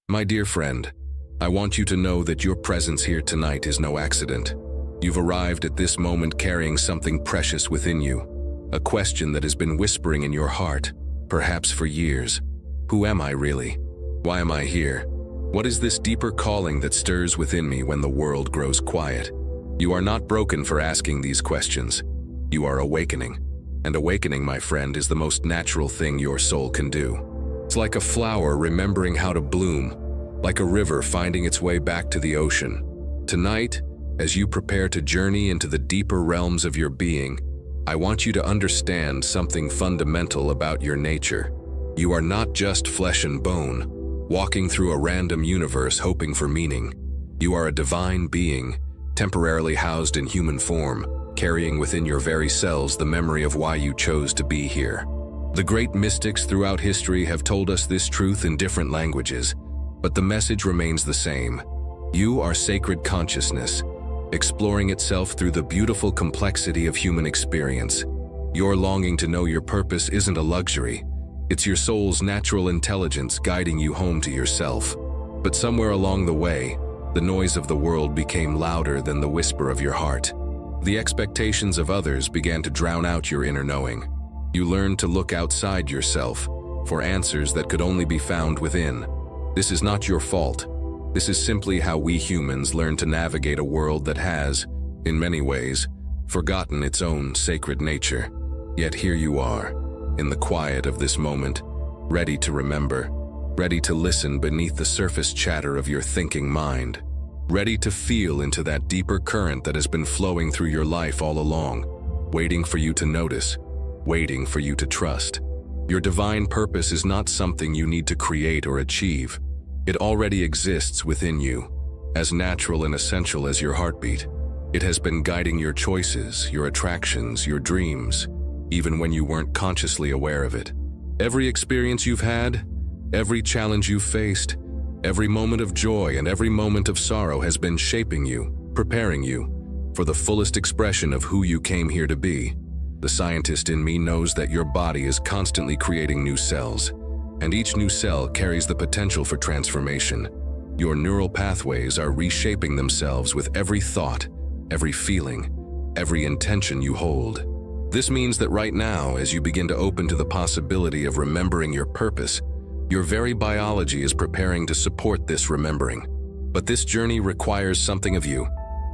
My dear friend, I want you to know that your presence here tonight is no accident. You've arrived at this moment carrying something precious within you, a question that has been whispering in your heart, perhaps for years. Who am I really? Why am I here? What is this deeper calling that stirs within me when the world grows quiet? You are not broken for asking these questions. You are awakening. And awakening, my friend, is the most natural thing your soul can do. It's like a flower remembering how to bloom, like a river finding its way back to the ocean. Tonight, as you prepare to journey into the deeper realms of your being, I want you to understand something fundamental about your nature. You are not just flesh and bone, walking through a random universe hoping for meaning. You are a divine being, temporarily housed in human form, carrying within your very cells the memory of why you chose to be here. The great mystics throughout history have told us this truth in different languages, but the message remains the same. You are sacred consciousness, exploring itself through the beautiful complexity of human experience. Your longing to know your purpose isn't a luxury. It's your soul's natural intelligence guiding you home to yourself. But somewhere along the way, the noise of the world became louder than the whisper of your heart. The expectations of others began to drown out your inner knowing. You learned to look outside yourself for answers that could only be found within. This is not your fault. This is simply how we humans learn to navigate a world that has, in many ways, forgotten its own sacred nature. Yet here you are, in the quiet of this moment, ready to remember, ready to listen beneath the surface chatter of your thinking mind, ready to feel into that deeper current that has been flowing through your life all along, waiting for you to notice, waiting for you to trust. Your divine purpose is not something you need to create or achieve. It already exists within you, as natural and essential as your heartbeat. It has been guiding your choices, your attractions, your dreams, even when you weren't consciously aware of it. Every experience you've had, every challenge you've faced, every moment of joy and every moment of sorrow has been shaping you, preparing you for the fullest expression of who you came here to be. The scientist in me knows that your body is constantly creating new cells, and each new cell carries the potential for transformation. Your neural pathways are reshaping themselves with every thought, every feeling, every intention you hold. This means that right now, as you begin to open to the possibility of remembering your purpose, your very biology is preparing to support this remembering. But this journey requires something of you.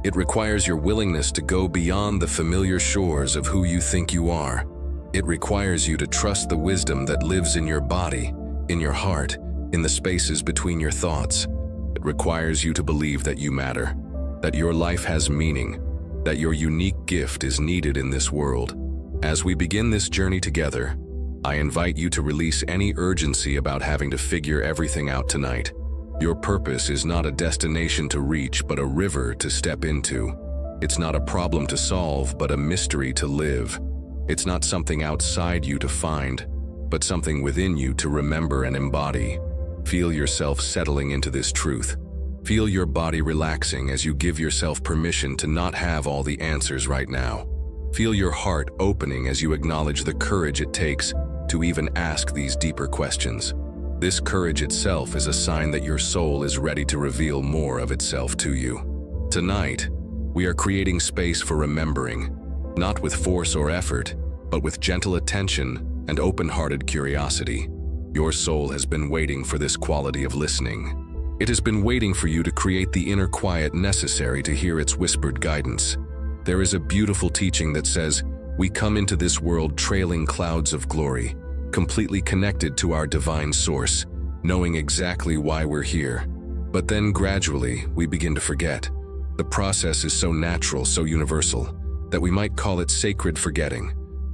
It requires your willingness to go beyond the familiar shores of who you think you are. It requires you to trust the wisdom that lives in your body, in your heart, in the spaces between your thoughts. It requires you to believe that you matter, that your life has meaning, that your unique gift is needed in this world. As we begin this journey together, I invite you to release any urgency about having to figure everything out tonight. Your purpose is not a destination to reach, but a river to step into. It's not a problem to solve, but a mystery to live. It's not something outside you to find, but something within you to remember and embody. Feel yourself settling into this truth. Feel your body relaxing as you give yourself permission to not have all the answers right now. Feel your heart opening as you acknowledge the courage it takes to even ask these deeper questions. This courage itself is a sign that your soul is ready to reveal more of itself to you. Tonight, we are creating space for remembering, not with force or effort, but with gentle attention and open-hearted curiosity. Your soul has been waiting for this quality of listening. It has been waiting for you to create the inner quiet necessary to hear its whispered guidance. There is a beautiful teaching that says, we come into this world trailing clouds of glory, completely connected to our divine source, knowing exactly why we're here. But then gradually, we begin to forget. The process is so natural, so universal, that we might call it sacred forgetting,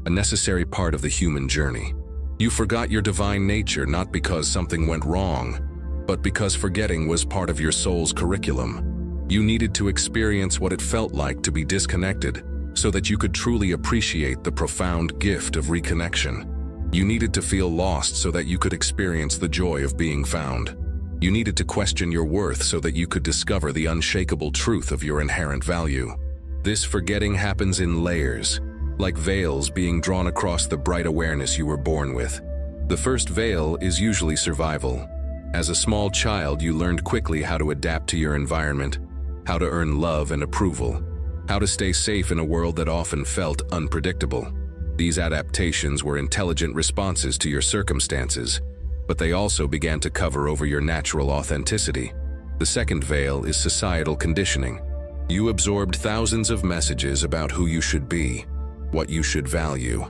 a necessary part of the human journey. You forgot your divine nature not because something went wrong, but because forgetting was part of your soul's curriculum. You needed to experience what it felt like to be disconnected so that you could truly appreciate the profound gift of reconnection. You needed to feel lost so that you could experience the joy of being found. You needed to question your worth so that you could discover the unshakable truth of your inherent value. This forgetting happens in layers, like veils being drawn across the bright awareness you were born with. The first veil is usually survival. As a small child, you learned quickly how to adapt to your environment, how to earn love and approval, how to stay safe in a world that often felt unpredictable. These adaptations were intelligent responses to your circumstances, but they also began to cover over your natural authenticity. The second veil is societal conditioning. You absorbed thousands of messages about who you should be, what you should value,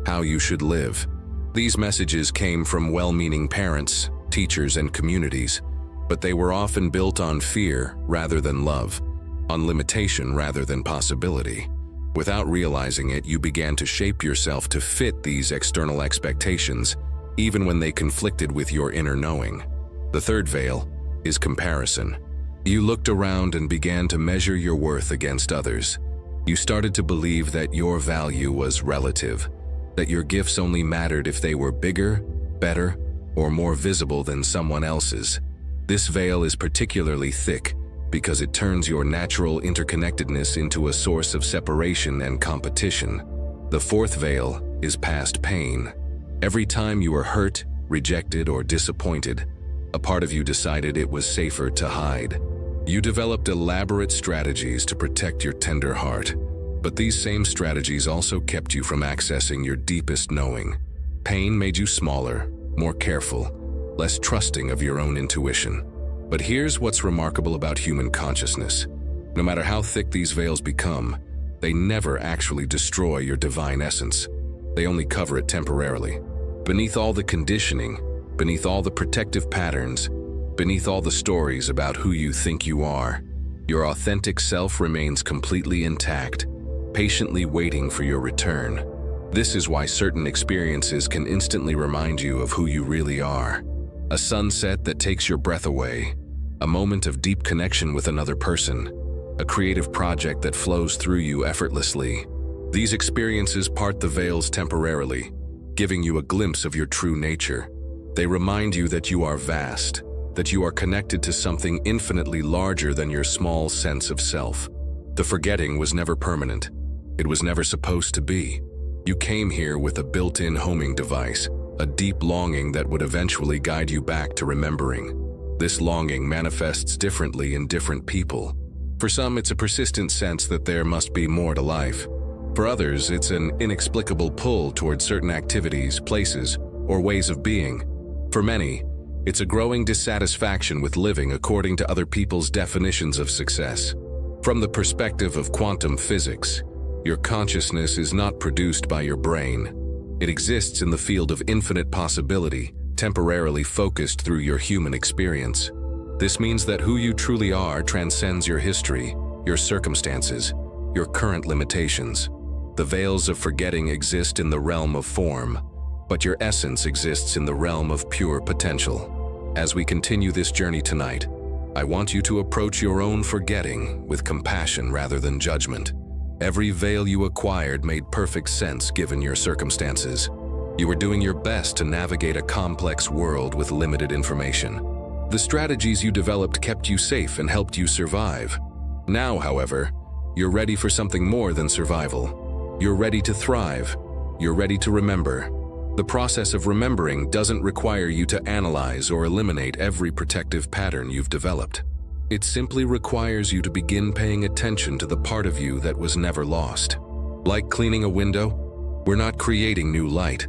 how you should live. These messages came from well-meaning parents, teachers, and communities, but they were often built on fear rather than love, on limitation rather than possibility. Without realizing it, you began to shape yourself to fit these external expectations, even when they conflicted with your inner knowing. The third veil is comparison. You looked around and began to measure your worth against others. You started to believe that your value was relative, that your gifts only mattered if they were bigger, better, or more visible than someone else's. This veil is particularly thick because it turns your natural interconnectedness into a source of separation and competition. The fourth veil is past pain. Every time you were hurt, rejected, or disappointed, a part of you decided it was safer to hide. You developed elaborate strategies to protect your tender heart, but these same strategies also kept you from accessing your deepest knowing. Pain made you smaller, more careful, less trusting of your own intuition. But here's what's remarkable about human consciousness. No matter how thick these veils become, they never actually destroy your divine essence. They only cover it temporarily. Beneath all the conditioning, beneath all the protective patterns, beneath all the stories about who you think you are, your authentic self remains completely intact, patiently waiting for your return. This is why certain experiences can instantly remind you of who you really are. A sunset that takes your breath away, a moment of deep connection with another person, a creative project that flows through you effortlessly. These experiences part the veils temporarily, giving you a glimpse of your true nature. They remind you that you are vast, that you are connected to something infinitely larger than your small sense of self. The forgetting was never permanent. It was never supposed to be. You came here with a built-in homing device, a deep longing that would eventually guide you back to remembering. This longing manifests differently in different people. For some, it's a persistent sense that there must be more to life. For others, it's an inexplicable pull toward certain activities, places, or ways of being. For many, it's a growing dissatisfaction with living according to other people's definitions of success. From the perspective of quantum physics, your consciousness is not produced by your brain. It exists in the field of infinite possibility, temporarily focused through your human experience. This means that who you truly are transcends your history, your circumstances, your current limitations. The veils of forgetting exist in the realm of form, but your essence exists in the realm of pure potential. As we continue this journey tonight, I want you to approach your own forgetting with compassion rather than judgment. Every veil you acquired made perfect sense given your circumstances. You were doing your best to navigate a complex world with limited information. The strategies you developed kept you safe and helped you survive. Now, however, you're ready for something more than survival. You're ready to thrive. You're ready to remember. The process of remembering doesn't require you to analyze or eliminate every protective pattern you've developed. It simply requires you to begin paying attention to the part of you that was never lost. Like cleaning a window, we're not creating new light.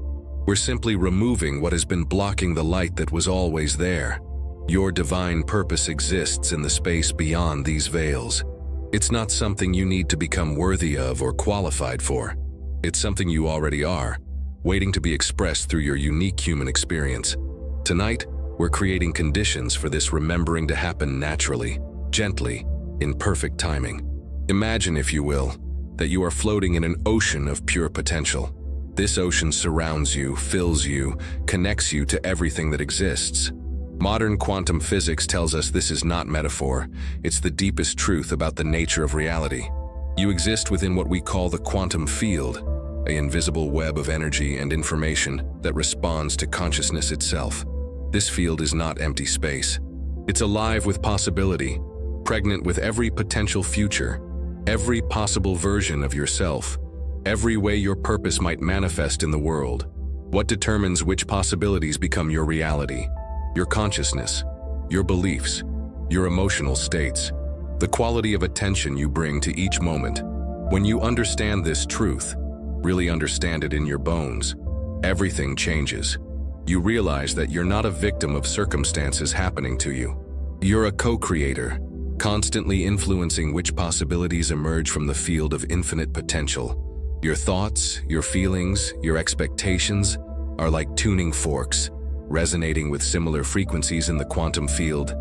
We're simply removing what has been blocking the light that was always there. Your divine purpose exists in the space beyond these veils. It's not something you need to become worthy of or qualified for. It's something you already are, waiting to be expressed through your unique human experience. Tonight, we're creating conditions for this remembering to happen naturally, gently, in perfect timing. Imagine, if you will, that you are floating in an ocean of pure potential. This ocean surrounds you, fills you, connects you to everything that exists. Modern quantum physics tells us this is not metaphor. It's the deepest truth about the nature of reality. You exist within what we call the quantum field, an invisible web of energy and information that responds to consciousness itself. This field is not empty space. It's alive with possibility, pregnant with every potential future, every possible version of yourself, every way your purpose might manifest in the world. What determines which possibilities become your reality? your consciousness, your beliefs, your emotional states, the quality of attention you bring to each moment. When you understand this truth, really understand it in your bones, everything changes. You realize that you're not a victim of circumstances happening to you. You're a co-creator, constantly influencing which possibilities emerge from the field of infinite potential. Your thoughts, your feelings, your expectations are like tuning forks, resonating with similar frequencies in the quantum field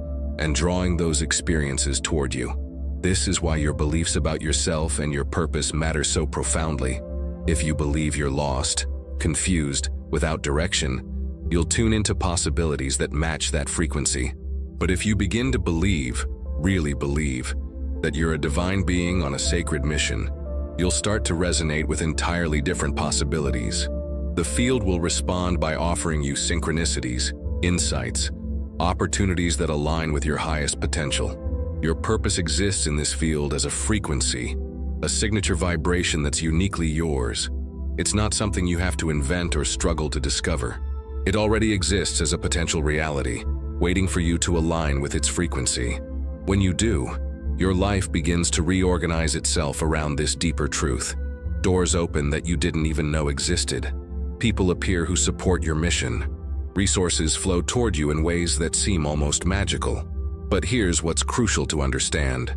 and drawing those experiences toward you. This is why your beliefs about yourself and your purpose matter so profoundly. If you believe you're lost, confused, without direction, you'll tune into possibilities that match that frequency. But if you begin to believe, really believe, that you're a divine being on a sacred mission, you'll start to resonate with entirely different possibilities. The field will respond by offering you synchronicities, insights, opportunities that align with your highest potential. Your purpose exists in this field as a frequency, a signature vibration that's uniquely yours. It's not something you have to invent or struggle to discover. It already exists as a potential reality, waiting for you to align with its frequency. When you do, your life begins to reorganize itself around this deeper truth. Doors open that you didn't even know existed. People appear who support your mission. Resources flow toward you in ways that seem almost magical. But here's what's crucial to understand.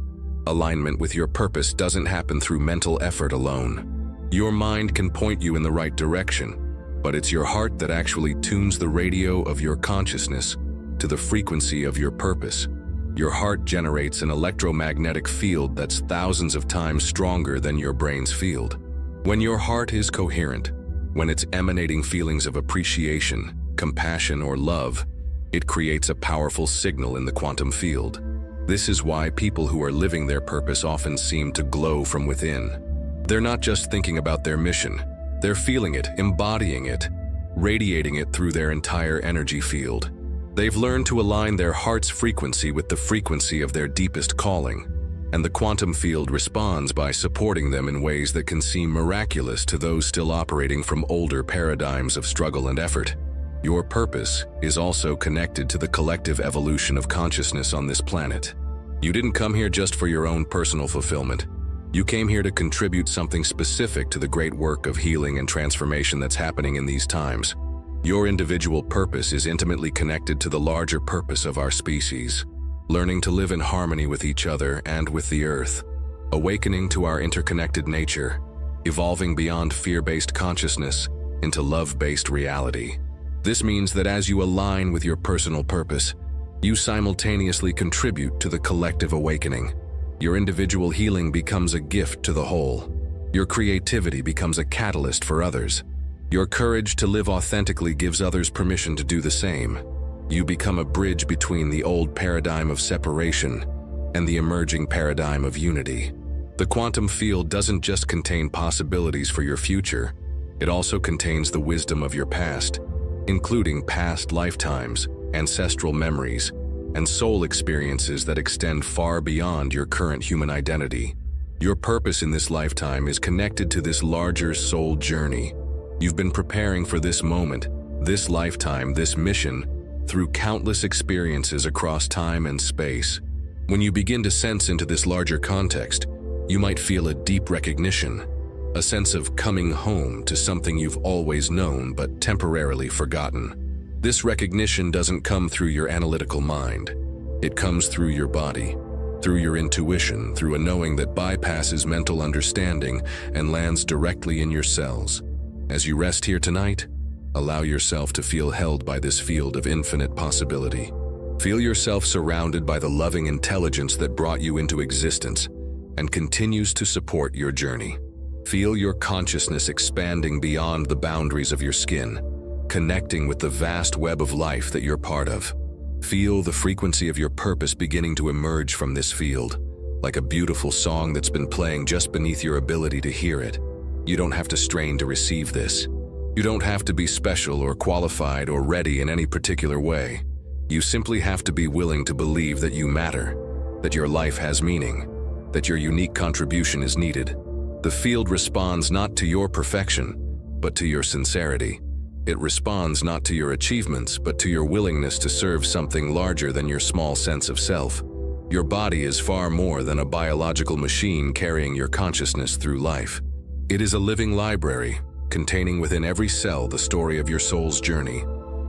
Alignment with your purpose doesn't happen through mental effort alone. Your mind can point you in the right direction, but it's your heart that actually tunes the radio of your consciousness to the frequency of your purpose. Your heart generates an electromagnetic field that's thousands of times stronger than your brain's field. When your heart is coherent, when it's emanating feelings of appreciation, compassion, or love, it creates a powerful signal in the quantum field. This is why people who are living their purpose often seem to glow from within. They're not just thinking about their mission, they're feeling it, embodying it, radiating it through their entire energy field. They've learned to align their heart's frequency with the frequency of their deepest calling, and the quantum field responds by supporting them in ways that can seem miraculous to those still operating from older paradigms of struggle and effort. Your purpose is also connected to the collective evolution of consciousness on this planet. You didn't come here just for your own personal fulfillment. You came here to contribute something specific to the great work of healing and transformation that's happening in these times. Your individual purpose is intimately connected to the larger purpose of our species, learning to live in harmony with each other and with the earth, awakening to our interconnected nature, evolving beyond fear-based consciousness into love-based reality. This means that as you align with your personal purpose, you simultaneously contribute to the collective awakening. Your individual healing becomes a gift to the whole. Your creativity becomes a catalyst for others. Your courage to live authentically gives others permission to do the same. You become a bridge between the old paradigm of separation and the emerging paradigm of unity. The quantum field doesn't just contain possibilities for your future, it also contains the wisdom of your past, including past lifetimes, ancestral memories, and soul experiences that extend far beyond your current human identity. Your purpose in this lifetime is connected to this larger soul journey. You've been preparing for this moment, this lifetime, this mission, through countless experiences across time and space. When you begin to sense into this larger context, you might feel a deep recognition, a sense of coming home to something you've always known but temporarily forgotten. This recognition doesn't come through your analytical mind. It comes through your body, through your intuition, through a knowing that bypasses mental understanding and lands directly in your cells. As you rest here tonight, allow yourself to feel held by this field of infinite possibility. Feel yourself surrounded by the loving intelligence that brought you into existence and continues to support your journey. Feel your consciousness expanding beyond the boundaries of your skin, connecting with the vast web of life that you're part of. Feel the frequency of your purpose beginning to emerge from this field, like a beautiful song that's been playing just beneath your ability to hear it. You don't have to strain to receive this. You don't have to be special or qualified or ready in any particular way. You simply have to be willing to believe that you matter, that your life has meaning, that your unique contribution is needed. The field responds not to your perfection, but to your sincerity. It responds not to your achievements, but to your willingness to serve something larger than your small sense of self. Your body is far more than a biological machine carrying your consciousness through life. It is a living library, containing within every cell the story of your soul's journey,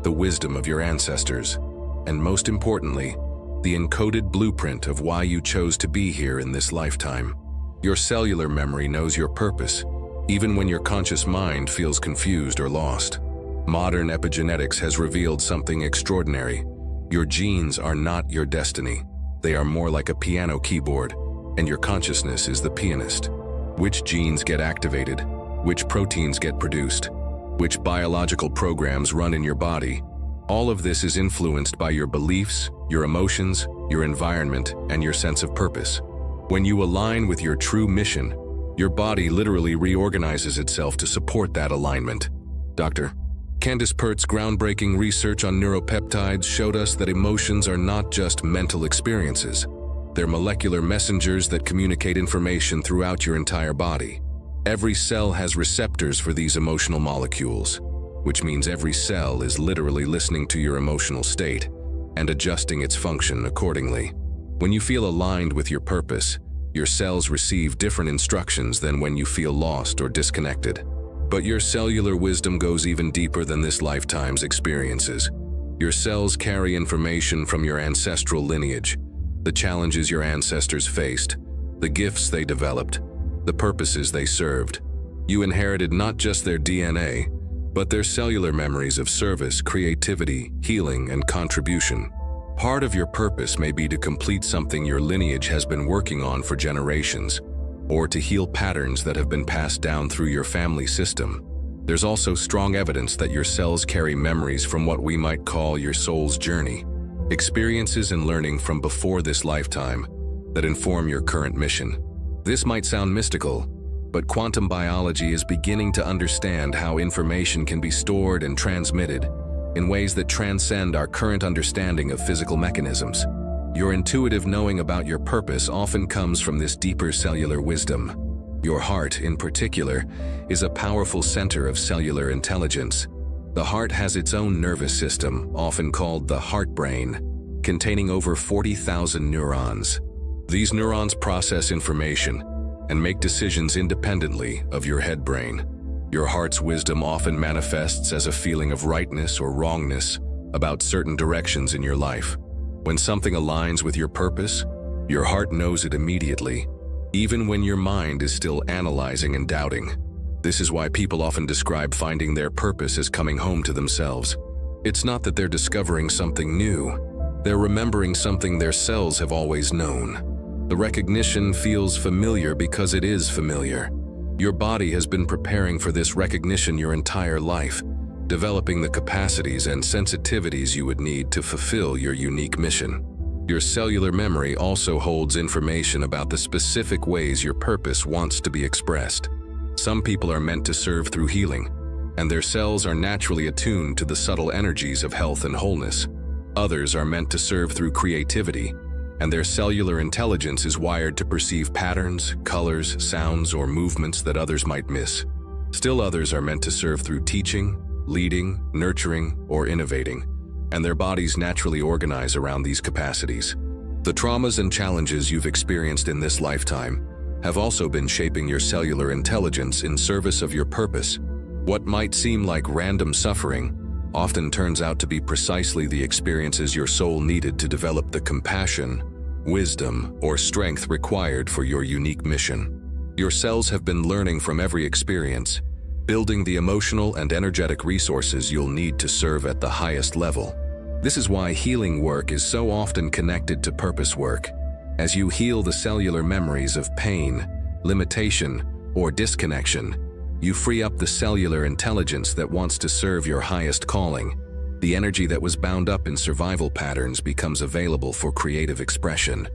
the wisdom of your ancestors, and most importantly, the encoded blueprint of why you chose to be here in this lifetime. Your cellular memory knows your purpose, even when your conscious mind feels confused or lost. Modern epigenetics has revealed something extraordinary. Your genes are not your destiny. They are more like a piano keyboard, and your consciousness is the pianist. Which genes get activated? Which proteins get produced? Which biological programs run in your body? All of this is influenced by your beliefs, your emotions, your environment, and your sense of purpose. When you align with your true mission, your body literally reorganizes itself to support that alignment. Dr. Candace Pert's groundbreaking research on neuropeptides showed us that emotions are not just mental experiences. They're molecular messengers that communicate information throughout your entire body. Every cell has receptors for these emotional molecules, which means every cell is literally listening to your emotional state and adjusting its function accordingly. When you feel aligned with your purpose, your cells receive different instructions than when you feel lost or disconnected. But your cellular wisdom goes even deeper than this lifetime's experiences. Your cells carry information from your ancestral lineage, the challenges your ancestors faced, the gifts they developed, the purposes they served. You inherited not just their DNA, but their cellular memories of service, creativity, healing, and contribution. Part of your purpose may be to complete something your lineage has been working on for generations, or to heal patterns that have been passed down through your family system. There's also strong evidence that your cells carry memories from what we might call your soul's journey, experiences and learning from before this lifetime that inform your current mission. This might sound mystical, but quantum biology is beginning to understand how information can be stored and transmitted in ways that transcend our current understanding of physical mechanisms. Your intuitive knowing about your purpose often comes from this deeper cellular wisdom. Your heart, in particular, is a powerful center of cellular intelligence. The heart has its own nervous system, often called the heart brain, containing over 40,000 neurons. These neurons process information and make decisions independently of your head brain. Your heart's wisdom often manifests as a feeling of rightness or wrongness about certain directions in your life. When something aligns with your purpose, your heart knows it immediately, even when your mind is still analyzing and doubting. This is why people often describe finding their purpose as coming home to themselves. It's not that they're discovering something new. They're remembering something their cells have always known. The recognition feels familiar because it is familiar. Your body has been preparing for this recognition your entire life, developing the capacities and sensitivities you would need to fulfill your unique mission. Your cellular memory also holds information about the specific ways your purpose wants to be expressed. Some people are meant to serve through healing, and their cells are naturally attuned to the subtle energies of health and wholeness. Others are meant to serve through creativity, and their cellular intelligence is wired to perceive patterns, colors, sounds, or movements that others might miss. Still others are meant to serve through teaching, leading, nurturing, or innovating, and their bodies naturally organize around these capacities. The traumas and challenges you've experienced in this lifetime have also been shaping your cellular intelligence in service of your purpose. What might seem like random suffering often turns out to be precisely the experiences your soul needed to develop the compassion, wisdom, or strength required for your unique mission. Your cells have been learning from every experience, building the emotional and energetic resources you'll need to serve at the highest level. This is why healing work is so often connected to purpose work. As you heal the cellular memories of pain, limitation, or disconnection, you free up the cellular intelligence that wants to serve your highest calling. The energy that was bound up in survival patterns becomes available for creative expression.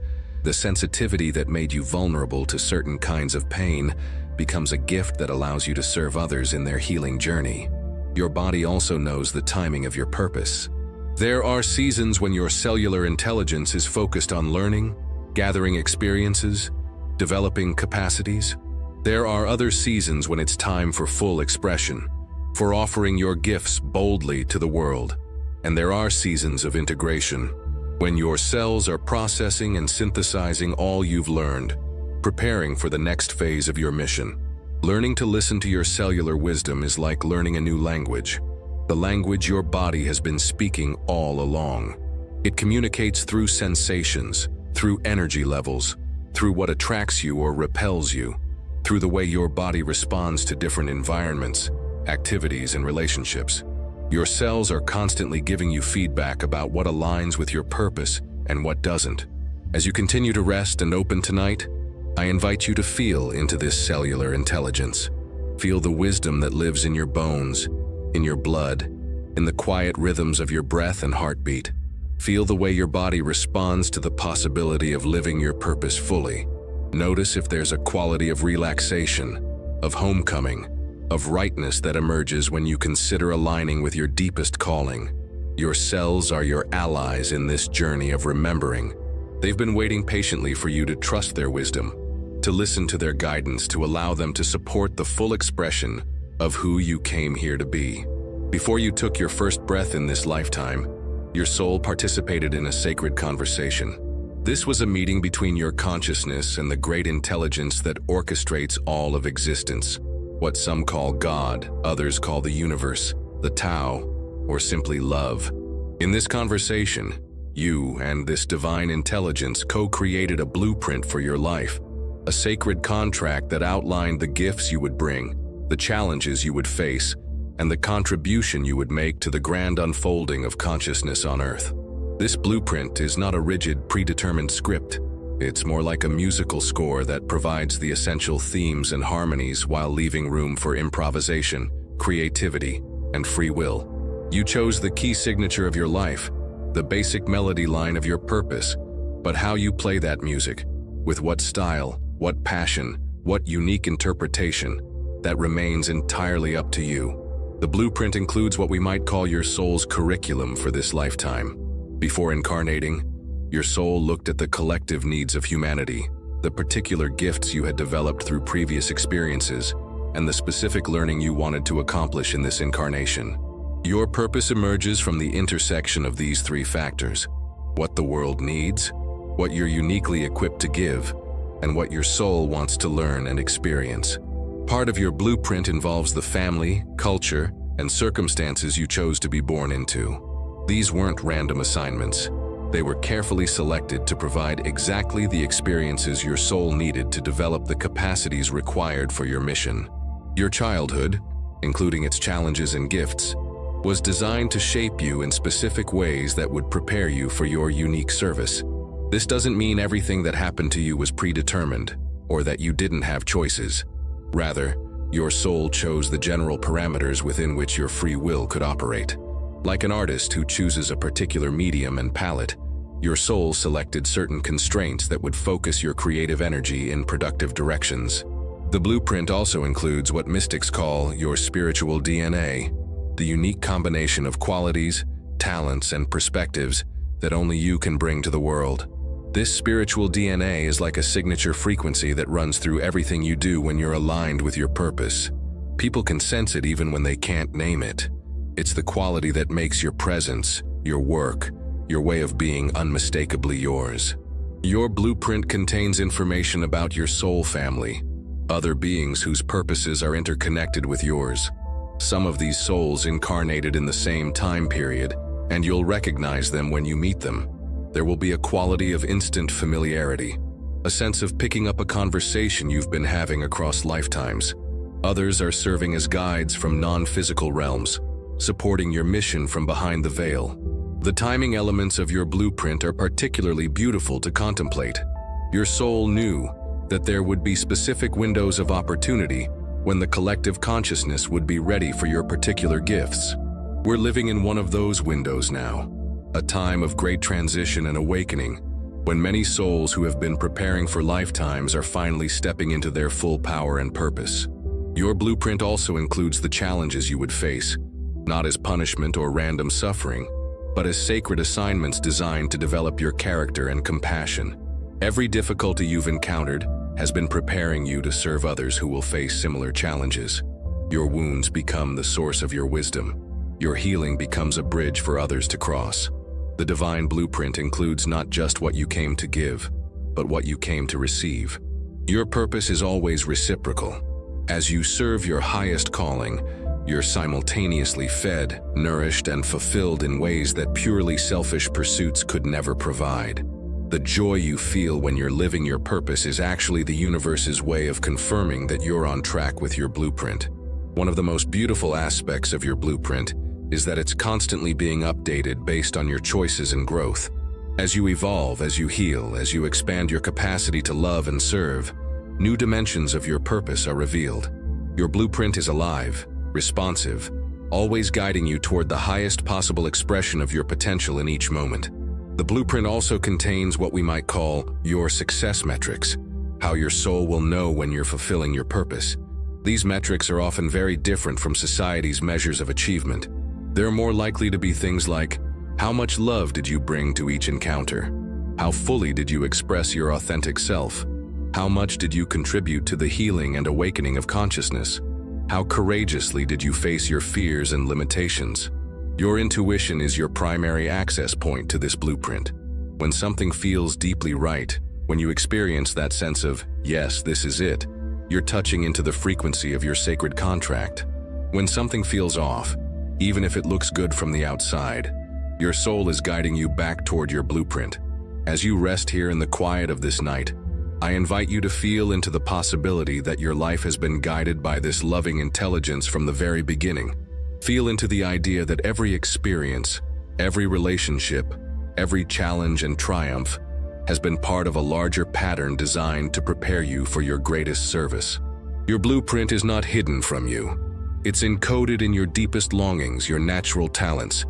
The sensitivity that made you vulnerable to certain kinds of pain becomes a gift that allows you to serve others in their healing journey. Your body also knows the timing of your purpose. There are seasons when your cellular intelligence is focused on learning, gathering experiences, developing capacities. There are other seasons when it's time for full expression, for offering your gifts boldly to the world. And there are seasons of integration, when your cells are processing and synthesizing all you've learned, preparing for the next phase of your mission. Learning to listen to your cellular wisdom is like learning a new language, the language your body has been speaking all along. It communicates through sensations, through energy levels, through what attracts you or repels you, through the way your body responds to different environments, activities, and relationships. Your cells are constantly giving you feedback about what aligns with your purpose and what doesn't. As you continue to rest and open tonight, I invite you to feel into this cellular intelligence. Feel the wisdom that lives in your bones, in your blood, in the quiet rhythms of your breath and heartbeat. Feel the way your body responds to the possibility of living your purpose fully. Notice if there's a quality of relaxation, of homecoming, of rightness that emerges when you consider aligning with your deepest calling. Your cells are your allies in this journey of remembering. They've been waiting patiently for you to trust their wisdom, to listen to their guidance, to allow them to support the full expression of who you came here to be. Before you took your first breath in this lifetime, your soul participated in a sacred conversation. This was a meeting between your consciousness and the great intelligence that orchestrates all of existence. What some call God, others call the universe, the Tao, or simply love. In this conversation, you and this divine intelligence co-created a blueprint for your life, a sacred contract that outlined the gifts you would bring, the challenges you would face, and the contribution you would make to the grand unfolding of consciousness on Earth. This blueprint is not a rigid, predetermined script. It's more like a musical score that provides the essential themes and harmonies while leaving room for improvisation, creativity, and free will. You chose the key signature of your life, the basic melody line of your purpose, but how you play that music, with what style, what passion, what unique interpretation, that remains entirely up to you. The blueprint includes what we might call your soul's curriculum for this lifetime. Before incarnating, your soul looked at the collective needs of humanity, the particular gifts you had developed through previous experiences, and the specific learning you wanted to accomplish in this incarnation. Your purpose emerges from the intersection of these three factors: what the world needs, what you're uniquely equipped to give, and what your soul wants to learn and experience. Part of your blueprint involves the family, culture, and circumstances you chose to be born into. These weren't random assignments. They were carefully selected to provide exactly the experiences your soul needed to develop the capacities required for your mission. Your childhood, including its challenges and gifts, was designed to shape you in specific ways that would prepare you for your unique service. This doesn't mean everything that happened to you was predetermined, or that you didn't have choices. Rather, your soul chose the general parameters within which your free will could operate. Like an artist who chooses a particular medium and palette, your soul selected certain constraints that would focus your creative energy in productive directions. The blueprint also includes what mystics call your spiritual DNA, the unique combination of qualities, talents, and perspectives that only you can bring to the world. This spiritual DNA is like a signature frequency that runs through everything you do when you're aligned with your purpose. People can sense it even when they can't name it. It's the quality that makes your presence, your work, your way of being unmistakably yours. Your blueprint contains information about your soul family, other beings whose purposes are interconnected with yours. Some of these souls incarnated in the same time period, and you'll recognize them when you meet them. There will be a quality of instant familiarity, a sense of picking up a conversation you've been having across lifetimes. Others are serving as guides from non-physical realms, supporting your mission from behind the veil. The timing elements of your blueprint are particularly beautiful to contemplate. Your soul knew that there would be specific windows of opportunity when the collective consciousness would be ready for your particular gifts. We're living in one of those windows now, a time of great transition and awakening, when many souls who have been preparing for lifetimes are finally stepping into their full power and purpose. Your blueprint also includes the challenges you would face, not as punishment or random suffering, but as sacred assignments designed to develop your character and compassion. Every difficulty you've encountered has been preparing you to serve others who will face similar challenges. Your wounds become the source of your wisdom. Your healing becomes a bridge for others to cross. The divine blueprint includes not just what you came to give, but what you came to receive. Your purpose is always reciprocal. As you serve your highest calling, you're simultaneously fed, nourished, and fulfilled in ways that purely selfish pursuits could never provide. The joy you feel when you're living your purpose is actually the universe's way of confirming that you're on track with your blueprint. One of the most beautiful aspects of your blueprint is that it's constantly being updated based on your choices and growth. As you evolve, as you heal, as you expand your capacity to love and serve, new dimensions of your purpose are revealed. Your blueprint is alive, responsive, always guiding you toward the highest possible expression of your potential in each moment. The blueprint also contains what we might call your success metrics, how your soul will know when you're fulfilling your purpose. These metrics are often very different from society's measures of achievement. They're more likely to be things like, how much love did you bring to each encounter? How fully did you express your authentic self? How much did you contribute to the healing and awakening of consciousness? How courageously did you face your fears and limitations? Your intuition is your primary access point to this blueprint. When something feels deeply right, when you experience that sense of, yes, this is it, you're touching into the frequency of your sacred contract. When something feels off, even if it looks good from the outside, your soul is guiding you back toward your blueprint. As you rest here in the quiet of this night, I invite you to feel into the possibility that your life has been guided by this loving intelligence from the very beginning. Feel into the idea that every experience, every relationship, every challenge and triumph has been part of a larger pattern designed to prepare you for your greatest service. Your blueprint is not hidden from you. It's encoded in your deepest longings, your natural talents,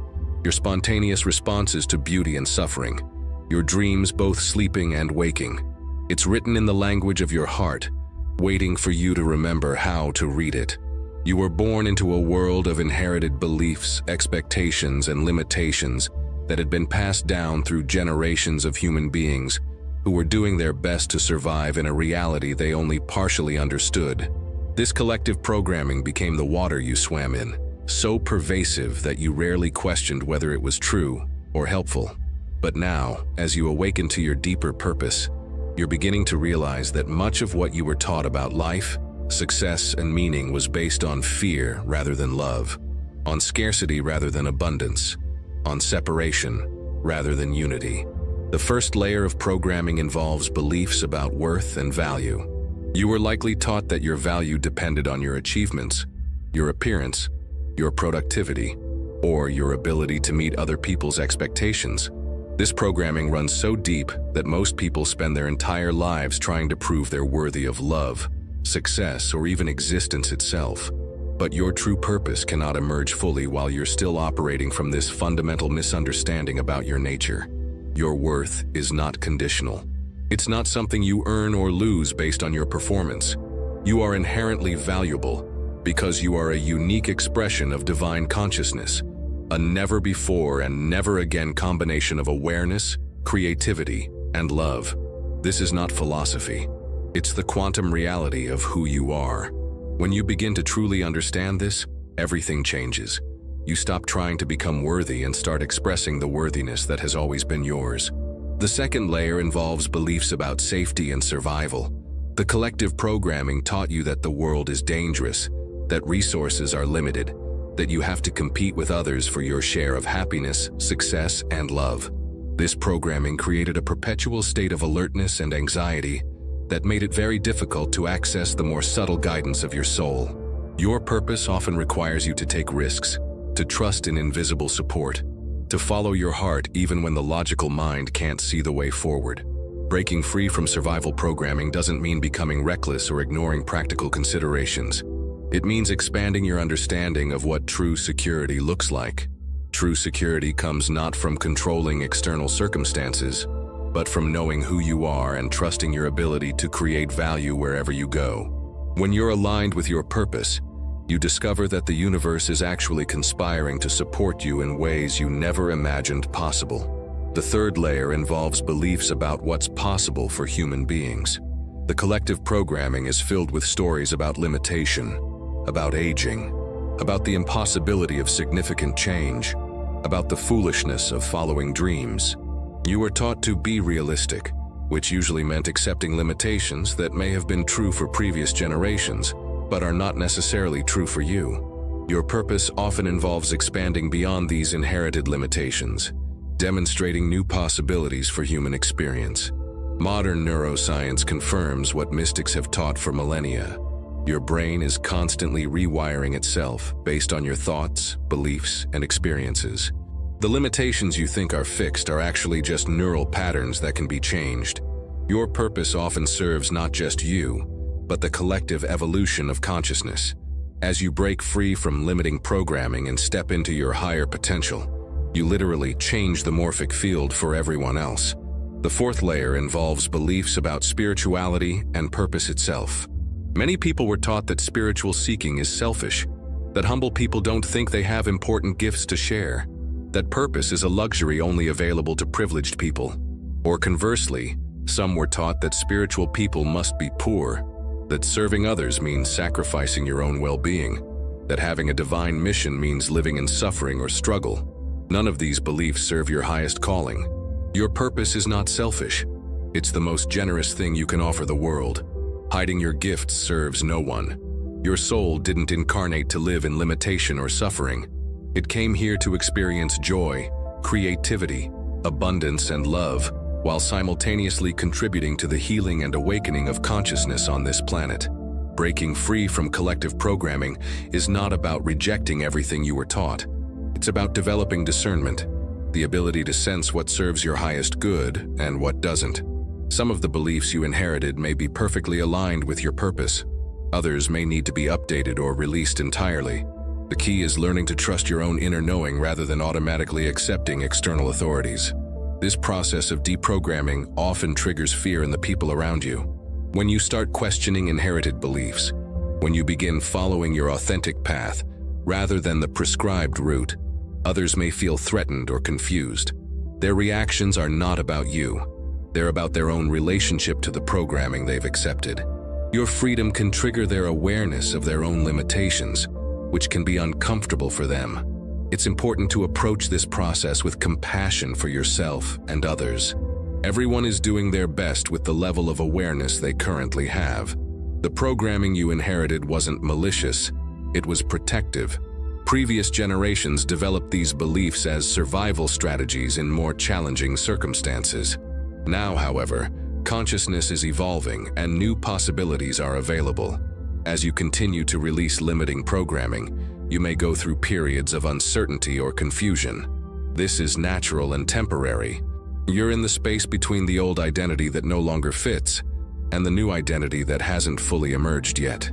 your spontaneous responses to beauty and suffering, your dreams both sleeping and waking. It's written in the language of your heart, waiting for you to remember how to read it. You were born into a world of inherited beliefs, expectations, and limitations that had been passed down through generations of human beings who were doing their best to survive in a reality they only partially understood. This collective programming became the water you swam in, so pervasive that you rarely questioned whether it was true or helpful. But now, as you awaken to your deeper purpose, you're beginning to realize that much of what you were taught about life, success, and meaning was based on fear rather than love, on scarcity rather than abundance, on separation rather than unity. The first layer of programming involves beliefs about worth and value. You were likely taught that your value depended on your achievements, your appearance, your productivity, or your ability to meet other people's expectations. This programming runs so deep that most people spend their entire lives trying to prove they're worthy of love, success, or even existence itself. But your true purpose cannot emerge fully while you're still operating from this fundamental misunderstanding about your nature. Your worth is not conditional. It's not something you earn or lose based on your performance. You are inherently valuable because you are a unique expression of divine consciousness, a never-before and never-again combination of awareness, creativity, and love. This is not philosophy. It's the quantum reality of who you are. When you begin to truly understand this, everything changes. You stop trying to become worthy and start expressing the worthiness that has always been yours. The second layer involves beliefs about safety and survival. The collective programming taught you that the world is dangerous, that resources are limited, that you have to compete with others for your share of happiness, success, and love. This programming created a perpetual state of alertness and anxiety that made it very difficult to access the more subtle guidance of your soul. Your purpose often requires you to take risks, to trust in invisible support, to follow your heart even when the logical mind can't see the way forward. Breaking free from survival programming doesn't mean becoming reckless or ignoring practical considerations. It means expanding your understanding of what true security looks like. True security comes not from controlling external circumstances, but from knowing who you are and trusting your ability to create value wherever you go. When you're aligned with your purpose, you discover that the universe is actually conspiring to support you in ways you never imagined possible. The third layer involves beliefs about what's possible for human beings. The collective programming is filled with stories about limitation, about aging, about the impossibility of significant change, about the foolishness of following dreams. You were taught to be realistic, which usually meant accepting limitations that may have been true for previous generations, but are not necessarily true for you. Your purpose often involves expanding beyond these inherited limitations, demonstrating new possibilities for human experience. Modern neuroscience confirms what mystics have taught for millennia. Your brain is constantly rewiring itself based on your thoughts, beliefs, and experiences. The limitations you think are fixed are actually just neural patterns that can be changed. Your purpose often serves not just you, but the collective evolution of consciousness. As you break free from limiting programming and step into your higher potential, you literally change the morphic field for everyone else. The fourth layer involves beliefs about spirituality and purpose itself. Many people were taught that spiritual seeking is selfish, that humble people don't think they have important gifts to share, that purpose is a luxury only available to privileged people. Or conversely, some were taught that spiritual people must be poor, that serving others means sacrificing your own well-being, that having a divine mission means living in suffering or struggle. None of these beliefs serve your highest calling. Your purpose is not selfish. It's the most generous thing you can offer the world. Hiding your gifts serves no one. Your soul didn't incarnate to live in limitation or suffering. It came here to experience joy, creativity, abundance, and love, while simultaneously contributing to the healing and awakening of consciousness on this planet. Breaking free from collective programming is not about rejecting everything you were taught. It's about developing discernment, the ability to sense what serves your highest good and what doesn't. Some of the beliefs you inherited may be perfectly aligned with your purpose. Others may need to be updated or released entirely. The key is learning to trust your own inner knowing rather than automatically accepting external authorities. This process of deprogramming often triggers fear in the people around you. When you start questioning inherited beliefs, when you begin following your authentic path rather than the prescribed route, others may feel threatened or confused. Their reactions are not about you. They're about their own relationship to the programming they've accepted. Your freedom can trigger their awareness of their own limitations, which can be uncomfortable for them. It's important to approach this process with compassion for yourself and others. Everyone is doing their best with the level of awareness they currently have. The programming you inherited wasn't malicious, it was protective. Previous generations developed these beliefs as survival strategies in more challenging circumstances. Now, however, consciousness is evolving and new possibilities are available. As you continue to release limiting programming, you may go through periods of uncertainty or confusion. This is natural and temporary. You're in the space between the old identity that no longer fits and the new identity that hasn't fully emerged yet.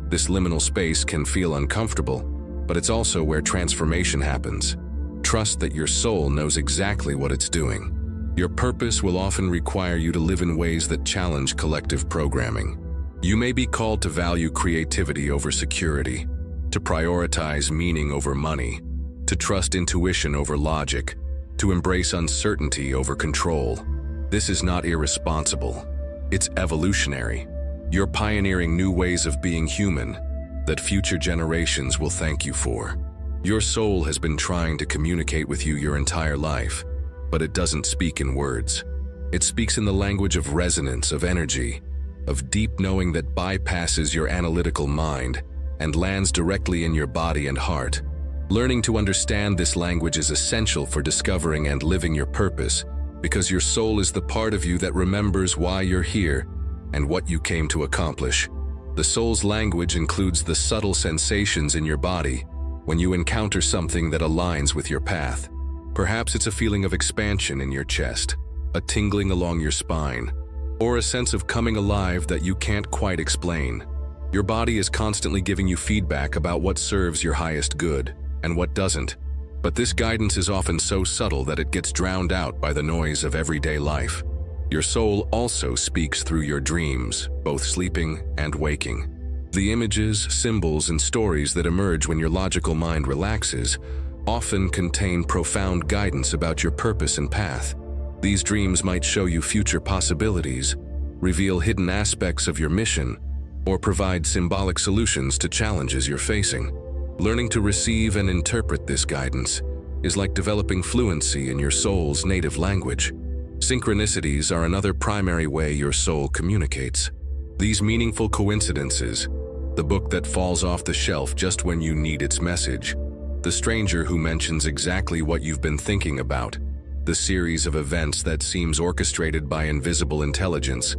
This liminal space can feel uncomfortable, but it's also where transformation happens. Trust that your soul knows exactly what it's doing. Your purpose will often require you to live in ways that challenge collective programming. You may be called to value creativity over security, to prioritize meaning over money, to trust intuition over logic, to embrace uncertainty over control. This is not irresponsible. It's evolutionary. You're pioneering new ways of being human that future generations will thank you for. Your soul has been trying to communicate with you your entire life, but it doesn't speak in words. It speaks in the language of resonance, of energy, of deep knowing that bypasses your analytical mind and lands directly in your body and heart. Learning to understand this language is essential for discovering and living your purpose, because your soul is the part of you that remembers why you're here and what you came to accomplish. The soul's language includes the subtle sensations in your body when you encounter something that aligns with your path. Perhaps it's a feeling of expansion in your chest, a tingling along your spine, or a sense of coming alive that you can't quite explain. Your body is constantly giving you feedback about what serves your highest good and what doesn't, but this guidance is often so subtle that it gets drowned out by the noise of everyday life. Your soul also speaks through your dreams, both sleeping and waking. The images, symbols, and stories that emerge when your logical mind relaxes often contain profound guidance about your purpose and path. These dreams might show you future possibilities, reveal hidden aspects of your mission, or provide symbolic solutions to challenges you're facing. Learning to receive and interpret this guidance is like developing fluency in your soul's native language. Synchronicities are another primary way your soul communicates. These meaningful coincidences, the book that falls off the shelf just when you need its message, the stranger who mentions exactly what you've been thinking about, the series of events that seems orchestrated by invisible intelligence,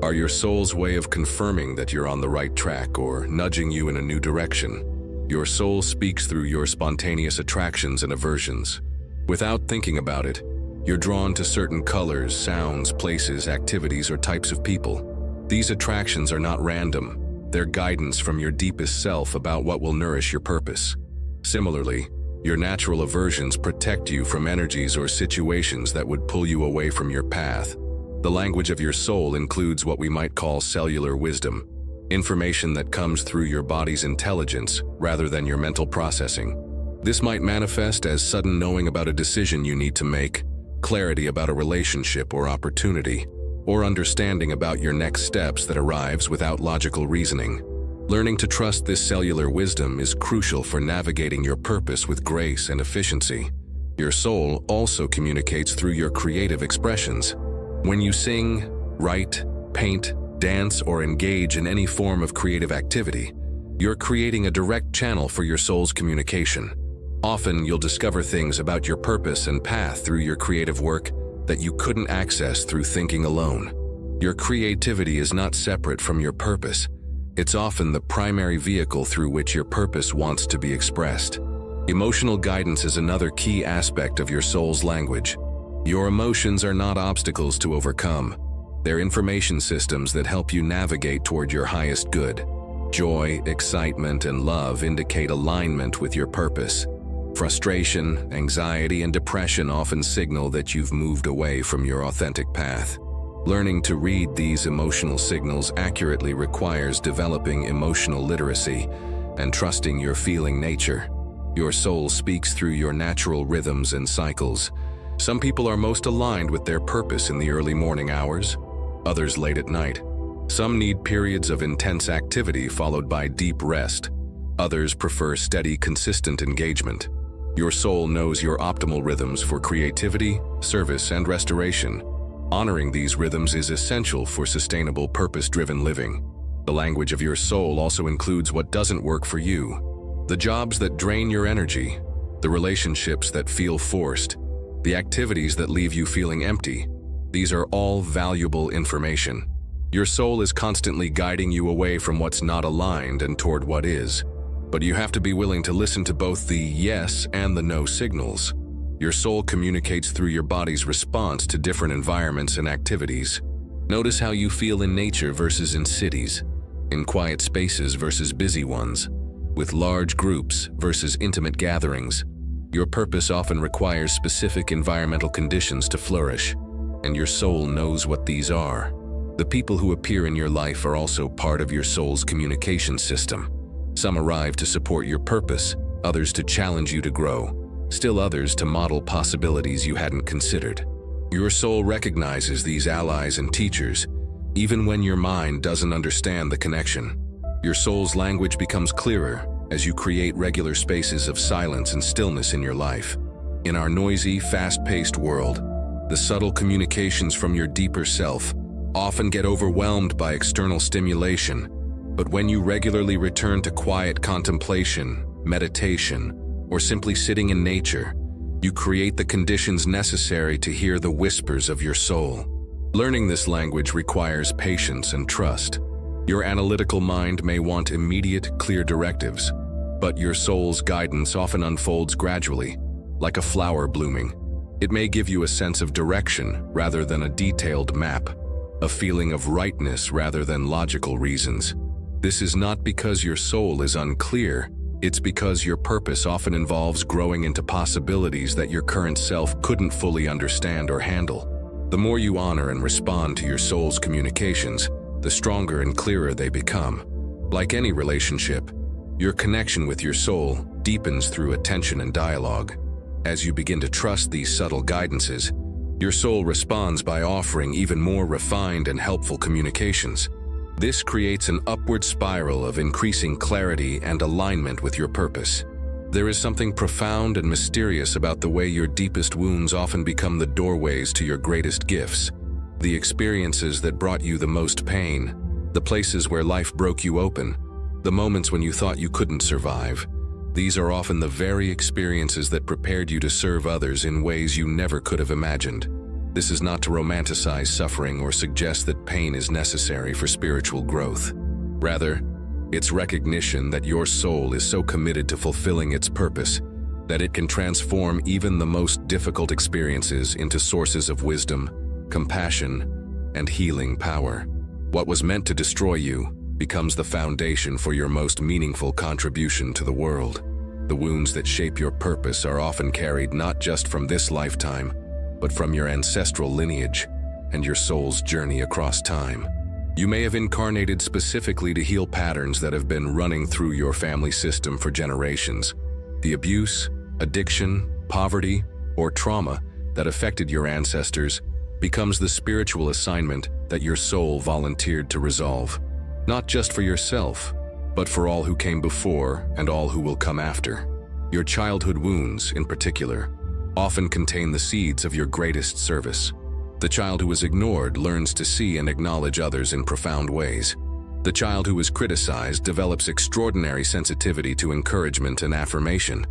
are your soul's way of confirming that you're on the right track or nudging you in a new direction. Your soul speaks through your spontaneous attractions and aversions. Without thinking about it, you're drawn to certain colors, sounds, places, activities, or types of people. These attractions are not random. They're guidance from your deepest self about what will nourish your purpose. Similarly, your natural aversions protect you from energies or situations that would pull you away from your path. The language of your soul includes what we might call cellular wisdom, information that comes through your body's intelligence rather than your mental processing. This might manifest as sudden knowing about a decision you need to make, clarity about a relationship or opportunity, or understanding about your next steps that arrives without logical reasoning. Learning to trust this cellular wisdom is crucial for navigating your purpose with grace and efficiency. Your soul also communicates through your creative expressions. When you sing, write, paint, dance, or engage in any form of creative activity, you're creating a direct channel for your soul's communication. Often, you'll discover things about your purpose and path through your creative work that you couldn't access through thinking alone. Your creativity is not separate from your purpose. It's often the primary vehicle through which your purpose wants to be expressed. Emotional guidance is another key aspect of your soul's language. Your emotions are not obstacles to overcome. They're information systems that help you navigate toward your highest good. Joy, excitement, and love indicate alignment with your purpose. Frustration, anxiety, and depression often signal that you've moved away from your authentic path. Learning to read these emotional signals accurately requires developing emotional literacy and trusting your feeling nature. Your soul speaks through your natural rhythms and cycles. Some people are most aligned with their purpose in the early morning hours, others late at night. Some need periods of intense activity followed by deep rest. Others prefer steady, consistent engagement. Your soul knows your optimal rhythms for creativity, service, and restoration. Honoring these rhythms is essential for sustainable, purpose-driven living. The language of your soul also includes what doesn't work for you. The jobs that drain your energy, the relationships that feel forced, the activities that leave you feeling empty. These are all valuable information. Your soul is constantly guiding you away from what's not aligned and toward what is. But you have to be willing to listen to both the yes and the no signals. Your soul communicates through your body's response to different environments and activities. Notice how you feel in nature versus in cities, in quiet spaces versus busy ones, with large groups versus intimate gatherings. Your purpose often requires specific environmental conditions to flourish, and your soul knows what these are. The people who appear in your life are also part of your soul's communication system. Some arrive to support your purpose, others to challenge you to grow, still others to model possibilities you hadn't considered. Your soul recognizes these allies and teachers, even when your mind doesn't understand the connection. Your soul's language becomes clearer as you create regular spaces of silence and stillness in your life. In our noisy, fast-paced world, the subtle communications from your deeper self often get overwhelmed by external stimulation. But when you regularly return to quiet contemplation, meditation, or simply sitting in nature, you create the conditions necessary to hear the whispers of your soul. Learning this language requires patience and trust. Your analytical mind may want immediate, clear directives, but your soul's guidance often unfolds gradually, like a flower blooming. It may give you a sense of direction rather than a detailed map, a feeling of rightness rather than logical reasons. This is not because your soul is unclear, it's because your purpose often involves growing into possibilities that your current self couldn't fully understand or handle. The more you honor and respond to your soul's communications, the stronger and clearer they become. Like any relationship, your connection with your soul deepens through attention and dialogue. As you begin to trust these subtle guidances, your soul responds by offering even more refined and helpful communications. This creates an upward spiral of increasing clarity and alignment with your purpose. There is something profound and mysterious about the way your deepest wounds often become the doorways to your greatest gifts. The experiences that brought you the most pain, the places where life broke you open, the moments when you thought you couldn't survive. These are often the very experiences that prepared you to serve others in ways you never could have imagined. This is not to romanticize suffering or suggest that pain is necessary for spiritual growth. Rather, it's recognition that your soul is so committed to fulfilling its purpose that it can transform even the most difficult experiences into sources of wisdom, compassion, and healing power. What was meant to destroy you becomes the foundation for your most meaningful contribution to the world. The wounds that shape your purpose are often carried not just from this lifetime, but from your ancestral lineage and your soul's journey across time. You may have incarnated specifically to heal patterns that have been running through your family system for generations. The abuse, addiction, poverty, or trauma that affected your ancestors becomes the spiritual assignment that your soul volunteered to resolve, not just for yourself, but for all who came before and all who will come after. Your childhood wounds, in particular, often contain the seeds of your greatest service. The child who is ignored learns to see and acknowledge others in profound ways. The child who is criticized develops extraordinary sensitivity to encouragement and affirmation.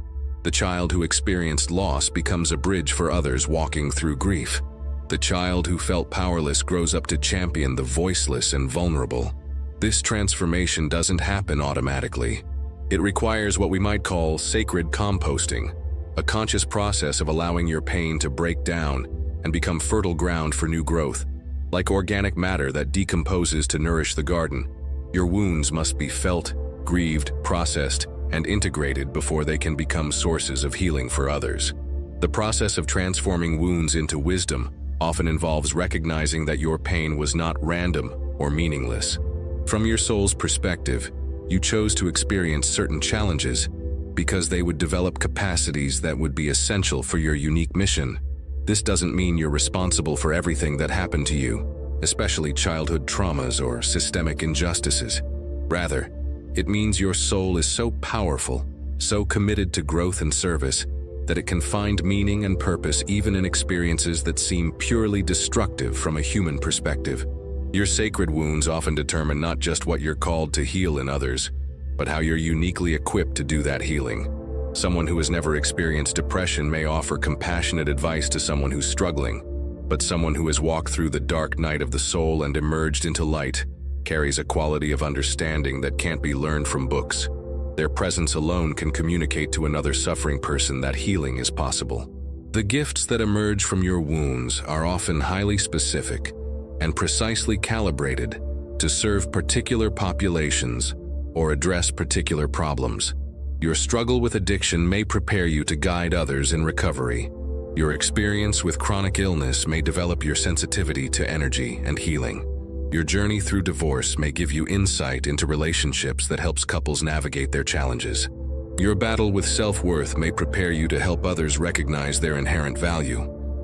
The child who experienced loss becomes a bridge for others walking through grief. The child who felt powerless grows up to champion the voiceless and vulnerable. This transformation doesn't happen automatically. It requires what we might call sacred composting, a conscious process of allowing your pain to break down and become fertile ground for new growth. Like organic matter that decomposes to nourish the garden, your wounds must be felt, grieved, processed, and integrated before they can become sources of healing for others. The process of transforming wounds into wisdom often involves recognizing that your pain was not random or meaningless. From your soul's perspective, you chose to experience certain challenges because they would develop capacities that would be essential for your unique mission. This doesn't mean you're responsible for everything that happened to you, especially childhood traumas or systemic injustices. Rather, it means your soul is so powerful, so committed to growth and service, that it can find meaning and purpose even in experiences that seem purely destructive from a human perspective. Your sacred wounds often determine not just what you're called to heal in others, but how you're uniquely equipped to do that healing. Someone who has never experienced depression may offer compassionate advice to someone who's struggling, but someone who has walked through the dark night of the soul and emerged into light carries a quality of understanding that can't be learned from books. Their presence alone can communicate to another suffering person that healing is possible. The gifts that emerge from your wounds are often highly specific and precisely calibrated to serve particular populations or address particular problems. Your struggle with addiction may prepare you to guide others in recovery. Your experience with chronic illness may develop your sensitivity to energy and healing. Your journey through divorce may give you insight into relationships that helps couples navigate their challenges. Your battle with self-worth may prepare you to help others recognize their inherent value.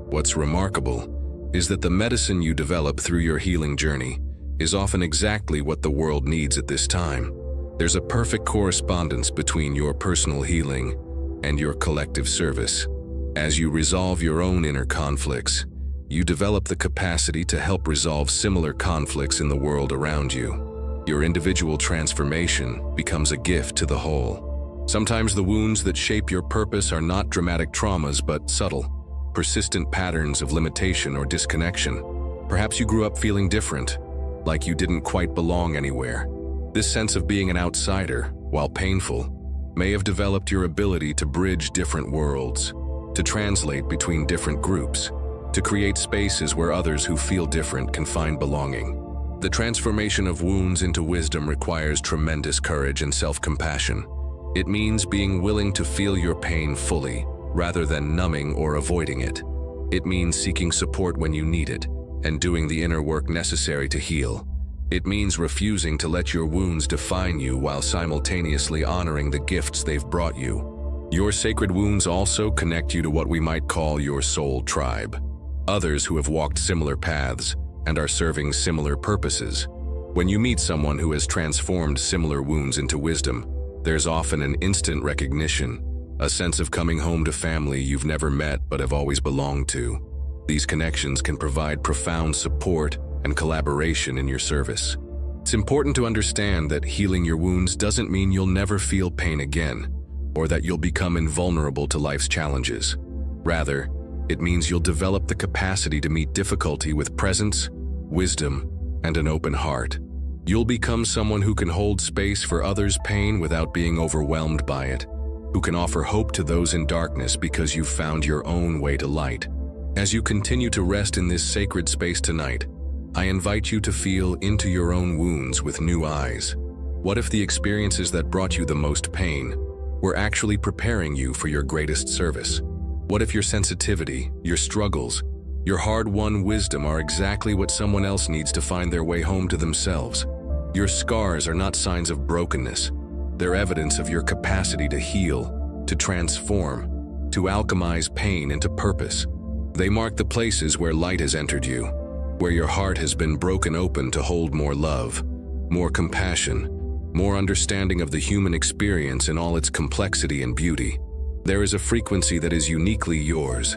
What's remarkable is that the medicine you develop through your healing journey is often exactly what the world needs at this time. There's a perfect correspondence between your personal healing and your collective service. As you resolve your own inner conflicts, you develop the capacity to help resolve similar conflicts in the world around you. Your individual transformation becomes a gift to the whole. Sometimes the wounds that shape your purpose are not dramatic traumas, but subtle, persistent patterns of limitation or disconnection. Perhaps you grew up feeling different, like you didn't quite belong anywhere. This sense of being an outsider, while painful, may have developed your ability to bridge different worlds, to translate between different groups, to create spaces where others who feel different can find belonging. The transformation of wounds into wisdom requires tremendous courage and self-compassion. It means being willing to feel your pain fully, rather than numbing or avoiding it. It means seeking support when you need it, and doing the inner work necessary to heal. It means refusing to let your wounds define you while simultaneously honoring the gifts they've brought you. Your sacred wounds also connect you to what we might call your soul tribe. Others who have walked similar paths and are serving similar purposes. When you meet someone who has transformed similar wounds into wisdom, there's often an instant recognition, a sense of coming home to family you've never met but have always belonged to. These connections can provide profound support and collaboration in your service. It's important to understand that healing your wounds doesn't mean you'll never feel pain again, or that you'll become invulnerable to life's challenges. Rather, it means you'll develop the capacity to meet difficulty with presence, wisdom, and an open heart. You'll become someone who can hold space for others' pain without being overwhelmed by it, who can offer hope to those in darkness because you've found your own way to light. As you continue to rest in this sacred space tonight, I invite you to feel into your own wounds with new eyes. What if the experiences that brought you the most pain were actually preparing you for your greatest service? What if your sensitivity, your struggles, your hard-won wisdom are exactly what someone else needs to find their way home to themselves? Your scars are not signs of brokenness. They're evidence of your capacity to heal, to transform, to alchemize pain into purpose. They mark the places where light has entered you, where your heart has been broken open to hold more love, more compassion, more understanding of the human experience in all its complexity and beauty. There is a frequency that is uniquely yours,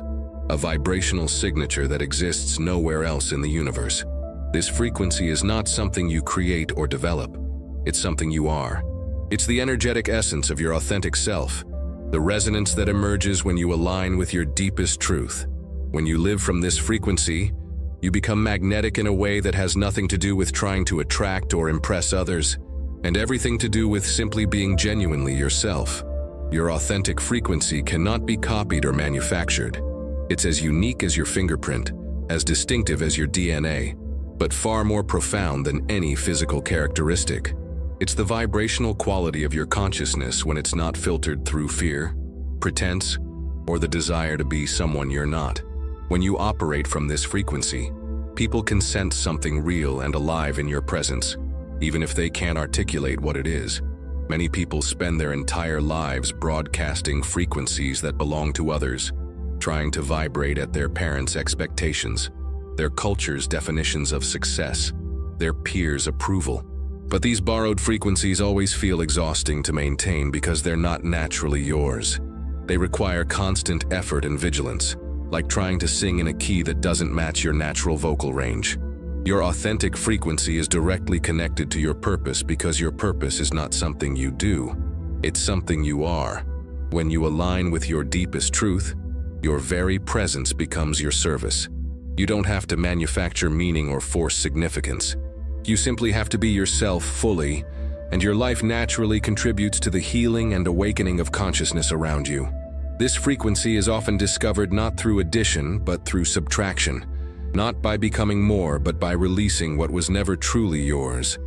a vibrational signature that exists nowhere else in the universe. This frequency is not something you create or develop. It's something you are. It's the energetic essence of your authentic self, the resonance that emerges when you align with your deepest truth. When you live from this frequency, you become magnetic in a way that has nothing to do with trying to attract or impress others, and everything to do with simply being genuinely yourself. Your authentic frequency cannot be copied or manufactured. It's as unique as your fingerprint, as distinctive as your DNA, but far more profound than any physical characteristic. It's the vibrational quality of your consciousness when it's not filtered through fear, pretense, or the desire to be someone you're not. When you operate from this frequency, people can sense something real and alive in your presence, even if they can't articulate what it is. Many people spend their entire lives broadcasting frequencies that belong to others, trying to vibrate at their parents' expectations, their culture's definitions of success, their peers' approval. But these borrowed frequencies always feel exhausting to maintain because they're not naturally yours. They require constant effort and vigilance, like trying to sing in a key that doesn't match your natural vocal range. Your authentic frequency is directly connected to your purpose because your purpose is not something you do, it's something you are. When you align with your deepest truth, your very presence becomes your service. You don't have to manufacture meaning or force significance. You simply have to be yourself fully, and your life naturally contributes to the healing and awakening of consciousness around you. This frequency is often discovered not through addition, but through subtraction. Not by becoming more, but by releasing what was never truly yours.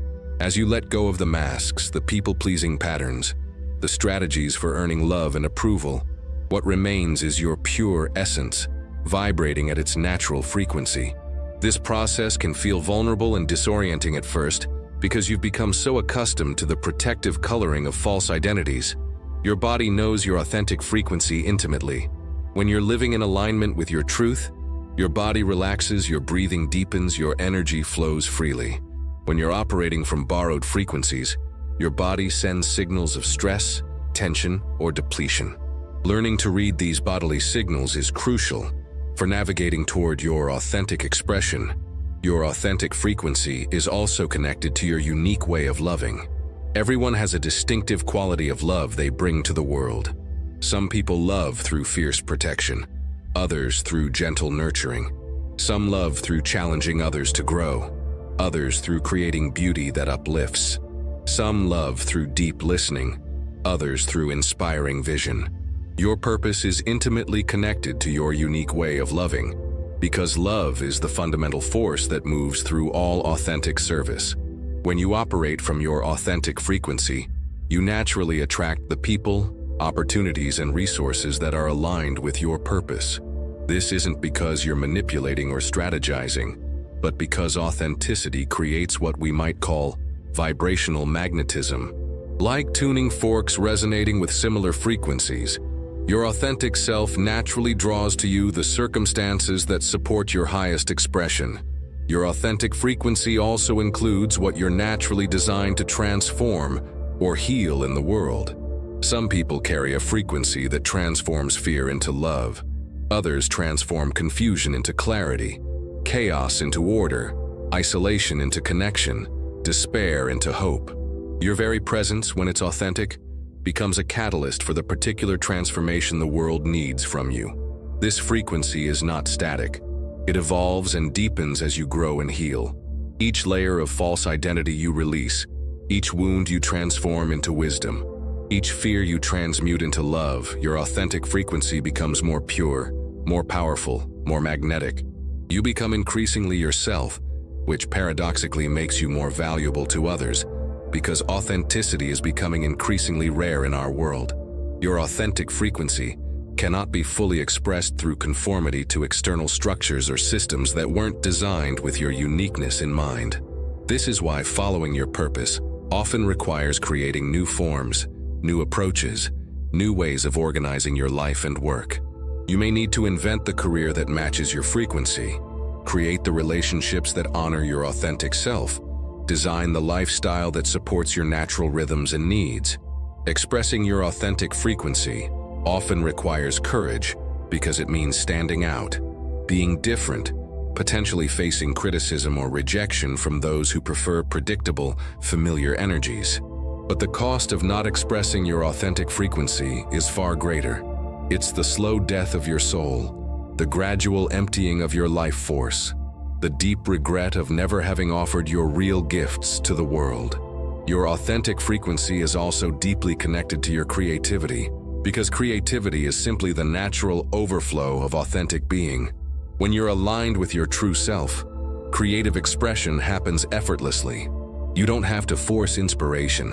As you let go of the masks, the people-pleasing patterns, the strategies for earning love and approval, what remains is your pure essence, vibrating at its natural frequency. This process can feel vulnerable and disorienting at first because you've become so accustomed to the protective coloring of false identities. Your body knows your authentic frequency intimately. When you're living in alignment with your truth, your body relaxes, your breathing deepens, your energy flows freely. When you're operating from borrowed frequencies, your body sends signals of stress, tension, or depletion. Learning to read these bodily signals is crucial for navigating toward your authentic expression. Your authentic frequency is also connected to your unique way of loving. Everyone has a distinctive quality of love they bring to the world. Some people love through fierce protection, others through gentle nurturing. Some love through challenging others to grow, others through creating beauty that uplifts. Some love through deep listening, others through inspiring vision. Your purpose is intimately connected to your unique way of loving, because love is the fundamental force that moves through all authentic service. When you operate from your authentic frequency, you naturally attract the people, opportunities, and resources that are aligned with your purpose. This isn't because you're manipulating or strategizing, but because authenticity creates what we might call vibrational magnetism. Like tuning forks resonating with similar frequencies, your authentic self naturally draws to you the circumstances that support your highest expression. Your authentic frequency also includes what you're naturally designed to transform or heal in the world. Some people carry a frequency that transforms fear into love. Others transform confusion into clarity, chaos into order, isolation into connection, despair into hope. Your very presence, when it's authentic, becomes a catalyst for the particular transformation the world needs from you. This frequency is not static. It evolves and deepens as you grow and heal. Each layer of false identity you release, each wound you transform into wisdom, each fear you transmute into love, your authentic frequency becomes more pure, more powerful, more magnetic. You become increasingly yourself, which paradoxically makes you more valuable to others, because authenticity is becoming increasingly rare in our world. Your authentic frequency cannot be fully expressed through conformity to external structures or systems that weren't designed with your uniqueness in mind. This is why following your purpose often requires creating new forms, new approaches, new ways of organizing your life and work. You may need to invent the career that matches your frequency, create the relationships that honor your authentic self, design the lifestyle that supports your natural rhythms and needs. Expressing your authentic frequency often requires courage because it means standing out, being different, potentially facing criticism or rejection from those who prefer predictable, familiar energies. But the cost of not expressing your authentic frequency is far greater. It's the slow death of your soul, the gradual emptying of your life force, the deep regret of never having offered your real gifts to the world. Your authentic frequency is also deeply connected to your creativity, because creativity is simply the natural overflow of authentic being. When you're aligned with your true self, creative expression happens effortlessly. You don't have to force inspiration.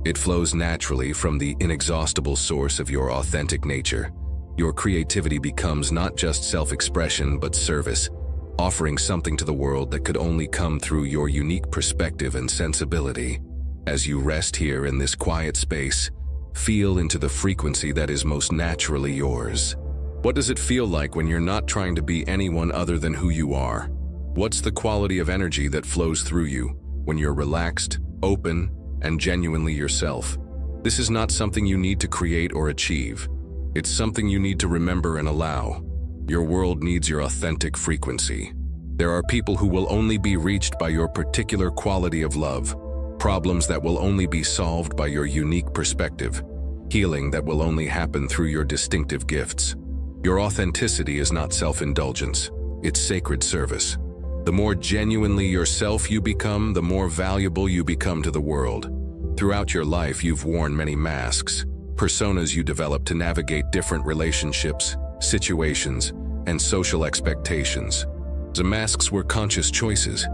It flows naturally from the inexhaustible source of your authentic nature. Your creativity becomes not just self-expression but service, offering something to the world that could only come through your unique perspective and sensibility. As you rest here in this quiet space, feel into the frequency that is most naturally yours. What does it feel like when you're not trying to be anyone other than who you are? What's the quality of energy that flows through you when you're relaxed, open, and genuinely yourself? This is not something you need to create or achieve. It's something you need to remember and allow. Your world needs your authentic frequency. There are people who will only be reached by your particular quality of love, problems that will only be solved by your unique perspective, healing that will only happen through your distinctive gifts. Your authenticity is not self-indulgence, it's sacred service. The more genuinely yourself you become, the more valuable you become to the world. Throughout your life, you've worn many masks, personas you develop to navigate different relationships, situations, and social expectations. The masks were conscious choices,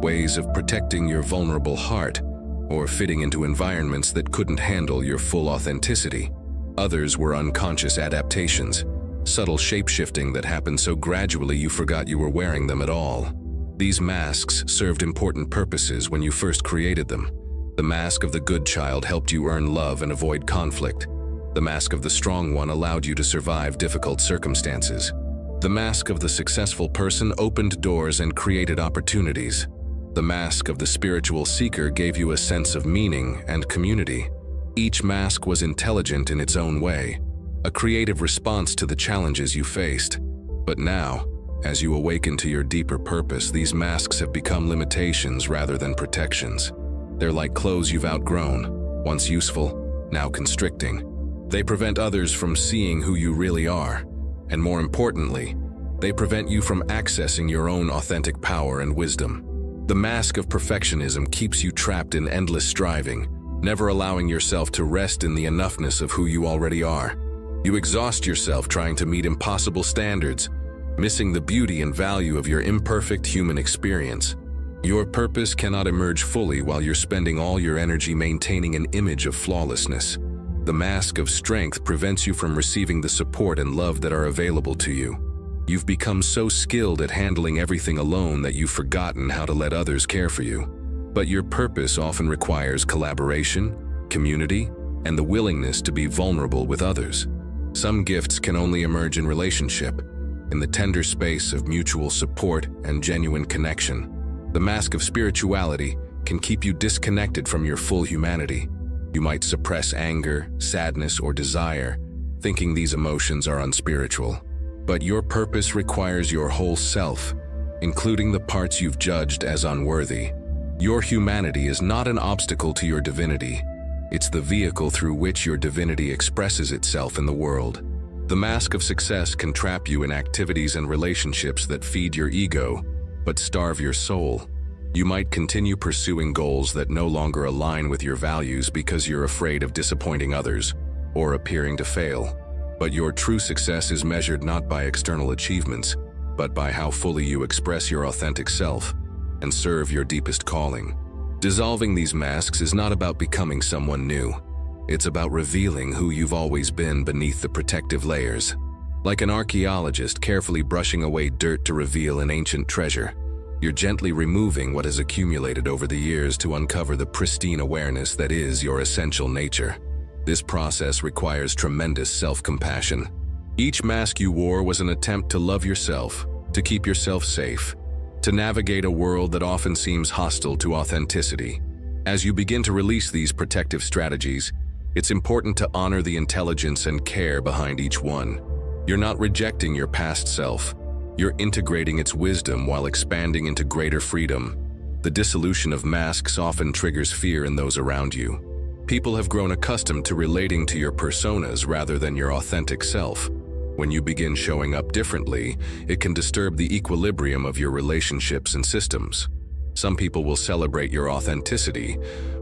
ways of protecting your vulnerable heart, or fitting into environments that couldn't handle your full authenticity. Others were unconscious adaptations, subtle shape-shifting that happened so gradually you forgot you were wearing them at all. These masks served important purposes when you first created them. The mask of the good child helped you earn love and avoid conflict. The mask of the strong one allowed you to survive difficult circumstances. The mask of the successful person opened doors and created opportunities. The mask of the spiritual seeker gave you a sense of meaning and community. Each mask was intelligent in its own way, a creative response to the challenges you faced. But now, as you awaken to your deeper purpose, these masks have become limitations rather than protections. They're like clothes you've outgrown, once useful, now constricting. They prevent others from seeing who you really are, and more importantly, they prevent you from accessing your own authentic power and wisdom. The mask of perfectionism keeps you trapped in endless striving, never allowing yourself to rest in the enoughness of who you already are. You exhaust yourself trying to meet impossible standards, missing the beauty and value of your imperfect human experience. Your purpose cannot emerge fully while you're spending all your energy maintaining an image of flawlessness. The mask of strength prevents you from receiving the support and love that are available to you. You've become so skilled at handling everything alone that you've forgotten how to let others care for you. But your purpose often requires collaboration, community, and the willingness to be vulnerable with others. Some gifts can only emerge in relationship, in the tender space of mutual support and genuine connection. The mask of spirituality can keep you disconnected from your full humanity. You might suppress anger, sadness, or desire, thinking these emotions are unspiritual. But your purpose requires your whole self, including the parts you've judged as unworthy. Your humanity is not an obstacle to your divinity. It's the vehicle through which your divinity expresses itself in the world. The mask of success can trap you in activities and relationships that feed your ego, but starve your soul. You might continue pursuing goals that no longer align with your values because you're afraid of disappointing others or appearing to fail. But your true success is measured not by external achievements, but by how fully you express your authentic self and serve your deepest calling. Dissolving these masks is not about becoming someone new. It's about revealing who you've always been beneath the protective layers. Like an archaeologist carefully brushing away dirt to reveal an ancient treasure, you're gently removing what has accumulated over the years to uncover the pristine awareness that is your essential nature. This process requires tremendous self-compassion. Each mask you wore was an attempt to love yourself, to keep yourself safe, to navigate a world that often seems hostile to authenticity. As you begin to release these protective strategies, it's important to honor the intelligence and care behind each one. You're not rejecting your past self. You're integrating its wisdom while expanding into greater freedom. The dissolution of masks often triggers fear in those around you. People have grown accustomed to relating to your personas rather than your authentic self. When you begin showing up differently, it can disturb the equilibrium of your relationships and systems. Some people will celebrate your authenticity,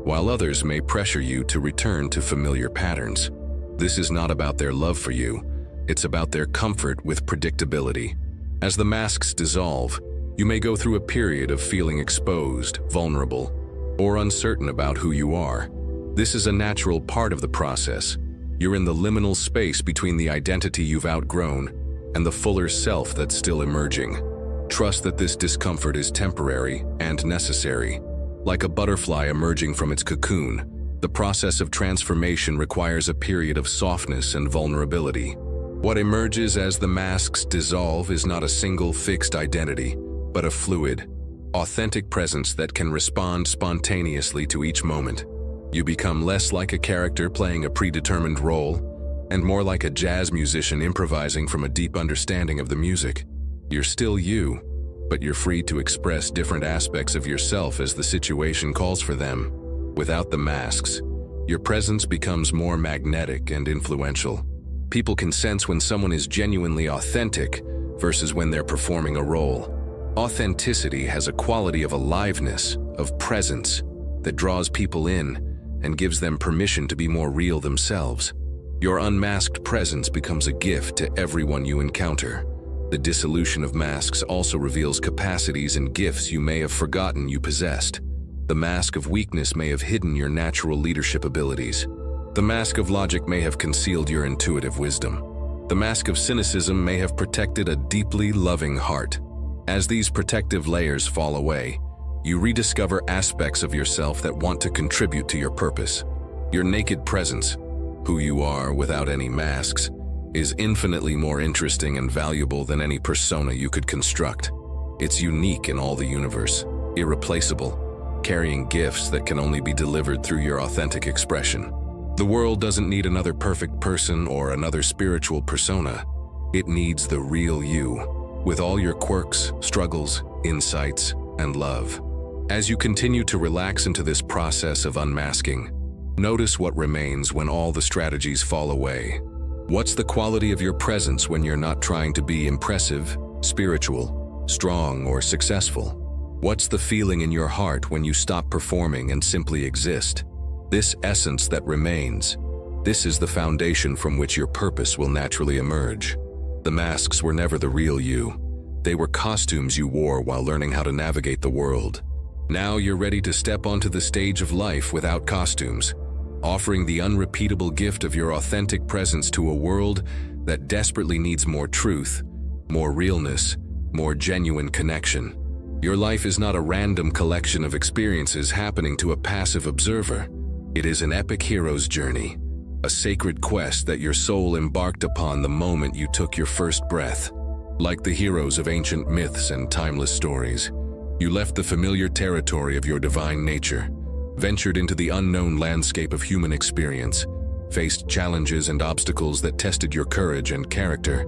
while others may pressure you to return to familiar patterns. This is not about their love for you, it's about their comfort with predictability. As the masks dissolve, you may go through a period of feeling exposed, vulnerable, or uncertain about who you are. This is a natural part of the process. You're in the liminal space between the identity you've outgrown and the fuller self that's still emerging. Trust that this discomfort is temporary and necessary. Like a butterfly emerging from its cocoon, the process of transformation requires a period of softness and vulnerability. What emerges as the masks dissolve is not a single fixed identity, but a fluid, authentic presence that can respond spontaneously to each moment. You become less like a character playing a predetermined role, and more like a jazz musician improvising from a deep understanding of the music. You're still you, but you're free to express different aspects of yourself as the situation calls for them. Without the masks, your presence becomes more magnetic and influential. People can sense when someone is genuinely authentic versus when they're performing a role. Authenticity has a quality of aliveness, of presence, that draws people in and gives them permission to be more real themselves. Your unmasked presence becomes a gift to everyone you encounter. The dissolution of masks also reveals capacities and gifts you may have forgotten you possessed. The mask of weakness may have hidden your natural leadership abilities. The mask of logic may have concealed your intuitive wisdom. The mask of cynicism may have protected a deeply loving heart. As these protective layers fall away, you rediscover aspects of yourself that want to contribute to your purpose. Your naked presence, who you are without any masks, is infinitely more interesting and valuable than any persona you could construct. It's unique in all the universe, irreplaceable, carrying gifts that can only be delivered through your authentic expression. The world doesn't need another perfect person or another spiritual persona. It needs the real you, with all your quirks, struggles, insights, and love. As you continue to relax into this process of unmasking, notice what remains when all the strategies fall away. What's the quality of your presence when you're not trying to be impressive, spiritual, strong, or successful? What's the feeling in your heart when you stop performing and simply exist? This essence that remains, this is the foundation from which your purpose will naturally emerge. The masks were never the real you. They were costumes you wore while learning how to navigate the world. Now you're ready to step onto the stage of life without costumes, offering the unrepeatable gift of your authentic presence to a world that desperately needs more truth, more realness, more genuine connection. Your life is not a random collection of experiences happening to a passive observer. It is an epic hero's journey, a sacred quest that your soul embarked upon the moment you took your first breath. Like the heroes of ancient myths and timeless stories, You left the familiar territory of your divine nature, ventured into the unknown landscape of human experience, faced challenges and obstacles that tested your courage and character,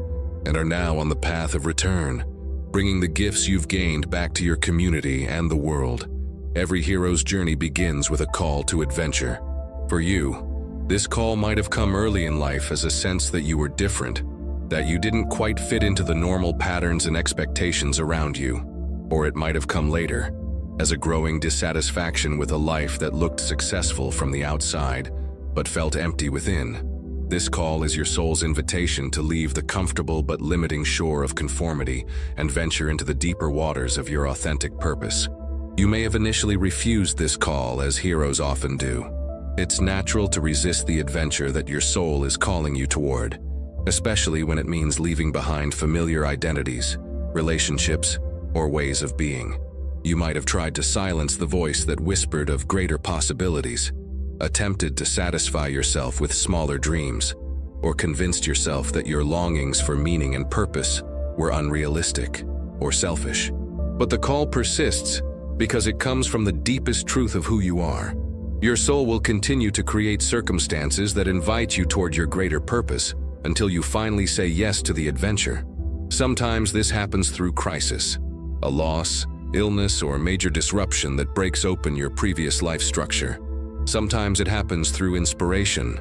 and are now on the path of return, bringing the gifts you've gained back to your community and the world. Every hero's journey begins with a call to adventure. For you, this call might have come early in life as a sense that you were different, that you didn't quite fit into the normal patterns and expectations around you. Or it might have come later, as a growing dissatisfaction with a life that looked successful from the outside, but felt empty within. This call is your soul's invitation to leave the comfortable but limiting shore of conformity and venture into the deeper waters of your authentic purpose. You may have initially refused this call, as heroes often do. It's natural to resist the adventure that your soul is calling you toward, especially when it means leaving behind familiar identities, relationships, or ways of being. You might have tried to silence the voice that whispered of greater possibilities, attempted to satisfy yourself with smaller dreams, or convinced yourself that your longings for meaning and purpose were unrealistic or selfish. But the call persists because it comes from the deepest truth of who you are. Your soul will continue to create circumstances that invite you toward your greater purpose until you finally say yes to the adventure. Sometimes this happens through crisis, a loss, illness, or major disruption that breaks open your previous life structure. Sometimes it happens through inspiration,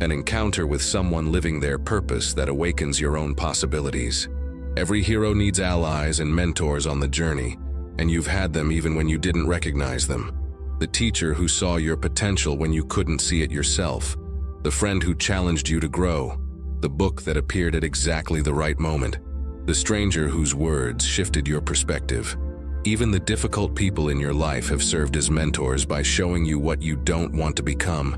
an encounter with someone living their purpose that awakens your own possibilities. Every hero needs allies and mentors on the journey, and you've had them even when you didn't recognize them. The teacher who saw your potential when you couldn't see it yourself, the friend who challenged you to grow, the book that appeared at exactly the right moment, the stranger whose words shifted your perspective. Even the difficult people in your life have served as mentors by showing you what you don't want to become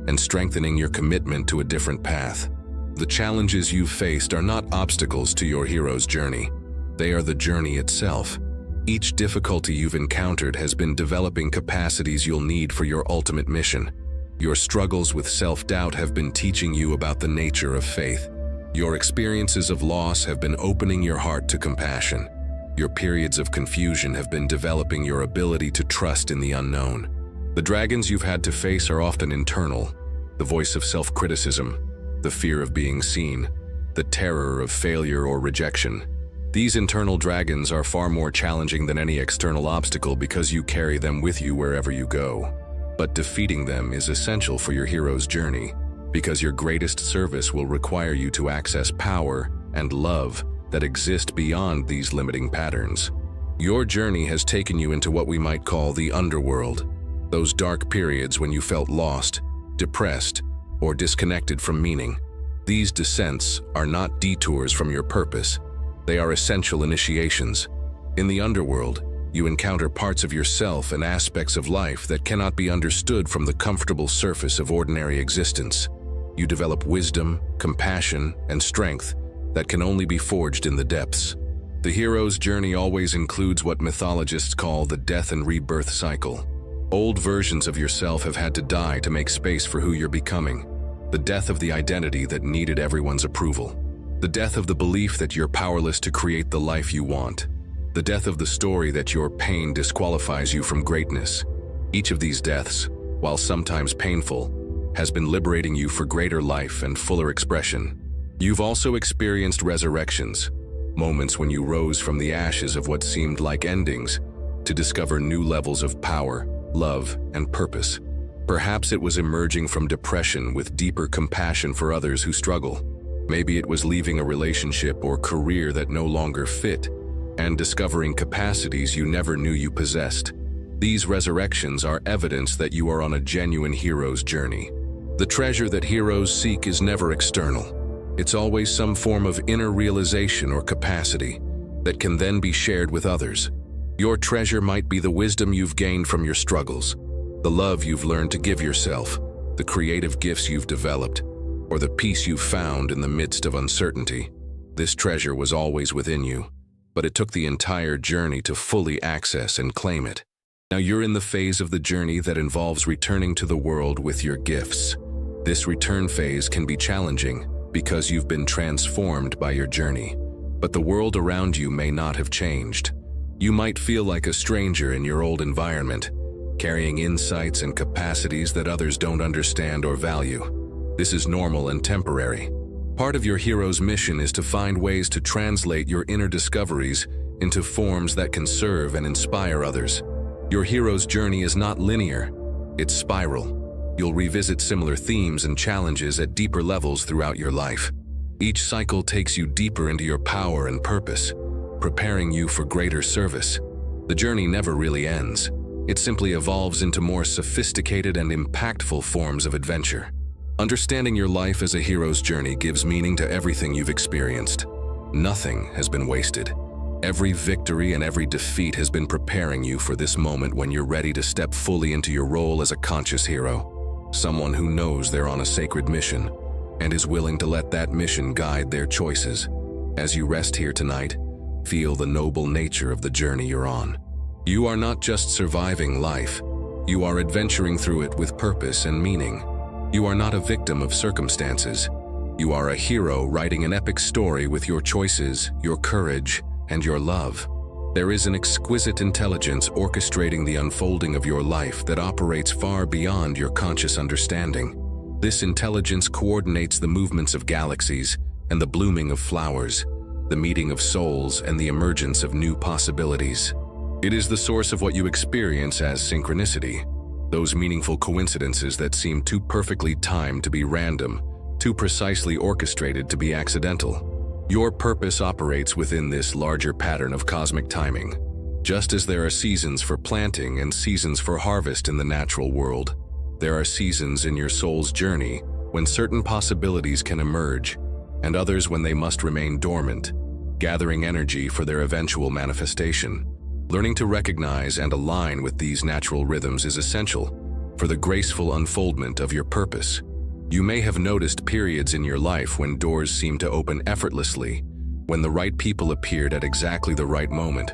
and strengthening your commitment to a different path. The challenges you've faced are not obstacles to your hero's journey. They are the journey itself. Each difficulty you've encountered has been developing capacities you'll need for your ultimate mission. Your struggles with self-doubt have been teaching you about the nature of faith. Your experiences of loss have been opening your heart to compassion. Your periods of confusion have been developing your ability to trust in the unknown. The dragons you've had to face are often internal, the voice of self-criticism, the fear of being seen, the terror of failure or rejection. These internal dragons are far more challenging than any external obstacle because you carry them with you wherever you go. But defeating them is essential for your hero's journey, because your greatest service will require you to access power and love that exist beyond these limiting patterns. Your journey has taken you into what we might call the underworld, those dark periods when you felt lost, depressed, or disconnected from meaning. These descents are not detours from your purpose. They are essential initiations. In the underworld, you encounter parts of yourself and aspects of life that cannot be understood from the comfortable surface of ordinary existence. You develop wisdom, compassion, and strength that can only be forged in the depths. The hero's journey always includes what mythologists call the death and rebirth cycle. Old versions of yourself have had to die to make space for who you're becoming. The death of the identity that needed everyone's approval. The death of the belief that you're powerless to create the life you want. The death of the story that your pain disqualifies you from greatness. Each of these deaths, while sometimes painful, has been liberating you for greater life and fuller expression. You've also experienced resurrections, moments when you rose from the ashes of what seemed like endings to discover new levels of power, love, and purpose. Perhaps it was emerging from depression with deeper compassion for others who struggle. Maybe it was leaving a relationship or career that no longer fit and discovering capacities you never knew you possessed. These resurrections are evidence that you are on a genuine hero's journey. The treasure that heroes seek is never external. It's always some form of inner realization or capacity that can then be shared with others. Your treasure might be the wisdom you've gained from your struggles, the love you've learned to give yourself, the creative gifts you've developed, or the peace you've found in the midst of uncertainty. This treasure was always within you, but it took the entire journey to fully access and claim it. Now you're in the phase of the journey that involves returning to the world with your gifts. This return phase can be challenging because you've been transformed by your journey, but the world around you may not have changed. You might feel like a stranger in your old environment, carrying insights and capacities that others don't understand or value. This is normal and temporary. Part of your hero's mission is to find ways to translate your inner discoveries into forms that can serve and inspire others. Your hero's journey is not linear, it's spiral. You'll revisit similar themes and challenges at deeper levels throughout your life. Each cycle takes you deeper into your power and purpose, preparing you for greater service. The journey never really ends. It simply evolves into more sophisticated and impactful forms of adventure. Understanding your life as a hero's journey gives meaning to everything you've experienced. Nothing has been wasted. Every victory and every defeat has been preparing you for this moment when you're ready to step fully into your role as a conscious hero, someone who knows they're on a sacred mission and is willing to let that mission guide their choices. As you rest here tonight, feel the noble nature of the journey you're on. You are not just surviving life, you are adventuring through it with purpose and meaning. You are not a victim of circumstances. You are a hero writing an epic story with your choices, your courage, and your love. There is an exquisite intelligence orchestrating the unfolding of your life that operates far beyond your conscious understanding. This intelligence coordinates the movements of galaxies and the blooming of flowers, the meeting of souls and the emergence of new possibilities. It is the source of what you experience as synchronicity, those meaningful coincidences that seem too perfectly timed to be random, too precisely orchestrated to be accidental. Your purpose operates within this larger pattern of cosmic timing. Just as there are seasons for planting and seasons for harvest in the natural world, there are seasons in your soul's journey when certain possibilities can emerge, and others when they must remain dormant, gathering energy for their eventual manifestation. Learning to recognize and align with these natural rhythms is essential for the graceful unfoldment of your purpose. You may have noticed periods in your life when doors seemed to open effortlessly, when the right people appeared at exactly the right moment,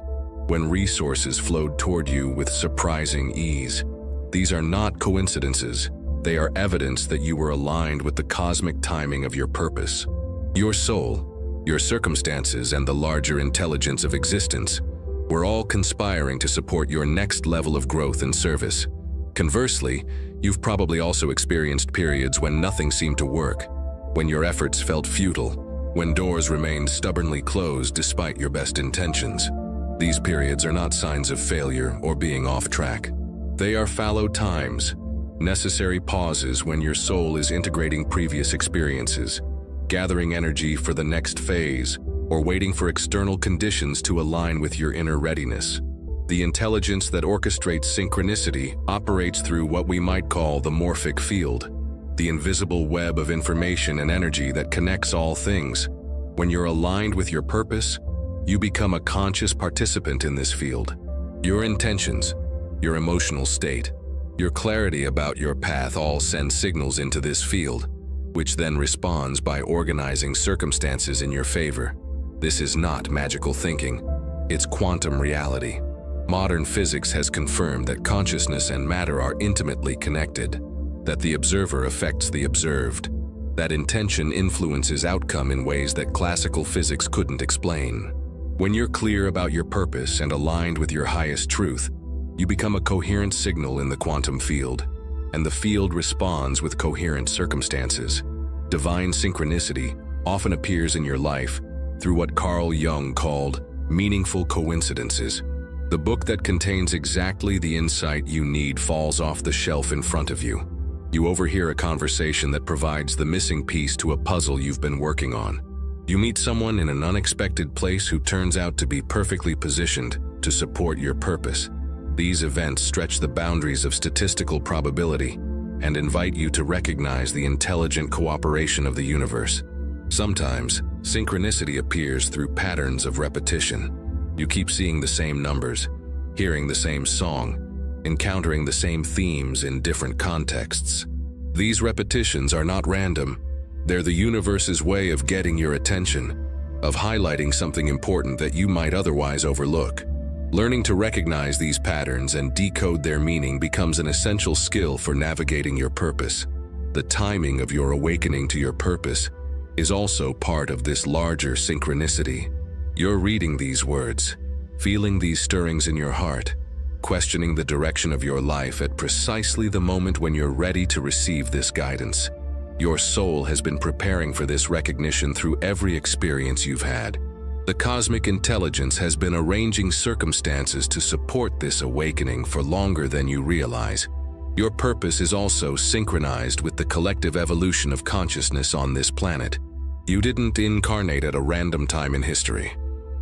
when resources flowed toward you with surprising ease. These are not coincidences. They are evidence that you were aligned with the cosmic timing of your purpose. Your soul, your circumstances, and the larger intelligence of existence were all conspiring to support your next level of growth and service. Conversely, you've probably also experienced periods when nothing seemed to work, when your efforts felt futile, when doors remained stubbornly closed despite your best intentions. These periods are not signs of failure or being off track. They are fallow times, necessary pauses when your soul is integrating previous experiences, gathering energy for the next phase, or waiting for external conditions to align with your inner readiness. The intelligence that orchestrates synchronicity operates through what we might call the morphic field, the invisible web of information and energy that connects all things. When you're aligned with your purpose, you become a conscious participant in this field. Your intentions, your emotional state, your clarity about your path all send signals into this field, which then responds by organizing circumstances in your favor. This is not magical thinking, it's quantum reality. Modern physics has confirmed that consciousness and matter are intimately connected, that the observer affects the observed, that intention influences outcome in ways that classical physics couldn't explain. When you're clear about your purpose and aligned with your highest truth, you become a coherent signal in the quantum field, and the field responds with coherent circumstances. Divine synchronicity often appears in your life through what Carl Jung called meaningful coincidences. The book that contains exactly the insight you need falls off the shelf in front of you. You overhear a conversation that provides the missing piece to a puzzle you've been working on. You meet someone in an unexpected place who turns out to be perfectly positioned to support your purpose. These events stretch the boundaries of statistical probability and invite you to recognize the intelligent cooperation of the universe. Sometimes, synchronicity appears through patterns of repetition. You keep seeing the same numbers, hearing the same song, encountering the same themes in different contexts. These repetitions are not random. They're the universe's way of getting your attention, of highlighting something important that you might otherwise overlook. Learning to recognize these patterns and decode their meaning becomes an essential skill for navigating your purpose. The timing of your awakening to your purpose is also part of this larger synchronicity. You're reading these words, feeling these stirrings in your heart, questioning the direction of your life at precisely the moment when you're ready to receive this guidance. Your soul has been preparing for this recognition through every experience you've had. The cosmic intelligence has been arranging circumstances to support this awakening for longer than you realize. Your purpose is also synchronized with the collective evolution of consciousness on this planet. You didn't incarnate at a random time in history.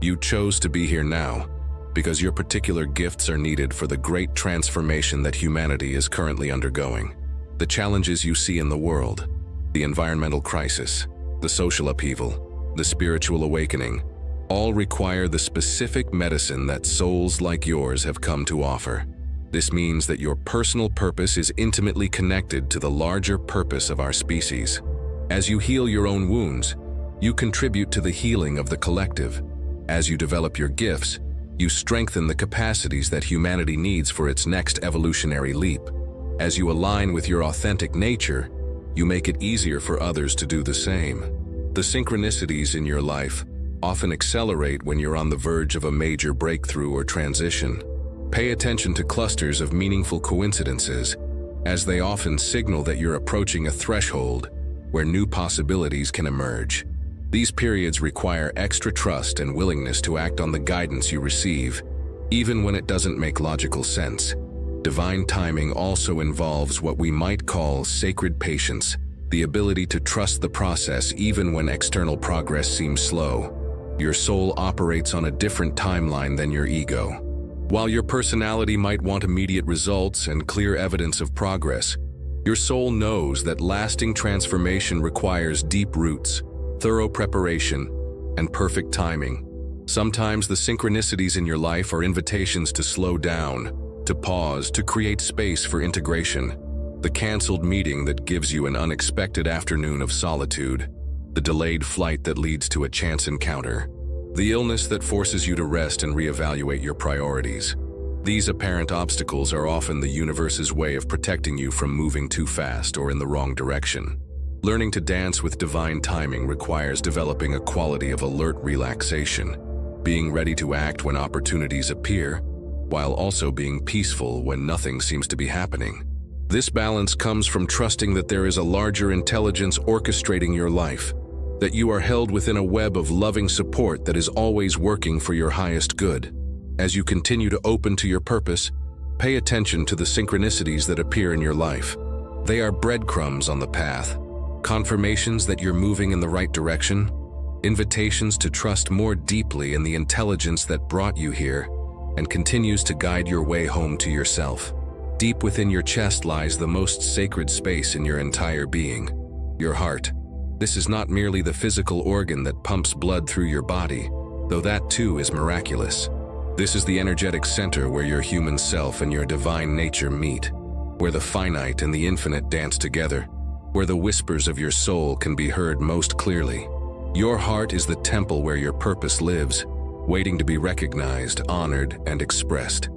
You chose to be here now because your particular gifts are needed for the great transformation that humanity is currently undergoing. The challenges you see in the world, the environmental crisis, the social upheaval, the spiritual awakening, all require the specific medicine that souls like yours have come to offer. This means that your personal purpose is intimately connected to the larger purpose of our species. As you heal your own wounds, you contribute to the healing of the collective. As you develop your gifts, you strengthen the capacities that humanity needs for its next evolutionary leap. As you align with your authentic nature, you make it easier for others to do the same. The synchronicities in your life often accelerate when you're on the verge of a major breakthrough or transition. Pay attention to clusters of meaningful coincidences, as they often signal that you're approaching a threshold where new possibilities can emerge. These periods require extra trust and willingness to act on the guidance you receive, even when it doesn't make logical sense. Divine timing also involves what we might call sacred patience, the ability to trust the process even when external progress seems slow. Your soul operates on a different timeline than your ego. While your personality might want immediate results and clear evidence of progress, your soul knows that lasting transformation requires deep roots, thorough preparation, and perfect timing. Sometimes the synchronicities in your life are invitations to slow down, to pause, to create space for integration. The canceled meeting that gives you an unexpected afternoon of solitude, the delayed flight that leads to a chance encounter, the illness that forces you to rest and reevaluate your priorities. These apparent obstacles are often the universe's way of protecting you from moving too fast or in the wrong direction. Learning to dance with divine timing requires developing a quality of alert relaxation, being ready to act when opportunities appear, while also being peaceful when nothing seems to be happening. This balance comes from trusting that there is a larger intelligence orchestrating your life, that you are held within a web of loving support that is always working for your highest good. As you continue to open to your purpose, pay attention to the synchronicities that appear in your life. They are breadcrumbs on the path, confirmations that you're moving in the right direction, invitations to trust more deeply in the intelligence that brought you here and continues to guide your way home to yourself. Deep within your chest lies the most sacred space in your entire being, your heart. This is not merely the physical organ that pumps blood through your body, though that too is miraculous. This is the energetic center where your human self and your divine nature meet, where the finite and the infinite dance together, where the whispers of your soul can be heard most clearly. Your heart is the temple where your purpose lives, waiting to be recognized, honored, and expressed.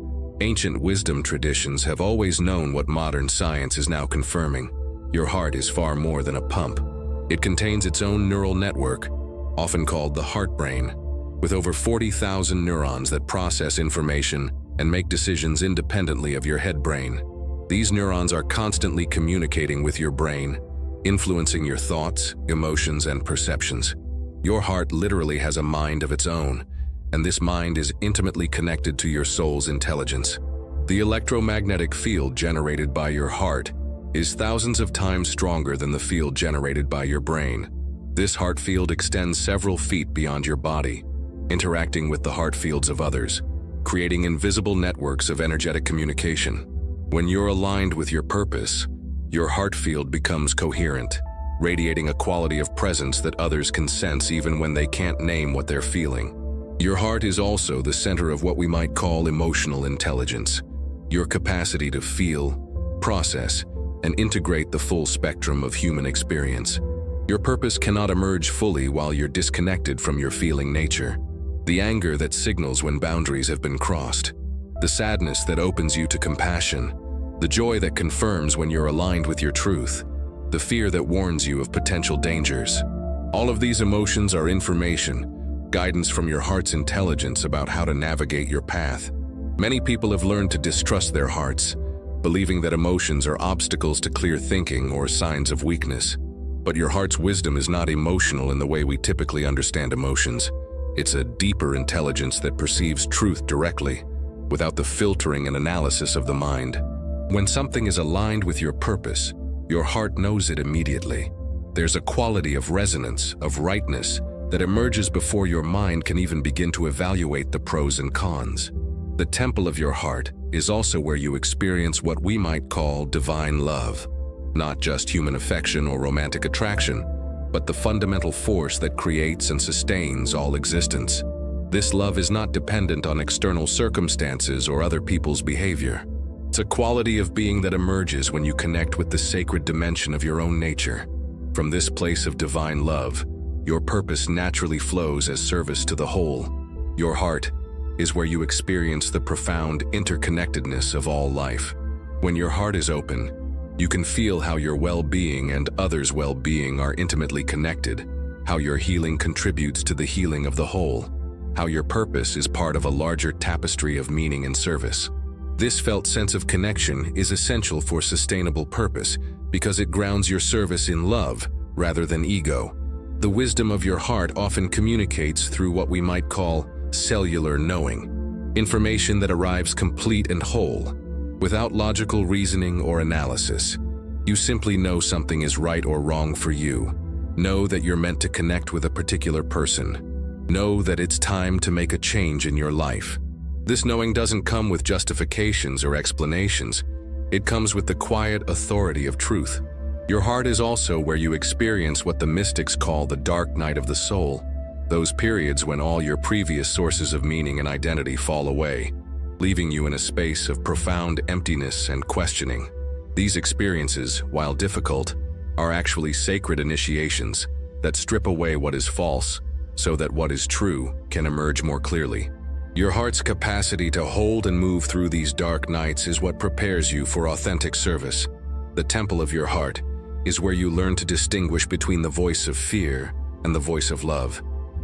Ancient wisdom traditions have always known what modern science is now confirming. Your heart is far more than a pump. It contains its own neural network, often called the heart brain, with over 40,000 neurons that process information and make decisions independently of your head brain. These neurons are constantly communicating with your brain, influencing your thoughts, emotions, and perceptions. Your heart literally has a mind of its own, and this mind is intimately connected to your soul's intelligence. The electromagnetic field generated by your heart is thousands of times stronger than the field generated by your brain. This heart field extends several feet beyond your body, interacting with the heart fields of others, creating invisible networks of energetic communication. When you're aligned with your purpose, your heart field becomes coherent, radiating a quality of presence that others can sense even when they can't name what they're feeling. Your heart is also the center of what we might call emotional intelligence, your capacity to feel, process, and integrate the full spectrum of human experience. Your purpose cannot emerge fully while you're disconnected from your feeling nature. The anger that signals when boundaries have been crossed, the sadness that opens you to compassion, the joy that confirms when you're aligned with your truth, the fear that warns you of potential dangers. All of these emotions are information, guidance from your heart's intelligence about how to navigate your path. Many people have learned to distrust their hearts, believing that emotions are obstacles to clear thinking or signs of weakness. But your heart's wisdom is not emotional in the way we typically understand emotions. It's a deeper intelligence that perceives truth directly, without the filtering and analysis of the mind. When something is aligned with your purpose, your heart knows it immediately. There's a quality of resonance, of rightness, that emerges before your mind can even begin to evaluate the pros and cons. The temple of your heart is also where you experience what we might call divine love. Not just human affection or romantic attraction, but the fundamental force that creates and sustains all existence. This love is not dependent on external circumstances or other people's behavior. It's a quality of being that emerges when you connect with the sacred dimension of your own nature. From this place of divine love, your purpose naturally flows as service to the whole. Your heart is where you experience the profound interconnectedness of all life. When your heart is open, you can feel how your well-being and others' well-being are intimately connected, how your healing contributes to the healing of the whole, how your purpose is part of a larger tapestry of meaning and service. This felt sense of connection is essential for sustainable purpose because it grounds your service in love rather than ego. The wisdom of your heart often communicates through what we might call cellular knowing, information that arrives complete and whole, without logical reasoning or analysis. You simply know something is right or wrong for you. Know that you're meant to connect with a particular person. Know that it's time to make a change in your life. This knowing doesn't come with justifications or explanations. It comes with the quiet authority of truth. Your heart is also where you experience what the mystics call the dark night of the soul, those periods when all your previous sources of meaning and identity fall away, leaving you in a space of profound emptiness and questioning. These experiences, while difficult, are actually sacred initiations that strip away what is false so that what is true can emerge more clearly. Your heart's capacity to hold and move through these dark nights is what prepares you for authentic service. The temple of your heart is where you learn to distinguish between the voice of fear and the voice of love.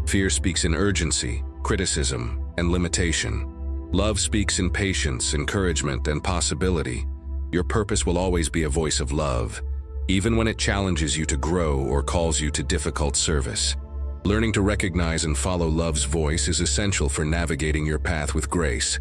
Fear speaks in urgency, criticism, and limitation. Love speaks in patience, encouragement, and possibility. Your purpose will always be a voice of love, even when it challenges you to grow or calls you to difficult service. Learning to recognize and follow love's voice is essential for navigating your path with grace.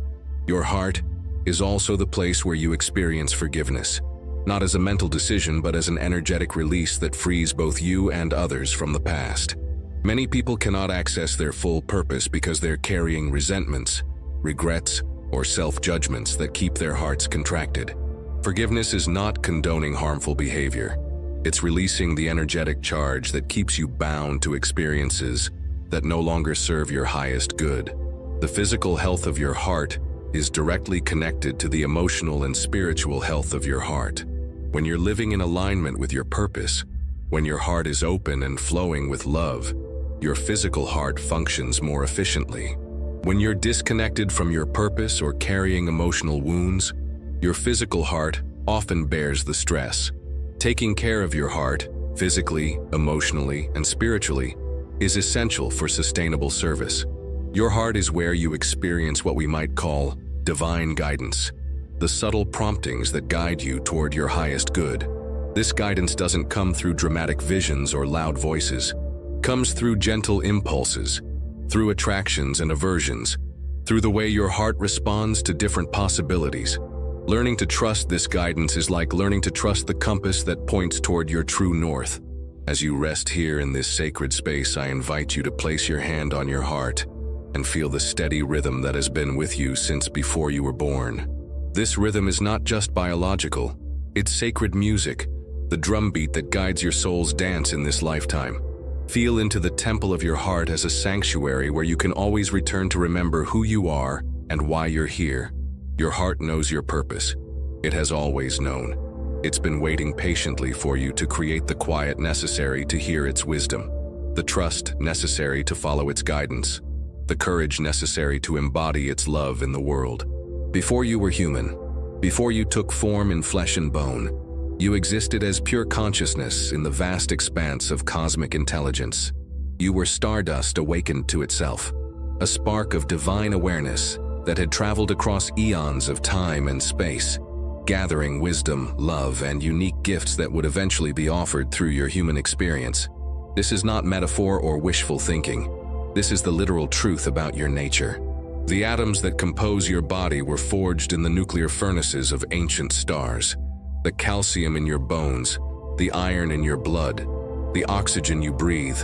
Your heart is also the place where you experience forgiveness, not as a mental decision but as an energetic release that frees both you and others from the past. Many people cannot access their full purpose because they're carrying resentments, regrets, or self-judgments that keep their hearts contracted. Forgiveness is not condoning harmful behavior. It's releasing the energetic charge that keeps you bound to experiences that no longer serve your highest good. The physical health of your heart is directly connected to the emotional and spiritual health of your heart. When you're living in alignment with your purpose, when your heart is open and flowing with love, your physical heart functions more efficiently. When you're disconnected from your purpose or carrying emotional wounds, your physical heart often bears the stress. Taking care of your heart, physically, emotionally, and spiritually, is essential for sustainable service. Your heart is where you experience what we might call divine guidance, the subtle promptings that guide you toward your highest good. This guidance doesn't come through dramatic visions or loud voices. It comes through gentle impulses, through attractions and aversions, through the way your heart responds to different possibilities. Learning to trust this guidance is like learning to trust the compass that points toward your true north. As you rest here in this sacred space, I invite you to place your hand on your heart and feel the steady rhythm that has been with you since before you were born. This rhythm is not just biological, it's sacred music, the drumbeat that guides your soul's dance in this lifetime. Feel into the temple of your heart as a sanctuary where you can always return to remember who you are and why you're here. Your heart knows your purpose. It has always known. It's been waiting patiently for you to create the quiet necessary to hear its wisdom, the trust necessary to follow its guidance, the courage necessary to embody its love in the world. Before you were human, before you took form in flesh and bone, you existed as pure consciousness in the vast expanse of cosmic intelligence. You were stardust awakened to itself, a spark of divine awareness that had traveled across eons of time and space, gathering wisdom, love, and unique gifts that would eventually be offered through your human experience. This is not metaphor or wishful thinking. This is the literal truth about your nature. The atoms that compose your body were forged in the nuclear furnaces of ancient stars. The calcium in your bones, the iron in your blood, the oxygen you breathe,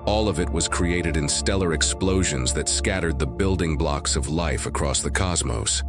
all of it was created in stellar explosions that scattered the building blocks of life across the cosmos.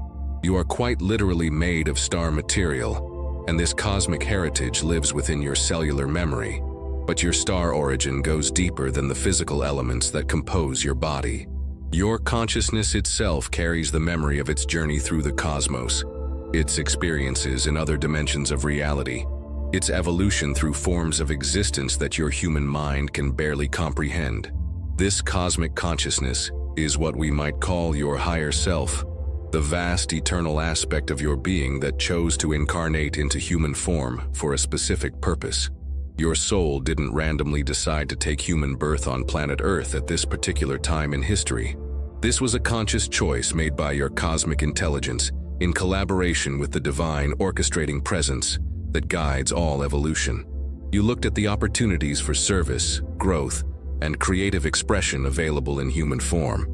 You are quite literally made of star material, and this cosmic heritage lives within your cellular memory. But your star origin goes deeper than the physical elements that compose your body. Your consciousness itself carries the memory of its journey through the cosmos, its experiences in other dimensions of reality, its evolution through forms of existence that your human mind can barely comprehend. This cosmic consciousness is what we might call your higher self, the vast eternal aspect of your being that chose to incarnate into human form for a specific purpose. Your soul didn't randomly decide to take human birth on planet Earth at this particular time in history. This was a conscious choice made by your cosmic intelligence in collaboration with the divine orchestrating presence that guides all evolution. You looked at the opportunities for service, growth, and creative expression available in human form,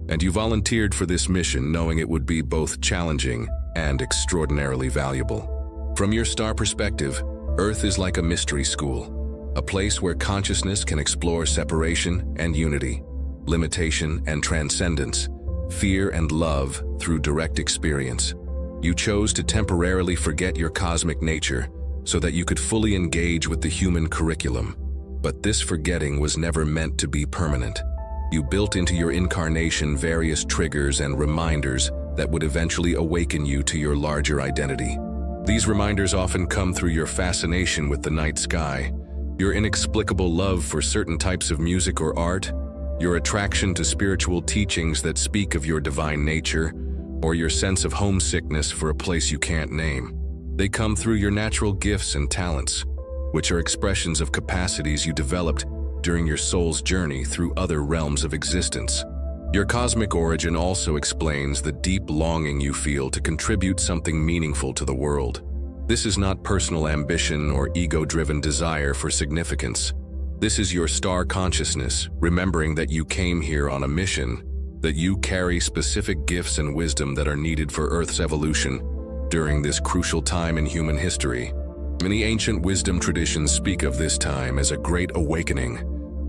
and you volunteered for this mission knowing it would be both challenging and extraordinarily valuable. From your star perspective, Earth is like a mystery school, a place where consciousness can explore separation and unity, limitation and transcendence, fear and love through direct experience. You chose to temporarily forget your cosmic nature so that you could fully engage with the human curriculum. But this forgetting was never meant to be permanent. You built into your incarnation various triggers and reminders that would eventually awaken you to your larger identity. These reminders often come through your fascination with the night sky, your inexplicable love for certain types of music or art, your attraction to spiritual teachings that speak of your divine nature, or your sense of homesickness for a place you can't name. They come through your natural gifts and talents, which are expressions of capacities you developed during your soul's journey through other realms of existence. Your cosmic origin also explains the deep longing you feel to contribute something meaningful to the world. This is not personal ambition or ego-driven desire for significance. This is your star consciousness, remembering that you came here on a mission, that you carry specific gifts and wisdom that are needed for Earth's evolution during this crucial time in human history. Many ancient wisdom traditions speak of this time as a great awakening,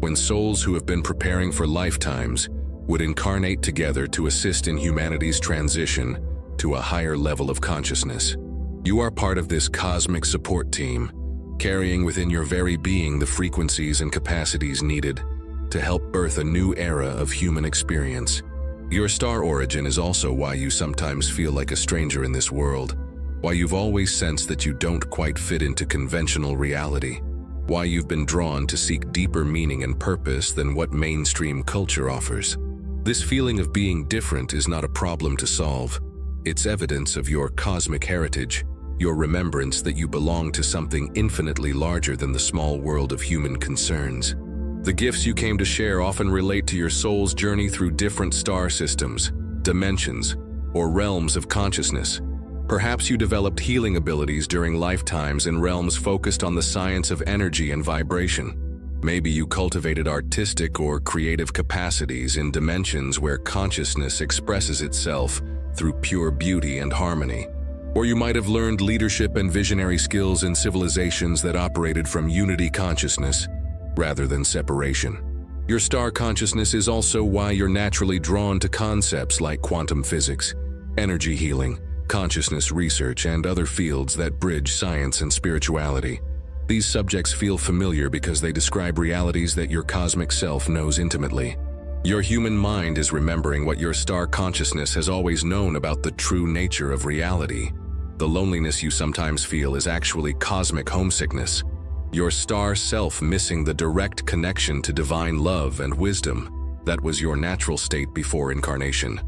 when souls who have been preparing for lifetimes would incarnate together to assist in humanity's transition to a higher level of consciousness. You are part of this cosmic support team, carrying within your very being the frequencies and capacities needed to help birth a new era of human experience. Your star origin is also why you sometimes feel like a stranger in this world, why you've always sensed that you don't quite fit into conventional reality, why you've been drawn to seek deeper meaning and purpose than what mainstream culture offers. This feeling of being different is not a problem to solve. It's evidence of your cosmic heritage, your remembrance that you belong to something infinitely larger than the small world of human concerns. The gifts you came to share often relate to your soul's journey through different star systems, dimensions, or realms of consciousness. Perhaps you developed healing abilities during lifetimes in realms focused on the science of energy and vibration. Maybe you cultivated artistic or creative capacities in dimensions where consciousness expresses itself through pure beauty and harmony. Or you might have learned leadership and visionary skills in civilizations that operated from unity consciousness rather than separation. Your star consciousness is also why you're naturally drawn to concepts like quantum physics, energy healing, consciousness research, and other fields that bridge science and spirituality. These subjects feel familiar because they describe realities that your cosmic self knows intimately. Your human mind is remembering what your star consciousness has always known about the true nature of reality. The loneliness you sometimes feel is actually cosmic homesickness, your star self missing the direct connection to divine love and wisdom that was your natural state before incarnation.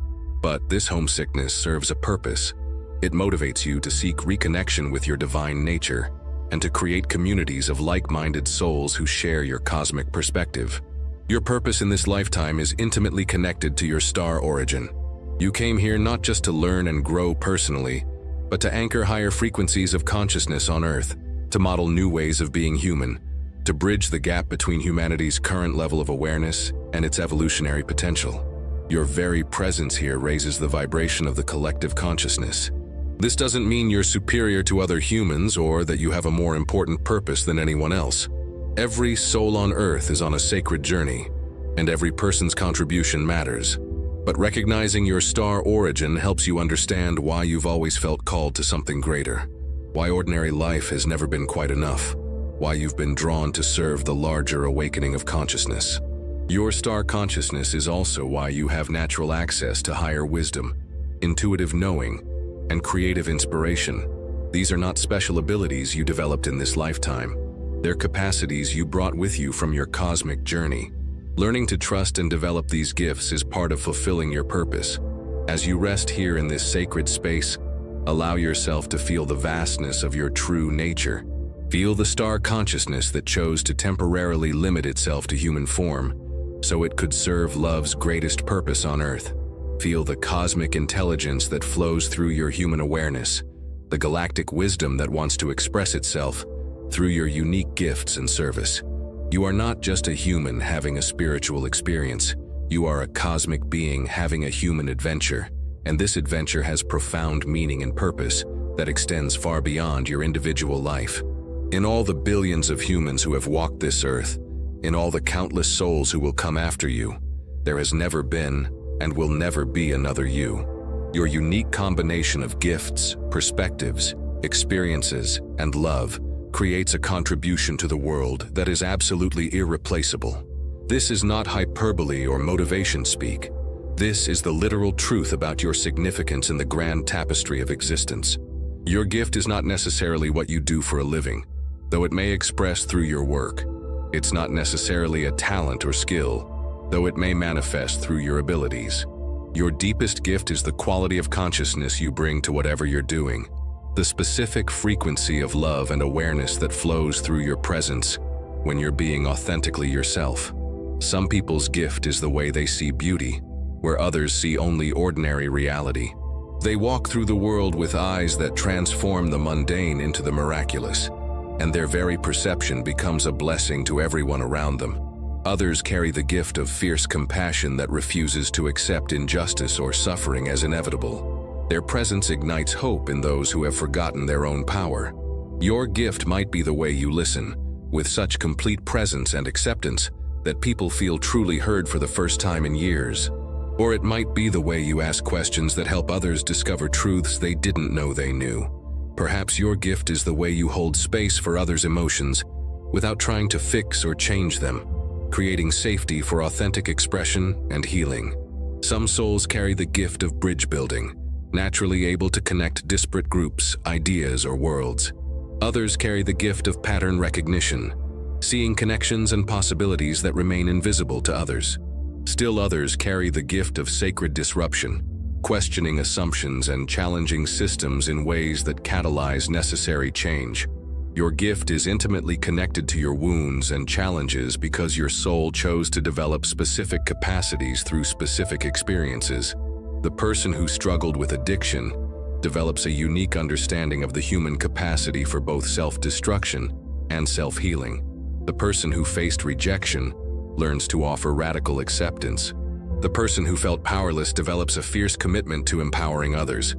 But this homesickness serves a purpose. It motivates you to seek reconnection with your divine nature and to create communities of like-minded souls who share your cosmic perspective. Your purpose in this lifetime is intimately connected to your star origin. You came here not just to learn and grow personally, but to anchor higher frequencies of consciousness on Earth, to model new ways of being human, to bridge the gap between humanity's current level of awareness and its evolutionary potential. Your very presence here raises the vibration of the collective consciousness. This doesn't mean you're superior to other humans or that you have a more important purpose than anyone else. Every soul on Earth is on a sacred journey, and every person's contribution matters. But recognizing your star origin helps you understand why you've always felt called to something greater, why ordinary life has never been quite enough, why you've been drawn to serve the larger awakening of consciousness. Your star consciousness is also why you have natural access to higher wisdom, intuitive knowing, and creative inspiration. These are not special abilities you developed in this lifetime. They're capacities you brought with you from your cosmic journey. Learning to trust and develop these gifts is part of fulfilling your purpose. As you rest here in this sacred space, allow yourself to feel the vastness of your true nature. Feel the star consciousness that chose to temporarily limit itself to human form, so it could serve love's greatest purpose on Earth. Feel the cosmic intelligence that flows through your human awareness, the galactic wisdom that wants to express itself through your unique gifts and service. You are not just a human having a spiritual experience. You are a cosmic being having a human adventure, and this adventure has profound meaning and purpose that extends far beyond your individual life. In all the billions of humans who have walked this earth, in all the countless souls who will come after you, there has never been and will never be another you. Your unique combination of gifts, perspectives, experiences, and love creates a contribution to the world that is absolutely irreplaceable. This is not hyperbole or motivation speak. This is the literal truth about your significance in the grand tapestry of existence. Your gift is not necessarily what you do for a living, though it may express through your work. It's not necessarily a talent or skill, though it may manifest through your abilities. Your deepest gift is the quality of consciousness you bring to whatever you're doing, the specific frequency of love and awareness that flows through your presence when you're being authentically yourself. Some people's gift is the way they see beauty, where others see only ordinary reality. They walk through the world with eyes that transform the mundane into the miraculous, and their very perception becomes a blessing to everyone around them. Others carry the gift of fierce compassion that refuses to accept injustice or suffering as inevitable. Their presence ignites hope in those who have forgotten their own power. Your gift might be the way you listen, with such complete presence and acceptance that people feel truly heard for the first time in years. Or it might be the way you ask questions that help others discover truths they didn't know they knew. Perhaps your gift is the way you hold space for others' emotions without trying to fix or change them, creating safety for authentic expression and healing. Some souls carry the gift of bridge building, naturally able to connect disparate groups, ideas, or worlds. Others carry the gift of pattern recognition, seeing connections and possibilities that remain invisible to others. Still others carry the gift of sacred disruption, questioning assumptions and challenging systems in ways that catalyze necessary change. Your gift is intimately connected to your wounds and challenges because your soul chose to develop specific capacities through specific experiences. The person who struggled with addiction develops a unique understanding of the human capacity for both self-destruction and self-healing. The person who faced rejection learns to offer radical acceptance. The person who felt powerless develops a fierce commitment to empowering others.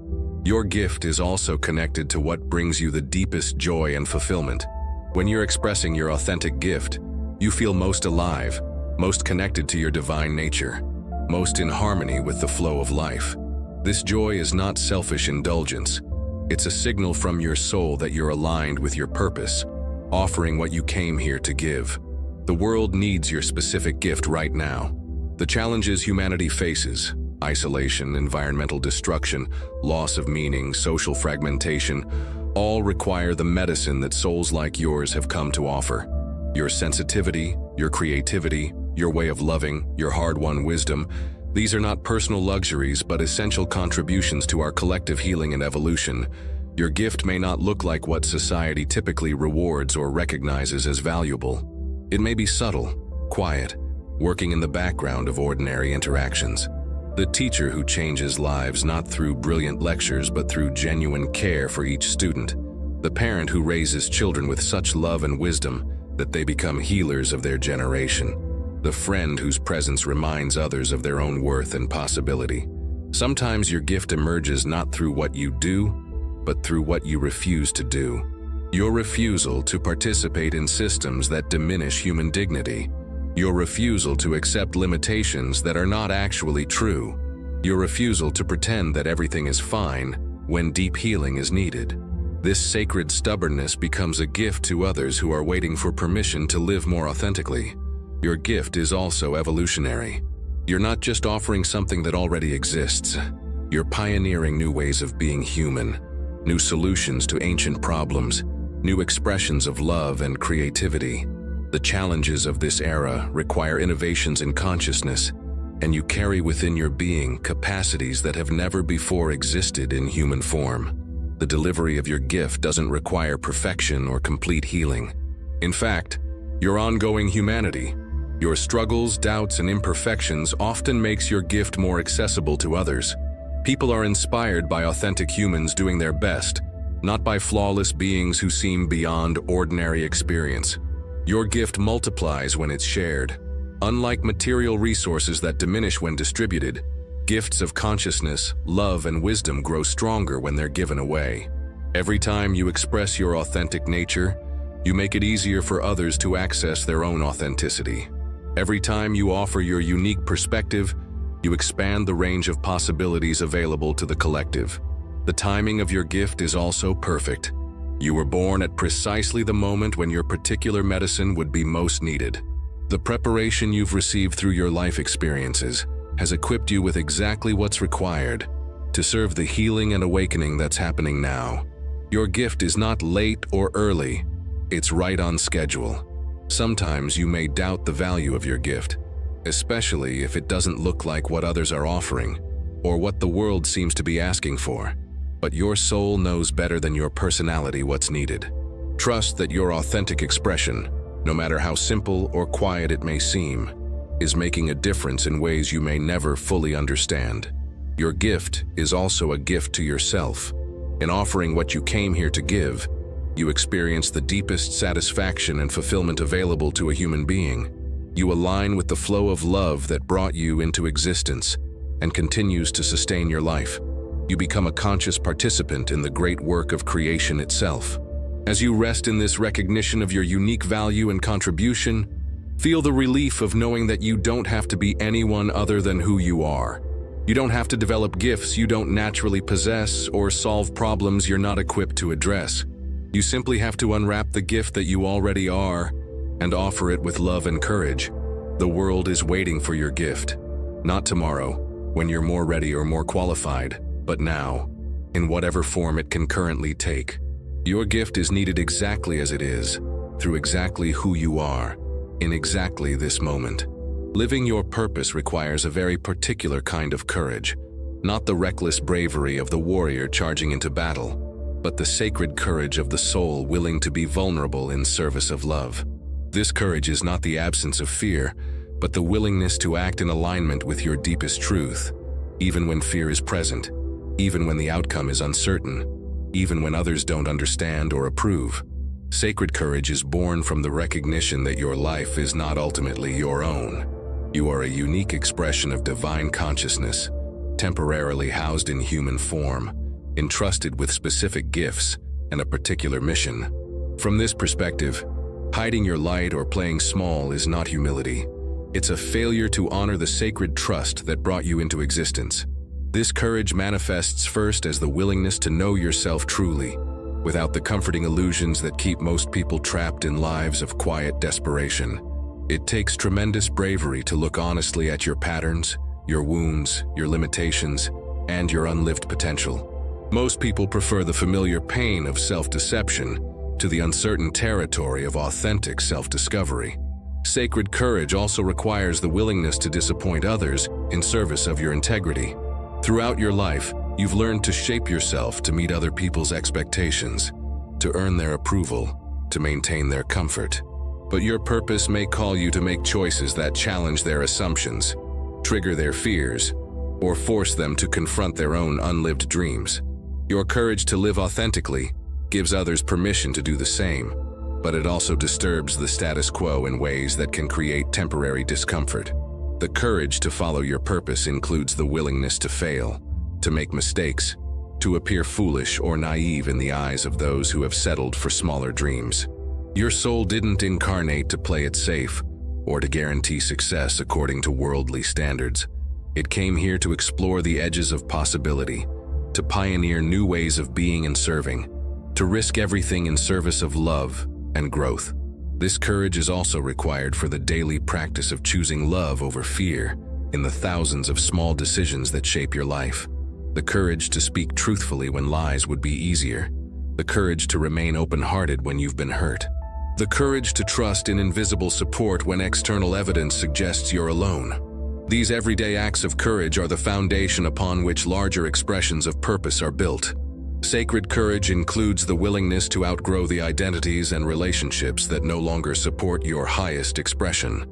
Your gift is also connected to what brings you the deepest joy and fulfillment. When you're expressing your authentic gift, you feel most alive, most connected to your divine nature, most in harmony with the flow of life. This joy is not selfish indulgence. It's a signal from your soul that you're aligned with your purpose, offering what you came here to give. The world needs your specific gift right now. The challenges humanity faces, isolation, environmental destruction, loss of meaning, social fragmentation, all require the medicine that souls like yours have come to offer. Your sensitivity, your creativity, your way of loving, your hard-won wisdom, these are not personal luxuries but essential contributions to our collective healing and evolution. Your gift may not look like what society typically rewards or recognizes as valuable. It may be subtle, quiet, working in the background of ordinary interactions. The teacher who changes lives not through brilliant lectures but through genuine care for each student. The parent who raises children with such love and wisdom that they become healers of their generation. The friend whose presence reminds others of their own worth and possibility. Sometimes your gift emerges not through what you do, but through what you refuse to do. Your refusal to participate in systems that diminish human dignity. Your refusal to accept limitations that are not actually true. Your refusal to pretend that everything is fine when deep healing is needed. This sacred stubbornness becomes a gift to others who are waiting for permission to live more authentically. Your gift is also evolutionary. You're not just offering something that already exists. You're pioneering new ways of being human, new solutions to ancient problems, new expressions of love and creativity. The challenges of this era require innovations in consciousness, and you carry within your being capacities that have never before existed in human form. The delivery of your gift doesn't require perfection or complete healing. In fact, your ongoing humanity, your struggles, doubts, and imperfections often makes your gift more accessible to others. People are inspired by authentic humans doing their best, not by flawless beings who seem beyond ordinary experience. Your gift multiplies when it's shared. Unlike material resources that diminish when distributed, gifts of consciousness, love, and wisdom grow stronger when they're given away. Every time you express your authentic nature, you make it easier for others to access their own authenticity. Every time you offer your unique perspective, you expand the range of possibilities available to the collective. The timing of your gift is also perfect. You were born at precisely the moment when your particular medicine would be most needed. The preparation you've received through your life experiences has equipped you with exactly what's required to serve the healing and awakening that's happening now. Your gift is not late or early, it's right on schedule. Sometimes you may doubt the value of your gift, especially if it doesn't look like what others are offering or what the world seems to be asking for. But your soul knows better than your personality what's needed. Trust that your authentic expression, no matter how simple or quiet it may seem, is making a difference in ways you may never fully understand. Your gift is also a gift to yourself. In offering what you came here to give, you experience the deepest satisfaction and fulfillment available to a human being. You align with the flow of love that brought you into existence and continues to sustain your life. You become a conscious participant in the great work of creation itself. As you rest in this recognition of your unique value and contribution, feel the relief of knowing that you don't have to be anyone other than who you are. You don't have to develop gifts you don't naturally possess or solve problems you're not equipped to address. You simply have to unwrap the gift that you already are and offer it with love and courage. The world is waiting for your gift. Not tomorrow, when you're more ready or more qualified, but now, in whatever form it can currently take. Your gift is needed exactly as it is, through exactly who you are, in exactly this moment. Living your purpose requires a very particular kind of courage, not the reckless bravery of the warrior charging into battle, but the sacred courage of the soul willing to be vulnerable in service of love. This courage is not the absence of fear, but the willingness to act in alignment with your deepest truth, even when fear is present, even when the outcome is uncertain, even when others don't understand or approve. Sacred courage is born from the recognition that your life is not ultimately your own. You are a unique expression of divine consciousness, temporarily housed in human form, entrusted with specific gifts and a particular mission. From this perspective, hiding your light or playing small is not humility. It's a failure to honor the sacred trust that brought you into existence. This courage manifests first as the willingness to know yourself truly, without the comforting illusions that keep most people trapped in lives of quiet desperation. It takes tremendous bravery to look honestly at your patterns, your wounds, your limitations, and your unlived potential. Most people prefer the familiar pain of self-deception to the uncertain territory of authentic self-discovery. Sacred courage also requires the willingness to disappoint others in service of your integrity. Throughout your life, you've learned to shape yourself to meet other people's expectations, to earn their approval, to maintain their comfort. But your purpose may call you to make choices that challenge their assumptions, trigger their fears, or force them to confront their own unlived dreams. Your courage to live authentically gives others permission to do the same, but it also disturbs the status quo in ways that can create temporary discomfort. The courage to follow your purpose includes the willingness to fail, to make mistakes, to appear foolish or naive in the eyes of those who have settled for smaller dreams. Your soul didn't incarnate to play it safe or to guarantee success according to worldly standards. It came here to explore the edges of possibility, to pioneer new ways of being and serving, to risk everything in service of love and growth. This courage is also required for the daily practice of choosing love over fear in the thousands of small decisions that shape your life. The courage to speak truthfully when lies would be easier. The courage to remain open-hearted when you've been hurt. The courage to trust in invisible support when external evidence suggests you're alone. These everyday acts of courage are the foundation upon which larger expressions of purpose are built. Sacred courage includes the willingness to outgrow the identities and relationships that no longer support your highest expression.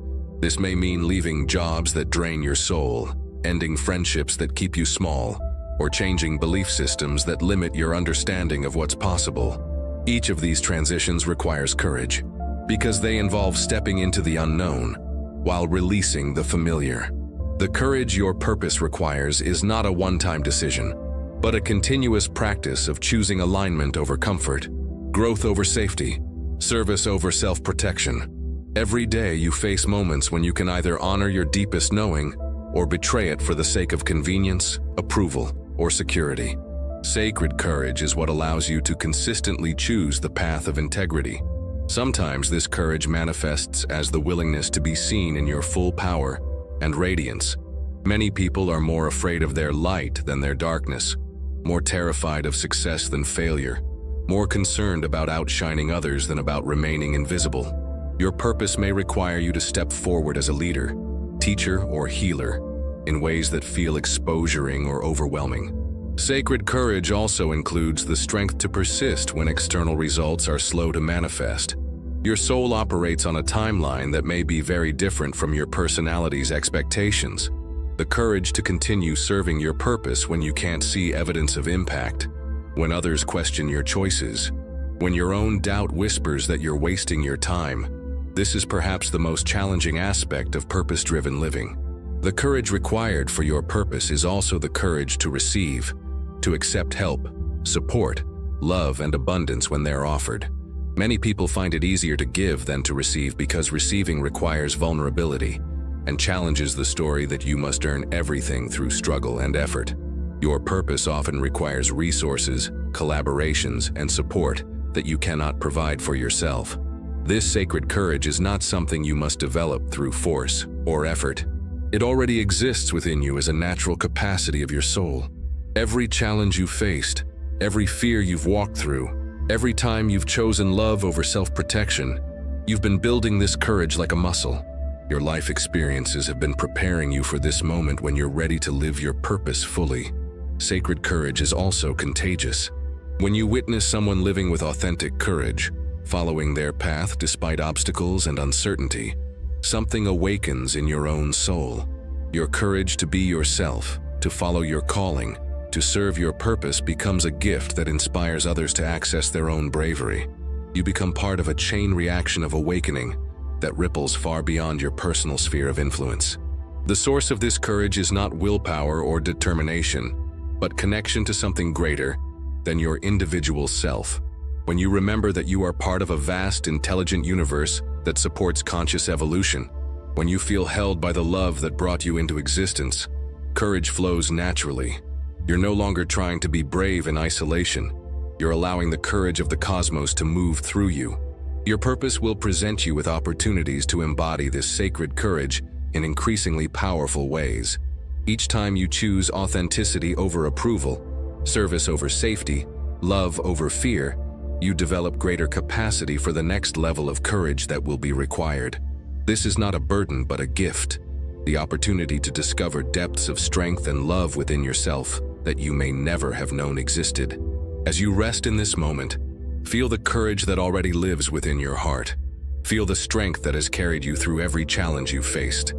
This may mean leaving jobs that drain your soul, ending friendships that keep you small, or changing belief systems that limit your understanding of what's possible. Each of these transitions requires courage, because they involve stepping into the unknown while releasing the familiar. The courage your purpose requires is not a one-time decision, but a continuous practice of choosing alignment over comfort, growth over safety, service over self-protection. Every day you face moments when you can either honor your deepest knowing or betray it for the sake of convenience, approval, or security. Sacred courage is what allows you to consistently choose the path of integrity. Sometimes this courage manifests as the willingness to be seen in your full power and radiance. Many people are more afraid of their light than their darkness, more terrified of success than failure, more concerned about outshining others than about remaining invisible. Your purpose may require you to step forward as a leader, teacher, or healer in ways that feel exposuring or overwhelming. Sacred courage also includes the strength to persist when external results are slow to manifest. Your soul operates on a timeline that may be very different from your personality's expectations. The courage to continue serving your purpose when you can't see evidence of impact, when others question your choices, when your own doubt whispers that you're wasting your time. This is perhaps the most challenging aspect of purpose-driven living. The courage required for your purpose is also the courage to receive, to accept help, support, love, and abundance when they're offered. Many people find it easier to give than to receive because receiving requires vulnerability and challenges the story that you must earn everything through struggle and effort. Your purpose often requires resources, collaborations, and support that you cannot provide for yourself. This sacred courage is not something you must develop through force or effort. It already exists within you as a natural capacity of your soul. Every challenge you faced, every fear you've walked through, every time you've chosen love over self-protection, you've been building this courage like a muscle. Your life experiences have been preparing you for this moment when you're ready to live your purpose fully. Sacred courage is also contagious. When you witness someone living with authentic courage, following their path despite obstacles and uncertainty, something awakens in your own soul. Your courage to be yourself, to follow your calling, to serve your purpose becomes a gift that inspires others to access their own bravery. You become part of a chain reaction of awakening that ripples far beyond your personal sphere of influence. The source of this courage is not willpower or determination, but connection to something greater than your individual self. When you remember that you are part of a vast, intelligent universe that supports conscious evolution, when you feel held by the love that brought you into existence, courage flows naturally. You're no longer trying to be brave in isolation. You're allowing the courage of the cosmos to move through you. Your purpose will present you with opportunities to embody this sacred courage in increasingly powerful ways. Each time you choose authenticity over approval, service over safety, love over fear, you develop greater capacity for the next level of courage that will be required. This is not a burden but a gift, the opportunity to discover depths of strength and love within yourself that you may never have known existed. As you rest in this moment, feel the courage that already lives within your heart. Feel the strength that has carried you through every challenge you've faced.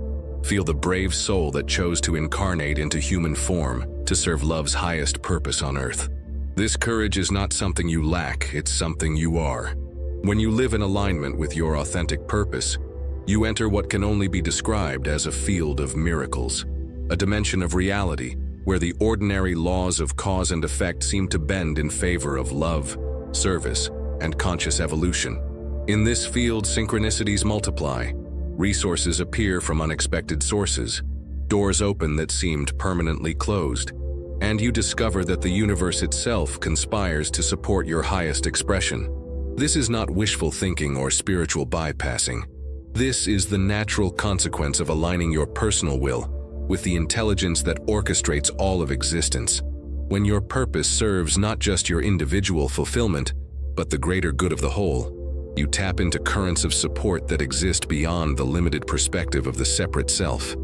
Feel the brave soul that chose to incarnate into human form to serve love's highest purpose on earth. This courage is not something you lack, it's something you are. When you live in alignment with your authentic purpose, you enter what can only be described as a field of miracles, a dimension of reality where the ordinary laws of cause and effect seem to bend in favor of love, service, and conscious evolution. In this field, synchronicities multiply, resources appear from unexpected sources, doors open that seemed permanently closed, and you discover that the universe itself conspires to support your highest expression. This is not wishful thinking or spiritual bypassing. This is the natural consequence of aligning your personal will with the intelligence that orchestrates all of existence. When your purpose serves not just your individual fulfillment, but the greater good of the whole, you tap into currents of support that exist beyond the limited perspective of the separate self.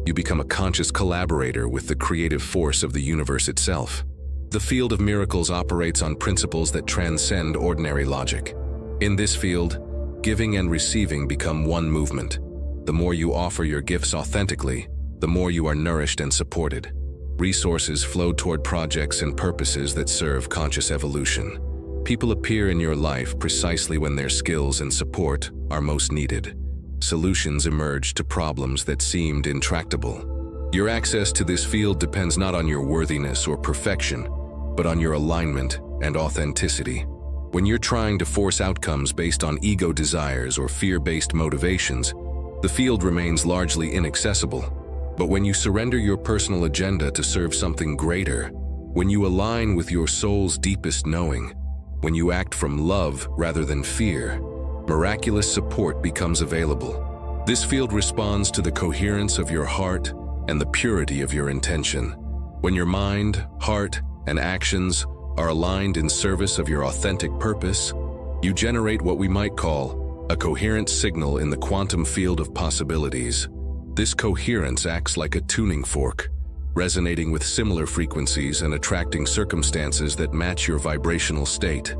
You become a conscious collaborator with the creative force of the universe itself. The field of miracles operates on principles that transcend ordinary logic. In this field, giving and receiving become one movement. The more you offer your gifts authentically, the more you are nourished and supported. Resources flow toward projects and purposes that serve conscious evolution. People appear in your life precisely when their skills and support are most needed. Solutions emerge to problems that seemed intractable. Your access to this field depends not on your worthiness or perfection, but on your alignment and authenticity. When you're trying to force outcomes based on ego desires or fear-based motivations, the field remains largely inaccessible. But when you surrender your personal agenda to serve something greater, when you align with your soul's deepest knowing, when you act from love rather than fear, miraculous support becomes available. This field responds to the coherence of your heart and the purity of your intention. When your mind, heart, and actions are aligned in service of your authentic purpose, you generate what we might call a coherent signal in the quantum field of possibilities. This coherence acts like a tuning fork, resonating with similar frequencies and attracting circumstances that match your vibrational state.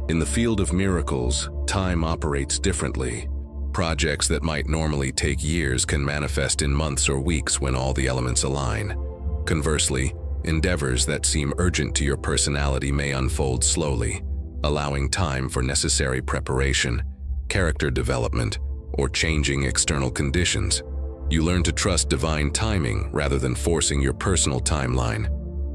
In the field of miracles, time operates differently. Projects that might normally take years can manifest in months or weeks when all the elements align. Conversely, endeavors that seem urgent to your personality may unfold slowly, allowing time for necessary preparation, character development, or changing external conditions. You learn to trust divine timing rather than forcing your personal timeline.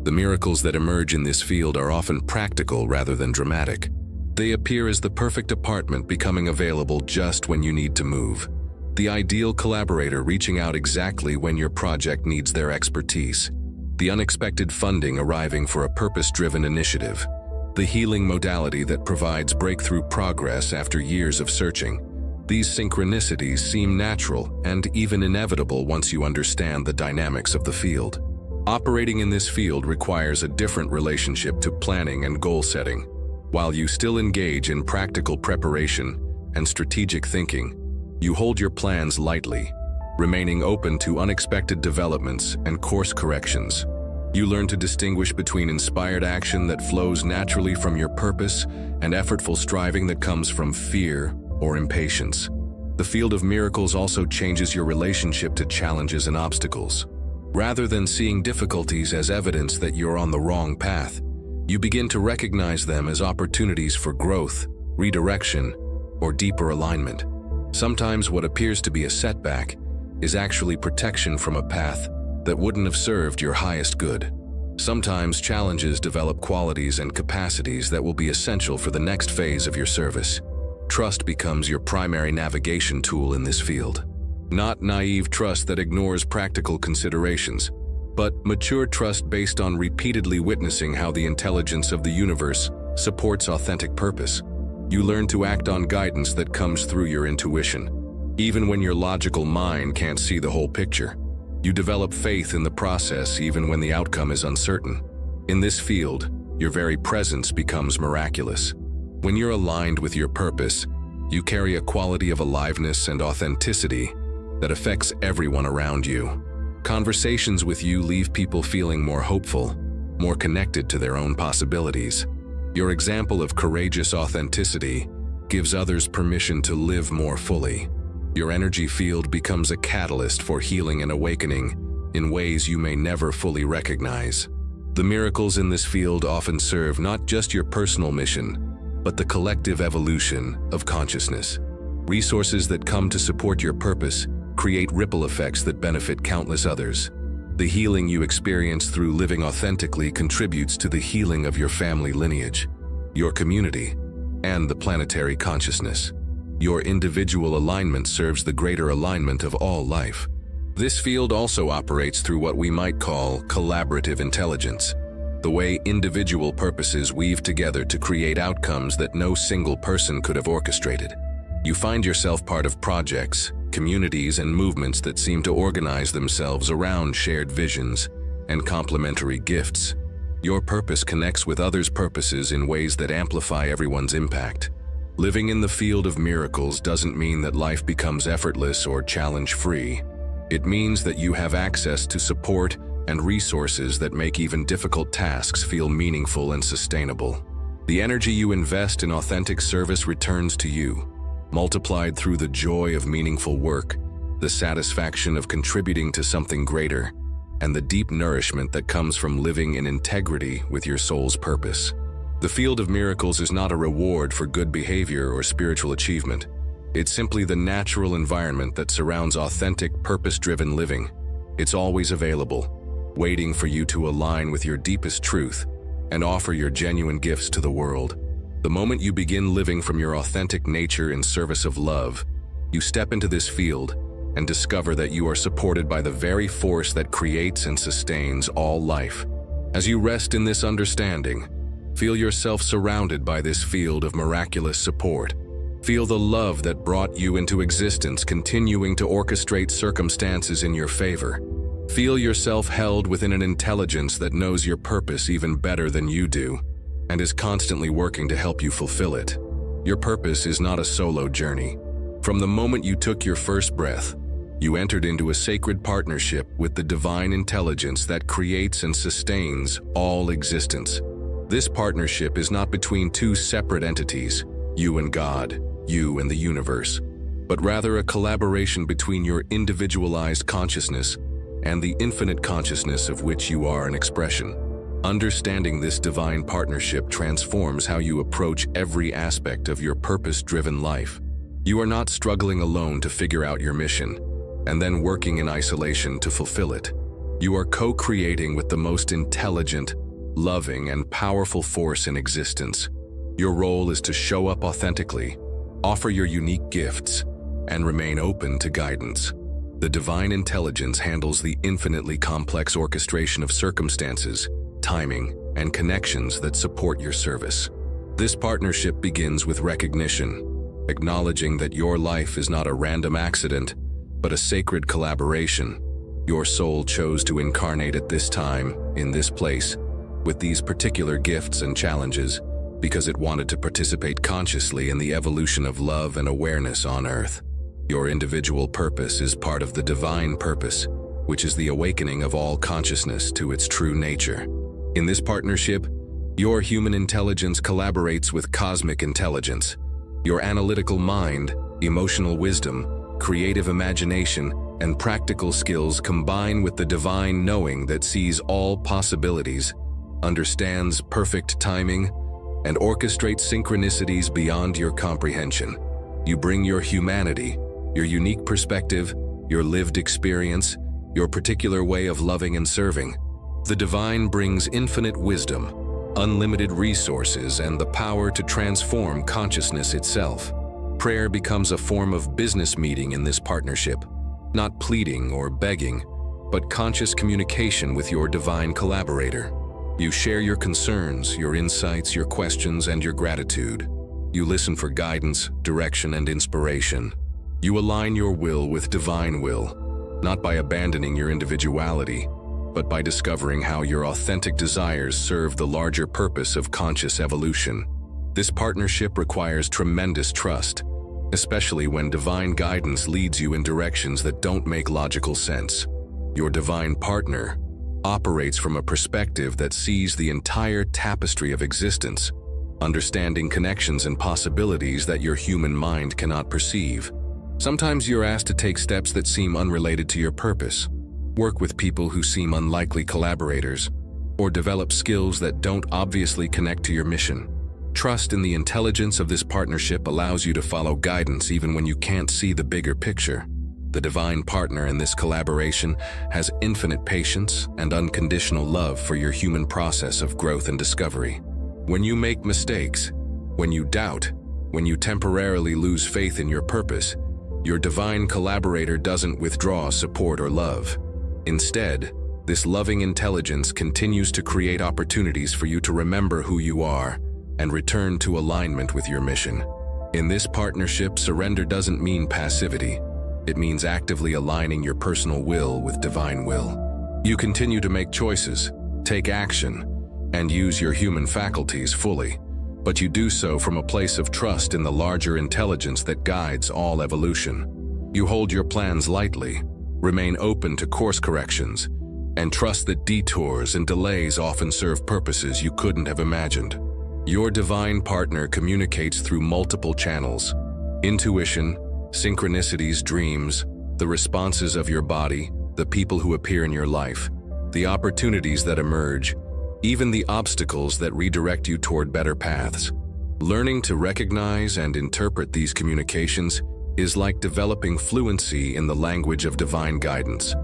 The miracles that emerge in this field are often practical rather than dramatic. They appear as the perfect apartment becoming available just when you need to move. The ideal collaborator reaching out exactly when your project needs their expertise. The unexpected funding arriving for a purpose-driven initiative. The healing modality that provides breakthrough progress after years of searching. These synchronicities seem natural and even inevitable once you understand the dynamics of the field. Operating in this field requires a different relationship to planning and goal setting. While you still engage in practical preparation and strategic thinking, you hold your plans lightly, remaining open to unexpected developments and course corrections. You learn to distinguish between inspired action that flows naturally from your purpose and effortful striving that comes from fear or impatience. The field of miracles also changes your relationship to challenges and obstacles. Rather than seeing difficulties as evidence that you're on the wrong path, you begin to recognize them as opportunities for growth, redirection, or deeper alignment. Sometimes what appears to be a setback is actually protection from a path that wouldn't have served your highest good. Sometimes challenges develop qualities and capacities that will be essential for the next phase of your service. Trust becomes your primary navigation tool in this field. Not naive trust that ignores practical considerations, but mature trust based on repeatedly witnessing how the intelligence of the universe supports authentic purpose. You learn to act on guidance that comes through your intuition, even when your logical mind can't see the whole picture. You develop faith in the process even when the outcome is uncertain. In this field, your very presence becomes miraculous. When you're aligned with your purpose, you carry a quality of aliveness and authenticity that affects everyone around you. Conversations with you leave people feeling more hopeful, more connected to their own possibilities. Your example of courageous authenticity gives others permission to live more fully. Your energy field becomes a catalyst for healing and awakening in ways you may never fully recognize. The miracles in this field often serve not just your personal mission, but the collective evolution of consciousness. Resources that come to support your purpose create ripple effects that benefit countless others. The healing you experience through living authentically contributes to the healing of your family lineage, your community, and the planetary consciousness. Your individual alignment serves the greater alignment of all life. This field also operates through what we might call collaborative intelligence, the way individual purposes weave together to create outcomes that no single person could have orchestrated. You find yourself part of projects, communities, and movements that seem to organize themselves around shared visions and complementary gifts. Your purpose connects with others' purposes in ways that amplify everyone's impact. Living in the field of miracles doesn't mean that life becomes effortless or challenge-free. It means that you have access to support and resources that make even difficult tasks feel meaningful and sustainable. The energy you invest in authentic service returns to you, multiplied through the joy of meaningful work, the satisfaction of contributing to something greater, and the deep nourishment that comes from living in integrity with your soul's purpose. The field of miracles is not a reward for good behavior or spiritual achievement. It's simply the natural environment that surrounds authentic, purpose-driven living. It's always available, waiting for you to align with your deepest truth and offer your genuine gifts to the world. The moment you begin living from your authentic nature in service of love, you step into this field and discover that you are supported by the very force that creates and sustains all life. As you rest in this understanding, feel yourself surrounded by this field of miraculous support. Feel the love that brought you into existence continuing to orchestrate circumstances in your favor. Feel yourself held within an intelligence that knows your purpose even better than you do and is constantly working to help you fulfill it. Your purpose is not a solo journey. From the moment you took your first breath, you entered into a sacred partnership with the divine intelligence that creates and sustains all existence. This partnership is not between two separate entities, you and God, you and the universe, but rather a collaboration between your individualized consciousness and the infinite consciousness of which you are an expression. Understanding this divine partnership transforms how you approach every aspect of your purpose-driven life. You are not struggling alone to figure out your mission, and then working in isolation to fulfill it. You are co-creating with the most intelligent, loving, and powerful force in existence. Your role is to show up authentically, offer your unique gifts, and remain open to guidance. The divine intelligence handles the infinitely complex orchestration of circumstances, timing, and connections that support your service. This partnership begins with recognition, acknowledging that your life is not a random accident, but a sacred collaboration. Your soul chose to incarnate at this time, in this place, with these particular gifts and challenges, because it wanted to participate consciously in the evolution of love and awareness on Earth. Your individual purpose is part of the divine purpose, which is the awakening of all consciousness to its true nature. In this partnership, your human intelligence collaborates with cosmic intelligence. Your analytical mind, emotional wisdom, creative imagination, and practical skills combine with the divine knowing that sees all possibilities, understands perfect timing, and orchestrates synchronicities beyond your comprehension. You bring your humanity, your unique perspective, your lived experience, your particular way of loving and serving. The divine brings infinite wisdom, unlimited resources, and the power to transform consciousness itself. Prayer becomes a form of business meeting in this partnership, not pleading or begging, but conscious communication with your divine collaborator. You share your concerns, your insights, your questions, and your gratitude. You listen for guidance, direction, and inspiration. You align your will with divine will, not by abandoning your individuality, but by discovering how your authentic desires serve the larger purpose of conscious evolution. This partnership requires tremendous trust, especially when divine guidance leads you in directions that don't make logical sense. Your divine partner operates from a perspective that sees the entire tapestry of existence, understanding connections and possibilities that your human mind cannot perceive. Sometimes you're asked to take steps that seem unrelated to your purpose, work with people who seem unlikely collaborators, or develop skills that don't obviously connect to your mission. Trust in the intelligence of this partnership allows you to follow guidance even when you can't see the bigger picture. The divine partner in this collaboration has infinite patience and unconditional love for your human process of growth and discovery. When you make mistakes, when you doubt, when you temporarily lose faith in your purpose, your divine collaborator doesn't withdraw support or love. Instead, this loving intelligence continues to create opportunities for you to remember who you are and return to alignment with your mission. In this partnership, surrender doesn't mean passivity. It means actively aligning your personal will with divine will. You continue to make choices, take action, and use your human faculties fully, but you do so from a place of trust in the larger intelligence that guides all evolution. You hold your plans lightly, remain open to course corrections, and trust that detours and delays often serve purposes you couldn't have imagined. Your divine partner communicates through multiple channels: intuition, synchronicities, dreams, the responses of your body, the people who appear in your life, the opportunities that emerge, even the obstacles that redirect you toward better paths. Learning to recognize and interpret these communications is like developing fluency in the language of divine guidance.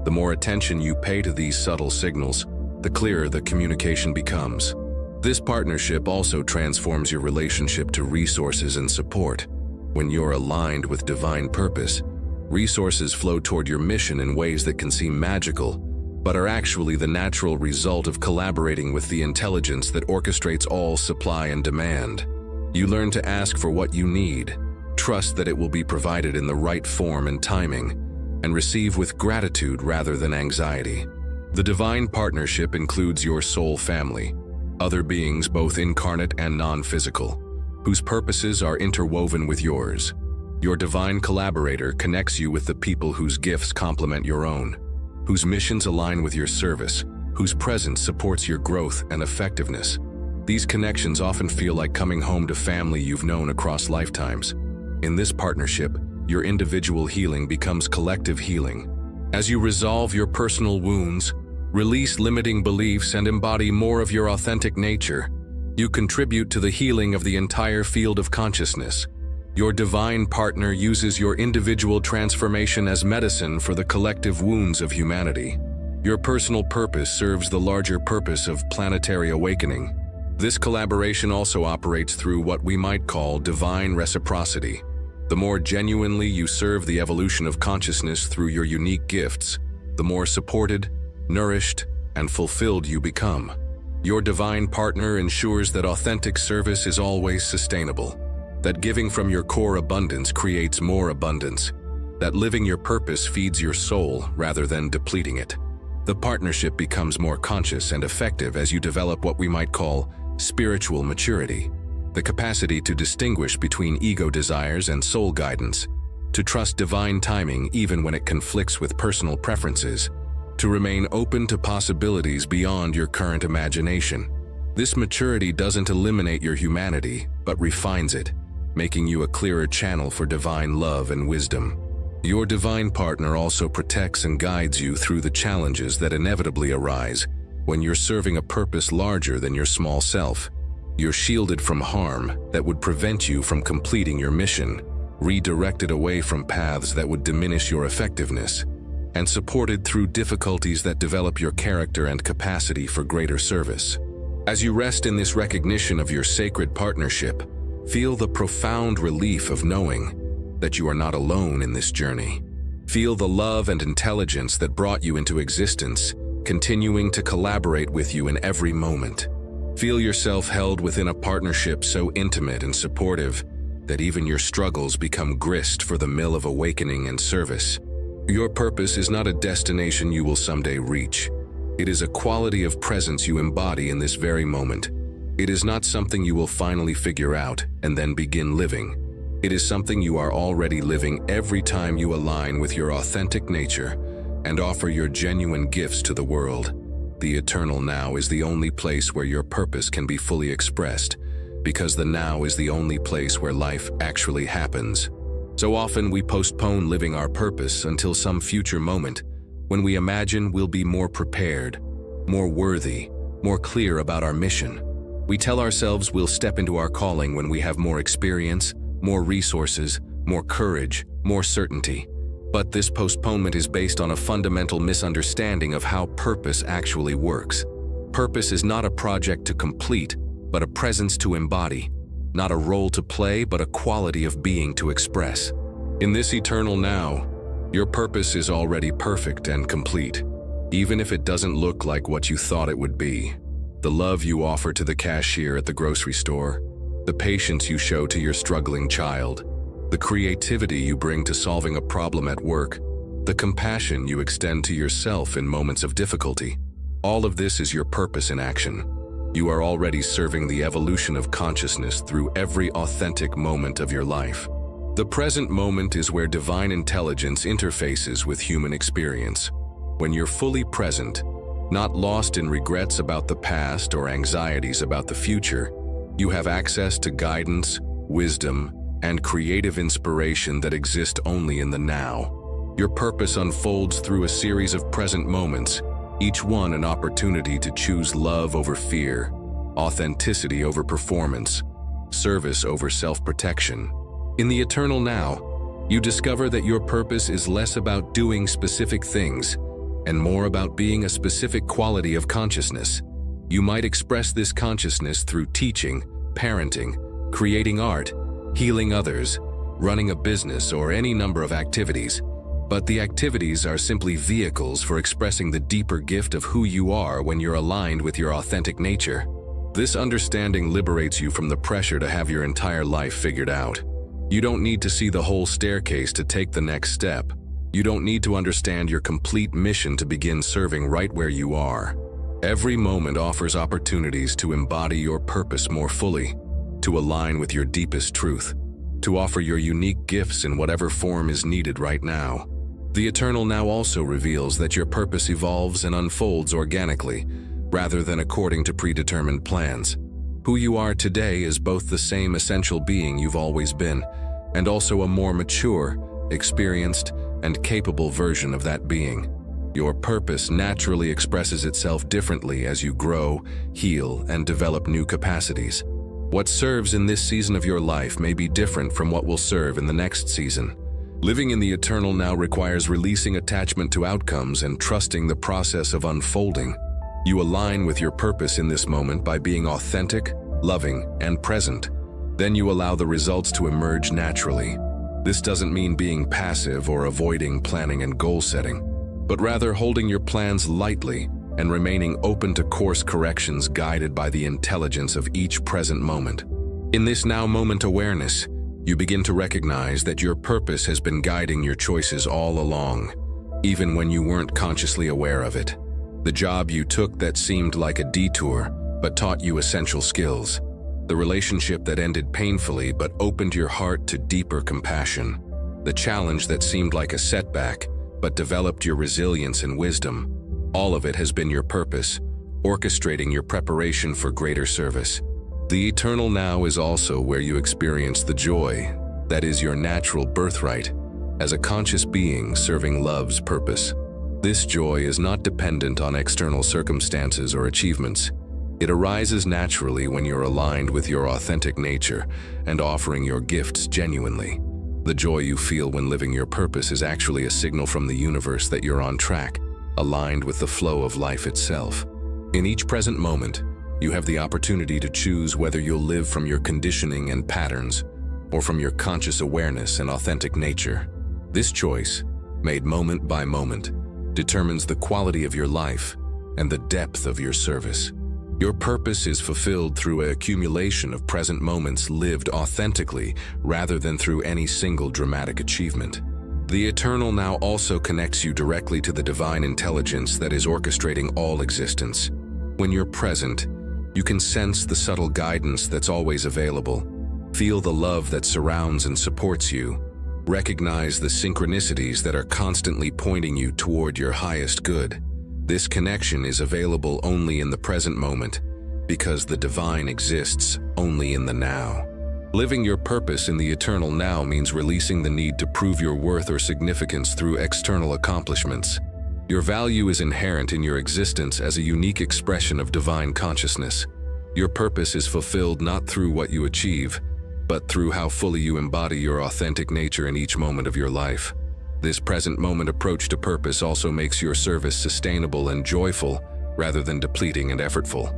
The more attention you pay to these subtle signals, the clearer the communication becomes. This partnership also transforms your relationship to resources and support. When you're aligned with divine purpose, resources flow toward your mission in ways that can seem magical, but are actually the natural result of collaborating with the intelligence that orchestrates all supply and demand. You learn to ask for what you need, trust that it will be provided in the right form and timing, and receive with gratitude rather than anxiety. The divine partnership includes your soul family, other beings both incarnate and non-physical, whose purposes are interwoven with yours. Your divine collaborator connects you with the people whose gifts complement your own, whose missions align with your service, whose presence supports your growth and effectiveness. These connections often feel like coming home to family you've known across lifetimes. In this partnership, your individual healing becomes collective healing. As you resolve your personal wounds, release limiting beliefs, and embody more of your authentic nature, you contribute to the healing of the entire field of consciousness. Your divine partner uses your individual transformation as medicine for the collective wounds of humanity. Your personal purpose serves the larger purpose of planetary awakening. This collaboration also operates through what we might call divine reciprocity. The more genuinely you serve the evolution of consciousness through your unique gifts, the more supported, nourished, and fulfilled you become. Your divine partner ensures that authentic service is always sustainable, that giving from your core abundance creates more abundance, that living your purpose feeds your soul rather than depleting it. The partnership becomes more conscious and effective as you develop what we might call spiritual maturity, the capacity to distinguish between ego desires and soul guidance, to trust divine timing even when it conflicts with personal preferences, to remain open to possibilities beyond your current imagination. This maturity doesn't eliminate your humanity, but refines it, making you a clearer channel for divine love and wisdom. Your divine partner also protects and guides you through the challenges that inevitably arise when you're serving a purpose larger than your small self. You're shielded from harm that would prevent you from completing your mission, redirected away from paths that would diminish your effectiveness, and supported through difficulties that develop your character and capacity for greater service. As you rest in this recognition of your sacred partnership, feel the profound relief of knowing that you are not alone in this journey. Feel the love and intelligence that brought you into existence, continuing to collaborate with you in every moment. Feel yourself held within a partnership so intimate and supportive that even your struggles become grist for the mill of awakening and service. Your purpose is not a destination you will someday reach. It is a quality of presence you embody in this very moment. It is not something you will finally figure out and then begin living. It is something you are already living every time you align with your authentic nature and offer your genuine gifts to the world. The eternal now is the only place where your purpose can be fully expressed, because the now is the only place where life actually happens. So often we postpone living our purpose until some future moment when we imagine we'll be more prepared, more worthy, more clear about our mission. We tell ourselves we'll step into our calling when we have more experience, more resources, more courage, more certainty. But this postponement is based on a fundamental misunderstanding of how purpose actually works. Purpose is not a project to complete, but a presence to embody. Not a role to play, but a quality of being to express. In this eternal now, your purpose is already perfect and complete, even if it doesn't look like what you thought it would be. The love you offer to the cashier at the grocery store, the patience you show to your struggling child, the creativity you bring to solving a problem at work, the compassion you extend to yourself in moments of difficulty. All of this is your purpose in action. You are already serving the evolution of consciousness through every authentic moment of your life. The present moment is where divine intelligence interfaces with human experience. When you're fully present, not lost in regrets about the past or anxieties about the future, you have access to guidance, wisdom, and creative inspiration that exist only in the now. Your purpose unfolds through a series of present moments, each one an opportunity to choose love over fear, authenticity over performance, service over self-protection. In the eternal now, you discover that your purpose is less about doing specific things and more about being a specific quality of consciousness. You might express this consciousness through teaching, parenting, creating art, healing others, running a business, or any number of activities. But the activities are simply vehicles for expressing the deeper gift of who you are when you're aligned with your authentic nature. This understanding liberates you from the pressure to have your entire life figured out. You don't need to see the whole staircase to take the next step. You don't need to understand your complete mission to begin serving right where you are. Every moment offers opportunities to embody your purpose more fully, to align with your deepest truth, to offer your unique gifts in whatever form is needed right now. The eternal now also reveals that your purpose evolves and unfolds organically, rather than according to predetermined plans. Who you are today is both the same essential being you've always been, and also a more mature, experienced, and capable version of that being. Your purpose naturally expresses itself differently as you grow, heal, and develop new capacities. What serves in this season of your life may be different from what will serve in the next season. Living in the eternal now requires releasing attachment to outcomes and trusting the process of unfolding. You align with your purpose in this moment by being authentic, loving, and present. Then you allow the results to emerge naturally. This doesn't mean being passive or avoiding planning and goal setting, but rather holding your plans lightly and remaining open to course corrections guided by the intelligence of each present moment. In this now moment awareness, you begin to recognize that your purpose has been guiding your choices all along, even when you weren't consciously aware of it. The job you took that seemed like a detour but taught you essential skills. The relationship that ended painfully but opened your heart to deeper compassion. The challenge that seemed like a setback but developed your resilience and wisdom. All of it has been your purpose, orchestrating your preparation for greater service. The eternal now is also where you experience the joy that is your natural birthright as a conscious being serving love's purpose. This joy is not dependent on external circumstances or achievements. It arises naturally when you're aligned with your authentic nature and offering your gifts genuinely. The joy you feel when living your purpose is actually a signal from the universe that you're on track, aligned with the flow of life itself. In each present moment, you have the opportunity to choose whether you'll live from your conditioning and patterns or from your conscious awareness and authentic nature. This choice, made moment by moment, determines the quality of your life and the depth of your service. Your purpose is fulfilled through an accumulation of present moments lived authentically rather than through any single dramatic achievement. The eternal now also connects you directly to the divine intelligence that is orchestrating all existence. When you're present, you can sense the subtle guidance that's always available, feel the love that surrounds and supports you, recognize the synchronicities that are constantly pointing you toward your highest good. This connection is available only in the present moment, because the divine exists only in the now. Living your purpose in the eternal now means releasing the need to prove your worth or significance through external accomplishments. Your value is inherent in your existence as a unique expression of divine consciousness. Your purpose is fulfilled not through what you achieve, but through how fully you embody your authentic nature in each moment of your life. This present moment approach to purpose also makes your service sustainable and joyful rather than depleting and effortful.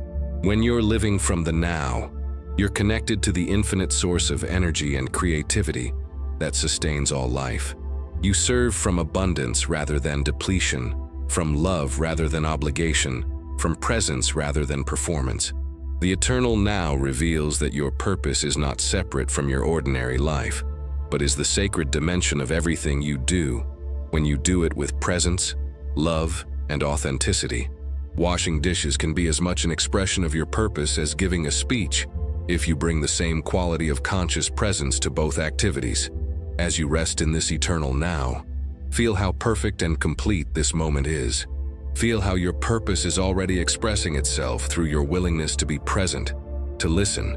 When you're living from the now, you're connected to the infinite source of energy and creativity that sustains all life. You serve from abundance rather than depletion, from love rather than obligation, from presence rather than performance. The eternal now reveals that your purpose is not separate from your ordinary life, but is the sacred dimension of everything you do when you do it with presence, love, and authenticity. Washing dishes can be as much an expression of your purpose as giving a speech if you bring the same quality of conscious presence to both activities. As you rest in this eternal now, feel how perfect and complete this moment is. Feel how your purpose is already expressing itself through your willingness to be present, to listen,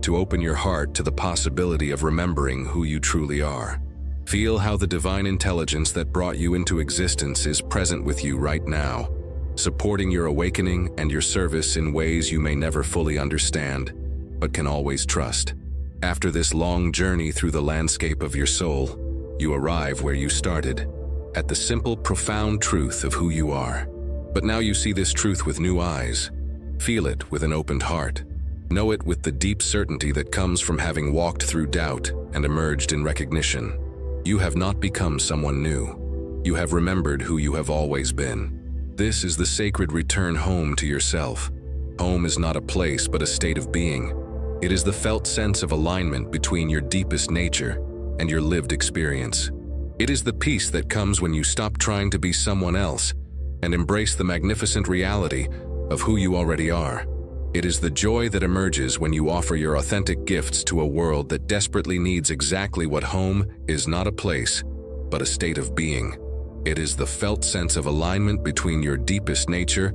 to open your heart to the possibility of remembering who you truly are. Feel how the divine intelligence that brought you into existence is present with you right now, supporting your awakening and your service in ways you may never fully understand, but can always trust. After this long journey through the landscape of your soul, you arrive where you started, at the simple, profound truth of who you are. But now you see this truth with new eyes. Feel it with an opened heart. Know it with the deep certainty that comes from having walked through doubt and emerged in recognition. You have not become someone new. You have remembered who you have always been. This is the sacred return home to yourself. Home is not a place but a state of being. It is the felt sense of alignment between your deepest nature and your lived experience. It is the peace that comes when you stop trying to be someone else and embrace the magnificent reality of who you already are. It is the joy that emerges when you offer your authentic gifts to a world that desperately needs exactly what home is: not a place, but a state of being. It is the felt sense of alignment between your deepest nature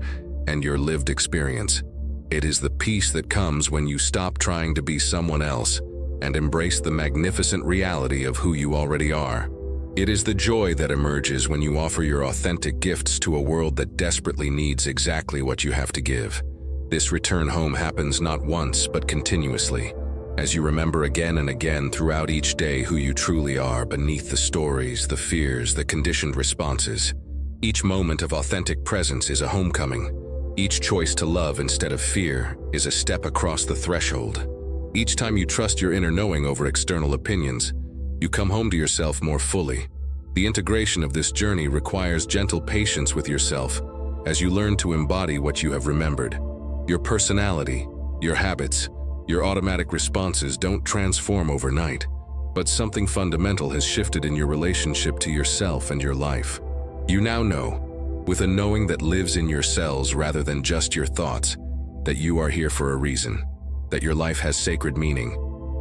and your lived experience. It is the peace that comes when you stop trying to be someone else and embrace the magnificent reality of who you already are. It is the joy that emerges when you offer your authentic gifts to a world that desperately needs exactly what you have to give. This return home happens not once, but continuously, as you remember again and again throughout each day who you truly are beneath the stories, the fears, the conditioned responses. Each moment of authentic presence is a homecoming. Each choice to love instead of fear is a step across the threshold. Each time you trust your inner knowing over external opinions, you come home to yourself more fully. The integration of this journey requires gentle patience with yourself as you learn to embody what you have remembered. Your personality, your habits, your automatic responses don't transform overnight, but something fundamental has shifted in your relationship to yourself and your life. You now know, with a knowing that lives in your cells rather than just your thoughts, that you are here for a reason, that your life has sacred meaning,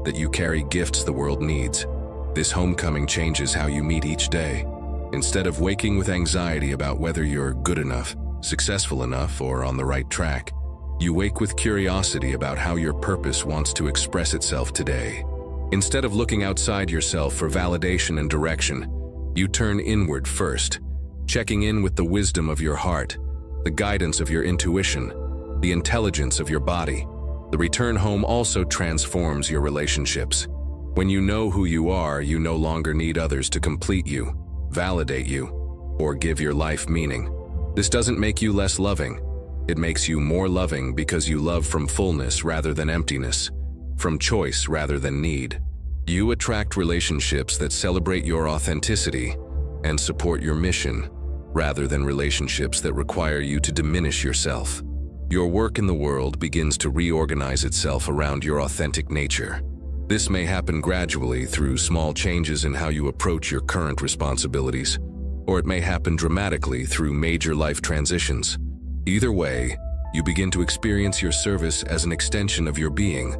that you carry gifts the world needs. This homecoming changes how you meet each day. Instead of waking with anxiety about whether you're good enough, successful enough, or on the right track, you wake with curiosity about how your purpose wants to express itself today. Instead of looking outside yourself for validation and direction, you turn inward first, checking in with the wisdom of your heart, the guidance of your intuition, the intelligence of your body. The return home also transforms your relationships. When you know who you are, you no longer need others to complete you, validate you, or give your life meaning. This doesn't make you less loving. It makes you more loving because you love from fullness rather than emptiness, from choice rather than need. You attract relationships that celebrate your authenticity and support your mission, rather than relationships that require you to diminish yourself. Your work in the world begins to reorganize itself around your authentic nature. This may happen gradually through small changes in how you approach your current responsibilities, or it may happen dramatically through major life transitions. Either way, you begin to experience your service as an extension of your being,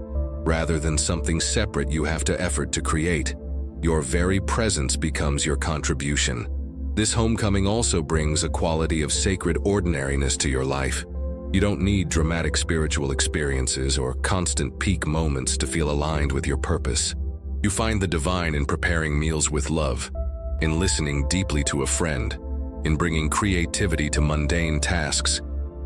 rather than something separate you have to effort to create. Your very presence becomes your contribution. This homecoming also brings a quality of sacred ordinariness to your life. You don't need dramatic spiritual experiences or constant peak moments to feel aligned with your purpose. You find the divine in preparing meals with love, in listening deeply to a friend, in bringing creativity to mundane tasks,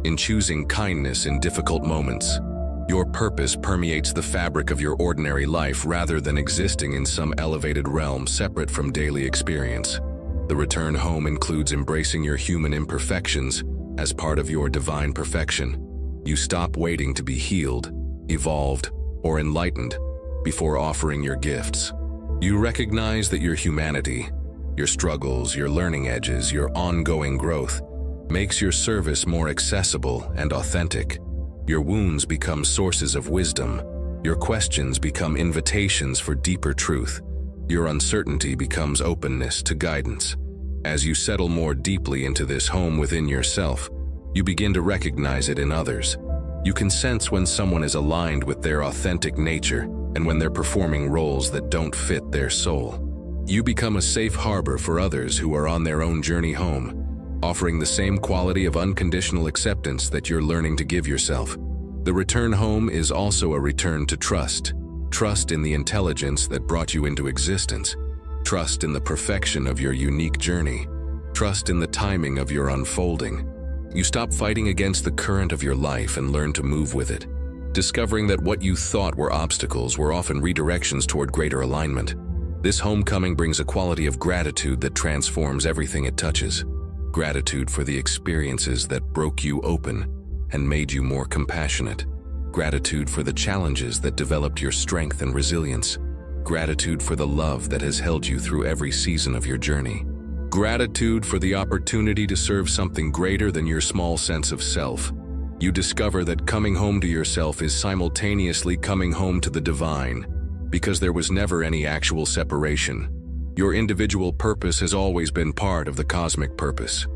in choosing kindness in difficult moments. Your purpose permeates the fabric of your ordinary life rather than existing in some elevated realm separate from daily experience. The return home includes embracing your human imperfections as part of your divine perfection. You stop waiting to be healed, evolved, or enlightened before offering your gifts. You recognize that your humanity, your struggles, your learning edges, your ongoing growth makes your service more accessible and authentic. Your wounds become sources of wisdom. Your questions become invitations for deeper truth. Your uncertainty becomes openness to guidance. As you settle more deeply into this home within yourself, you begin to recognize it in others. You can sense when someone is aligned with their authentic nature and when they're performing roles that don't fit their soul. You become a safe harbor for others who are on their own journey home, offering the same quality of unconditional acceptance that you're learning to give yourself. The return home is also a return to trust. Trust in the intelligence that brought you into existence. Trust in the perfection of your unique journey. Trust in the timing of your unfolding. You stop fighting against the current of your life and learn to move with it, discovering that what you thought were obstacles were often redirections toward greater alignment. This homecoming brings a quality of gratitude that transforms everything it touches. Gratitude for the experiences that broke you open and made you more compassionate. Gratitude for the challenges that developed your strength and resilience. Gratitude for the love that has held you through every season of your journey. Gratitude for the opportunity to serve something greater than your small sense of self. You discover that coming home to yourself is simultaneously coming home to the divine, because there was never any actual separation. Your individual purpose has always been part of the cosmic purpose.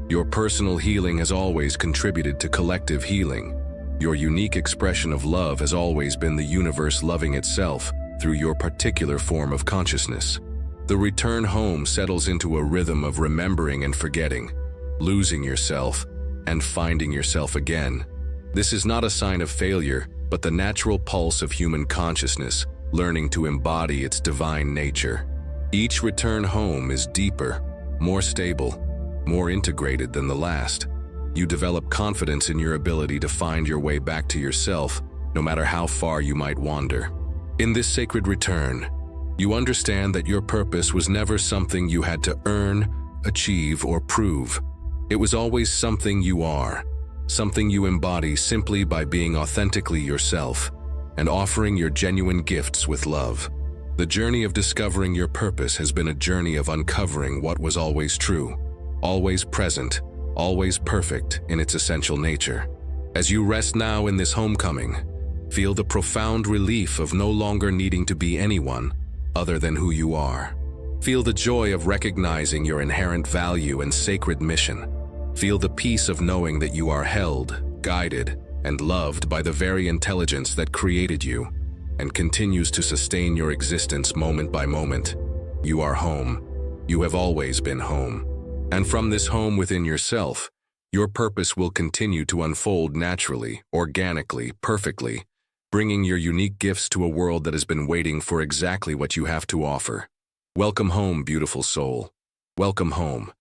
Your personal healing has always contributed to collective healing. Your unique expression of love has always been the universe loving itself through your particular form of consciousness. The return home settles into a rhythm of remembering and forgetting, losing yourself, and finding yourself again. This is not a sign of failure, but the natural pulse of human consciousness, learning to embody its divine nature. Each return home is deeper, more stable, more integrated than the last. You develop confidence in your ability to find your way back to yourself, no matter how far you might wander. In this sacred return, you understand that your purpose was never something you had to earn, achieve, or prove. It was always something you are, something you embody simply by being authentically yourself and offering your genuine gifts with love. The journey of discovering your purpose has been a journey of uncovering what was always true, always present, always perfect in its essential nature. As you rest now in this homecoming, feel the profound relief of no longer needing to be anyone other than who you are. Feel the joy of recognizing your inherent value and sacred mission. Feel the peace of knowing that you are held, guided, and loved by the very intelligence that created you and continues to sustain your existence moment by moment. You are home. You have always been home. And from this home within yourself, your purpose will continue to unfold naturally, organically, perfectly, bringing your unique gifts to a world that has been waiting for exactly what you have to offer. Welcome home, beautiful soul. Welcome home.